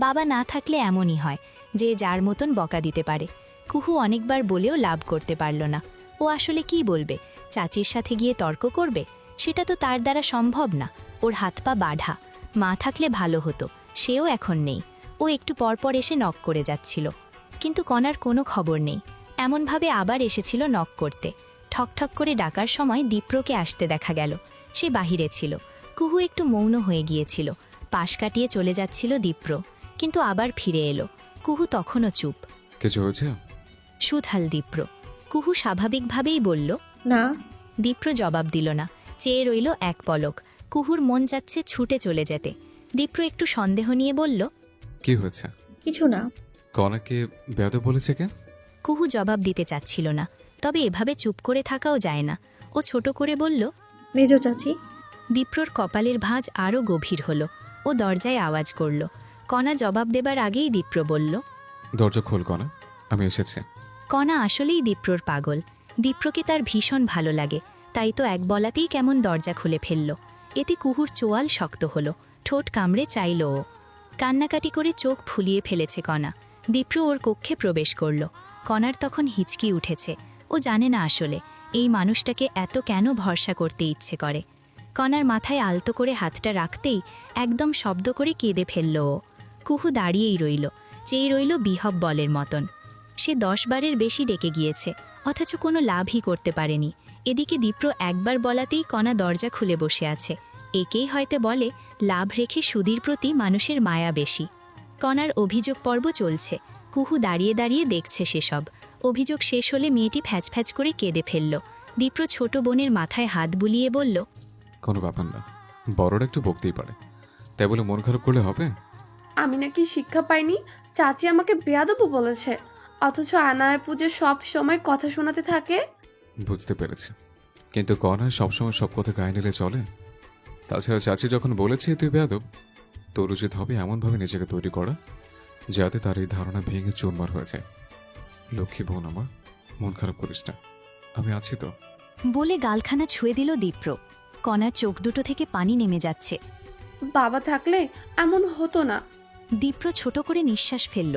বাবা না থাকলে এমনই হয়, যে যার মতন বকা দিতে পারে। কুহু অনেকবার বলেও লাভ করতে পারল না। ও আসলে কি বলবে? চাচির সাথে গিয়ে তর্ক করবে? সেটা তো তার দ্বারা সম্ভব না। ওর হাত পা বাঁধা। মা থাকলে ভালো হতো, সেও এখন নেই। ও একটু পরপর এসে নক করে যাচ্ছিল, কিন্তু কণার কোনো খবর নেই। এমনভাবে আবার এসেছিল নক করতে। ঠকঠক করে ডাকার সময় দীপ্রকে আসতে দেখা গেল। সে বাহিরে ছিল। কুহু একটু মৌন হয়ে গিয়েছিল। পাশ কাটিয়ে চলে যাচ্ছিল দীপ্র, কিন্তু আবার ফিরে এলো। কুহু তখনও চুপ। কিছু হয়েছে? সুথাল দীপ্র। কুহু স্বাভাবিকভাবেই বলল, না। দীপ্র জবাব দিল না, চেয়ে রইল এক পলক। কুহুর মন যাচ্ছে ছুটে চলে যেতে। দীপ্র একটু সন্দেহ নিয়ে বলল, কি হয়েছে? কিছু না। কণাকে বেয়াদব বলেছে কে? কুহু জবাব দিতে চাচ্ছিল না, তবে এভাবে চুপ করে থাকাও যায় না। ও ছোট করে বলল, মেজ চাচি। দীপ্রর কপালের ভাঁজ আরও গভীর হলো। ও দরজায় আওয়াজ করল। কণা জবাব দেবার আগেই দীপ্র বলল, দরজা খোল কণা, আমি এসেছি। কণা আসলেই দীপ্রর পাগল। দীপ্রকে তার ভীষণ ভালো লাগে, তাই তো এক বলাতেই কেমন দরজা খুলে ফেলল। এতে কুহুর চোয়াল শক্ত হলো, ঠোঁট কামড়ে চাইল ও। কান্নাকাটি করে চোখ ফুলিয়ে ফেলেছে কণা। দীপ্র ওর কক্ষে প্রবেশ করল। কণার তখন হিচকি উঠেছে। ও জানে না আসলে এই মানুষটাকে এত কেন ভরসা করতে ইচ্ছে করে। কণার মাথায় আলতো করে হাতটা রাখতেই একদম শব্দ করে কেঁদে ফেলল ও। কুহু দাঁড়িয়েই রইল, চেয়ে রইল বিহব বলের মতন। সে 10 বারের বেশি ডেকে গিয়েছে, অথচ কোনো লাভই করতে পারেনি। এদিকে দীপ্র একবার বলাতেই কণা দরজা খুলে বসে আছে। একেই হয়তো বলে লাভ রেখে সুধীর প্রতি মানুষের মায়া বেশি। কণার অভিযোগ পর্ব চলছে। কুহু দাঁড়িয়ে দাঁড়িয়ে দেখছে সেসব। অভিযোগ শেষ হলে মেয়েটি ফ্যাচ ফ্যাচ করে কেঁদে ফেলল। দীপ্র ছোট বোনের মাথায় হাত বুলিয়ে বলল, কোনো ব্যাপার না, বড়রা একটু বকতেই পারে, তাই বলে মন খারাপ করলে হবে? আমি নাকি শিক্ষা পাইনি, চাচি আমাকে বেয়াদব বলেছে, অথচ আনায় পুজো সব সময় কথা শোনাতে থাকে। বুঝতে পেরেছি, কিন্তু কণা সবসময় সব কথা গায়ে নিলে চলে? তাছাড়া চাচি যখন বলেছে তুই বেয়াদব, তোর উচিত হবে এমনভাবে নিজেকে তৈরি করা যাতে তার এই ধারণা ভেঙে চুরমার হয়ে যায়। লক্ষ্মী বোন আমার, মন খারাপ করিস না, আমি আছি তো। বলে গালখানা ছুঁয়ে দিল দীপ্র। কণার চোখ দুটো থেকে পানি নেমে যাচ্ছে। বাবা থাকলে এমন হতো না। দীপ্র ছোট করে নিঃশ্বাস ফেলল।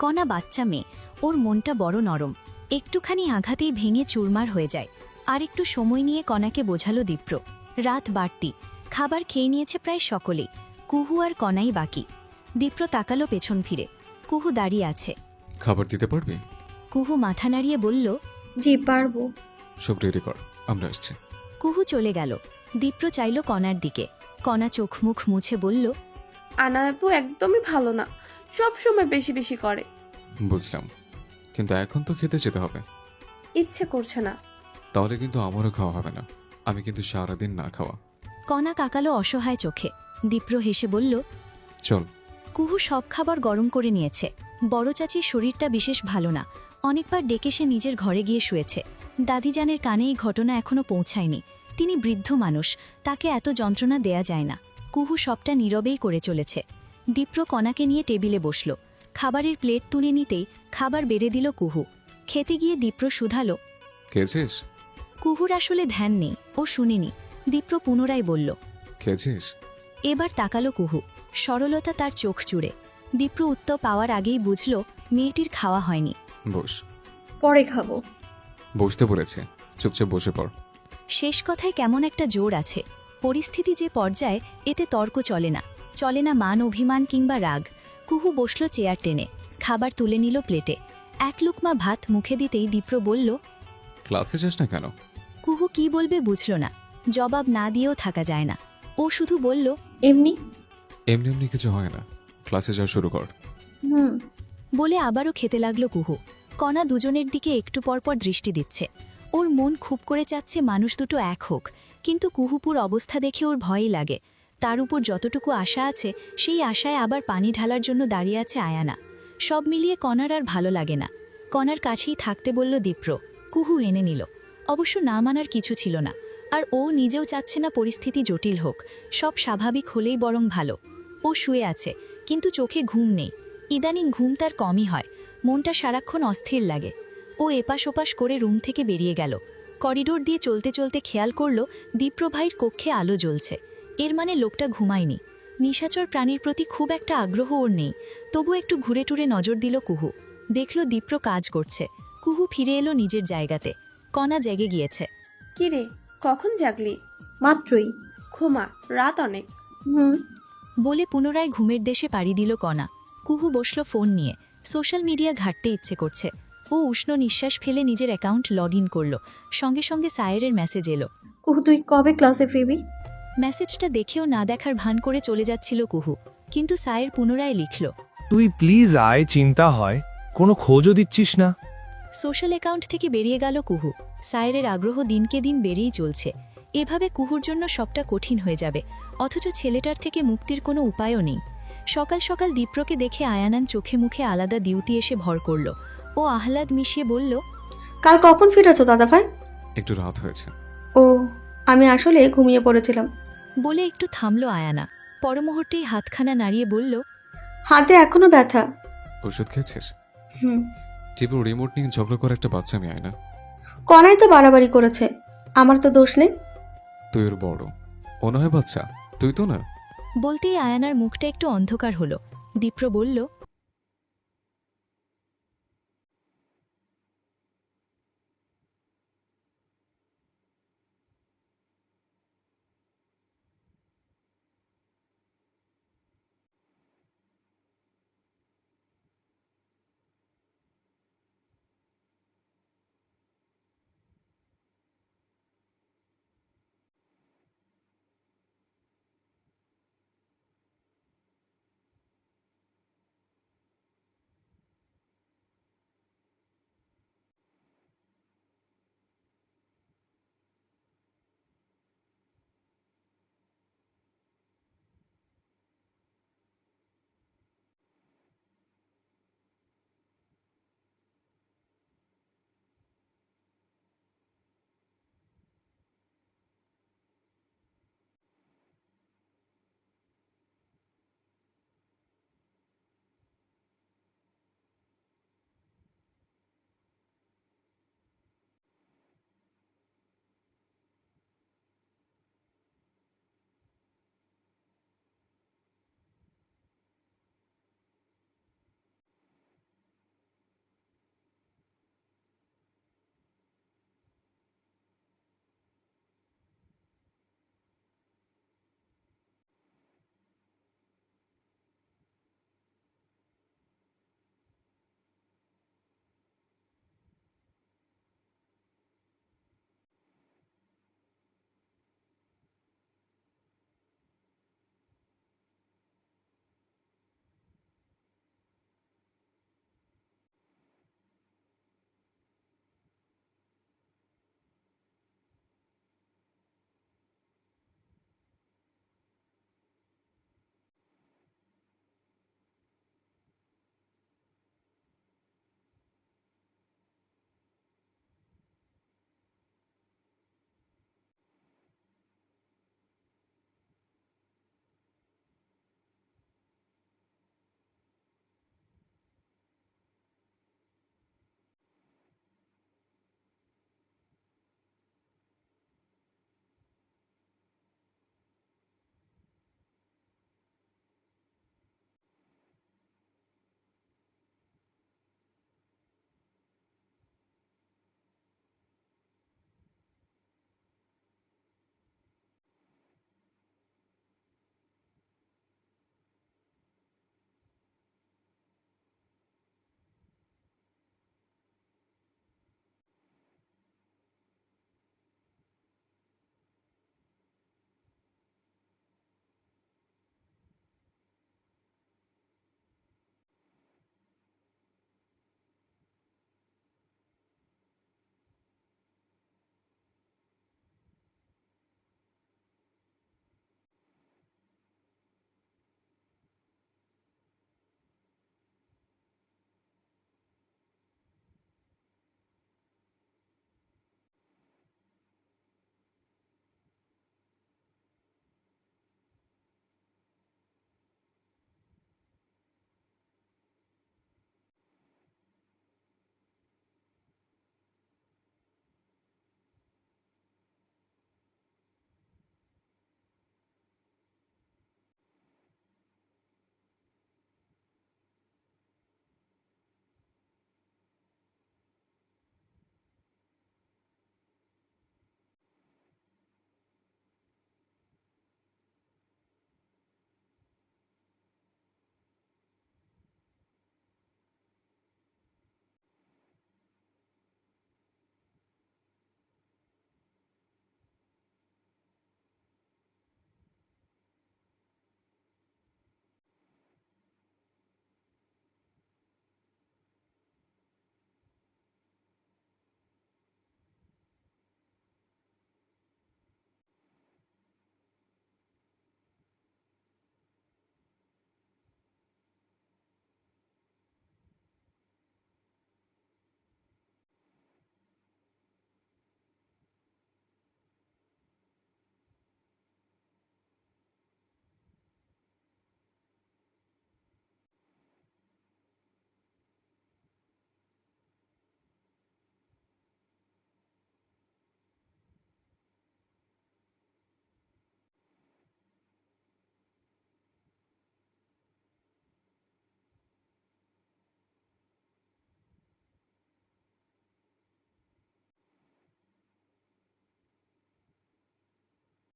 কণা বাচ্চা মেয়ে, ওর মনটা বড় নরম। একটুখানি আঘাতেই ভেঙে চুরমার হয়ে যায়। আর একটু সময় নিয়ে কণাকে বোঝালো দীপ্র। রাত বাড়তি, খাবার খেয়ে নিয়েছে প্রায় সকলেই। কুহু আর কণাই বাকি। দীপ্র তাকালো পেছন ফিরে। কুহু দাঁড়িয়ে আছে। খাবার দিতে পারবি? কুহু মাথা নাড়িয়ে বলল, জি পারবো। সব রেডি কর, আমরা আসছি। কুহু চলে গেল। দীপ্র চাইল কণার দিকে। কণা চোখ মুখ মুছে বলল, আনায়াপু একদমই ভালো না, সব সময় বেশি বেশি করে। বুঝলাম, কিন্তু এখন তো খেতে যেতে হবে। ইচ্ছে করছে না। তাহলে কিন্তু আমারও খাওয়া হবে না, আমি কিন্তু সারাদিন না খাওয়া। কণা কাকালো অসহায় চোখে। দীপ্র হেসে বলল, চল। কুহু সব খাবার গরম করে নিয়েছে। বড় চাচির শরীরটা বিশেষ ভালো না, অনেকবার ডেকে সে নিজের ঘরে গিয়ে শুয়েছে। দাদিজানের কানে এই ঘটনা এখনো পৌঁছায়নি। তিনি বৃদ্ধ মানুষ, তাকে এত যন্ত্রণা দেয়া যায় না। কুহু সবটা নীরবেই করে চলেছে। দীপ্র কণাকে নিয়ে টেবিলে বসল। খাবারের প্লেট তুলে নিতেই খাবার বেড়ে দিল কুহু। খেতে গিয়ে দীপ্র শুধালো, খেয়েছিস? কুহুর আসলে ধ্যান নেই, ও শুনিনি। দীপ্র পুনরায় বলল, খেয়েছিস? এবার তাকালো কুহু, সরলতা তার চোখ জুড়ে। দীপ্র উত্তর পাওয়ার আগেই বুঝল মেয়েটির খাওয়া হয়নি। বস। পরে খাবো। বসতে বলেছে, চুপচাপ বসে পড়। শেষ কথায় কেমন একটা জোর আছে। পরিস্থিতি যে পর্যায়ে, এতে তর্ক চলে না, চলে না মান অভিমান কিংবা রাগ। কুহু বসল চেয়ার টেনে, খাবার তুলে নিল প্লেটে। এক লুকমা ভাত মুখে দিতেই দীপ্র বলল, ক্লাসে যাস না কেন? কুহু কি বলবে বুঝল না, জবাব না দিয়েও থাকা যায় না। ও শুধু বলল, এমনি। এমনি এমনি কিছু হয় না, ক্লাসে যাওয়া শুরু কর। বলে আবারও খেতে লাগলো কুহু। কণা দুজনের দিকে একটু পরপর দৃষ্টি দিচ্ছে। ওর মন খুব করে চাচ্ছে মানুষ দুটো এক হোক, কিন্তু কুহুপুর অবস্থা দেখে ওর ভয়ই লাগে। তার উপর যতটুকু আশা আছে, সেই আশায় আবার পানি ঢালার জন্য দাঁড়িয়ে আছে আয়ানা। সব মিলিয়ে কণার আর ভালো লাগে না। কণার কাছেই থাকতে বলল দীপ্র। কুহু এনে নিল। অবশ্য না মানার কিছু ছিল না, আর ও নিজেও চাচ্ছে না পরিস্থিতি জটিল হোক, সব স্বাভাবিক হলেই বরং ভালো। ও শুয়ে আছে, কিন্তু চোখে ঘুম নেই। ইদানিং ঘুম তার কমই হয়, মনটা সারাক্ষণ অস্থির লাগে। ও এপাশ ওপাশ করে রুম থেকে বেরিয়ে গেল। করিডোর দিয়ে চলতে চলতে খেয়াল করল দীপ্র ভাইয়ের কক্ষে আলো জ্বলছে। এর মানে লোকটা ঘুমায়নি। নিশাচর প্রাণীর প্রতি খুব একটা আগ্রহ ওর নেই, তবু একটু ঘুরে টুরে নজর দিল কুহু। দেখল দীপ্র কাজ করছে। কুহু ফিরে এলো নিজের জায়গাতে। কণা জেগে গিয়েছে। কি রে, কখন জাগলি? মাত্রই। ঘুমা, রাত অনেক। বলে পুনরায় ঘুমের দেশে পাড়ি দিল কণা। কুহু বসল ফোন নিয়ে। সোশ্যাল মিডিয়া ঘাঁটতে ইচ্ছে করছে। ও উষ্ণ নিঃশ্বাস ফেলে নিজের অ্যাকাউন্ট লগ ইন করল। সঙ্গে সঙ্গে সায়েরের মেসেজ এলো। কুহু, তুই কবে ক্লাসে ফিরবি? মেসেজটা দেখেও না দেখার ভান করে চলে যাচ্ছিল কুহু, কিন্তু সায়ের পুনরায় লিখল, তুই প্লিজ আয়, চিন্তা হয়, কোনো খোঁজও দিচ্ছিস না। সোশ্যাল অ্যাকাউন্ট থেকে বেরিয়ে গেল কুহু। সায়েরের আগ্রহ দিনকে দিন বেড়েই চলছে। এভাবে কুহুর জন্য সবটা কঠিন হয়ে যাবে, অথচ ছেলেটার থেকে মুক্তির কোনো উপায়ও নেই। সকাল সকাল দীপ্রকে দেখে আয়ানান চোখে মুখে আলাদা দিউতি এসে ভর করল। ও আহ্লাদ মিশিয়ে বলল, কাল কখন ফিরেছো দাদা ভাই? একটু রাত হয়েছে। ও, আমি আসলে ঘুমিয়ে পড়েছিলাম। বলে একটু থামল আয়ানা। পরমুহূর্তেই হাতখানা নাড়িয়ে বলল, হাতে এখনো ব্যথা। ওষুধ খেয়েছিস? হুম। টিপুর রিমোট নিয়ে ঝগড়া করে একটা বাচ্চা মেয়ে, আয়না। কনাই তো বাড়াবাড়ি করেছে, আমার তো দোষ নেই। তুই ওর বড়, ও নয় বাচ্চা, তুই তো না। বলতেই আয়ানার মুখটা একটু অন্ধকার হলো। দীপ্র বলল,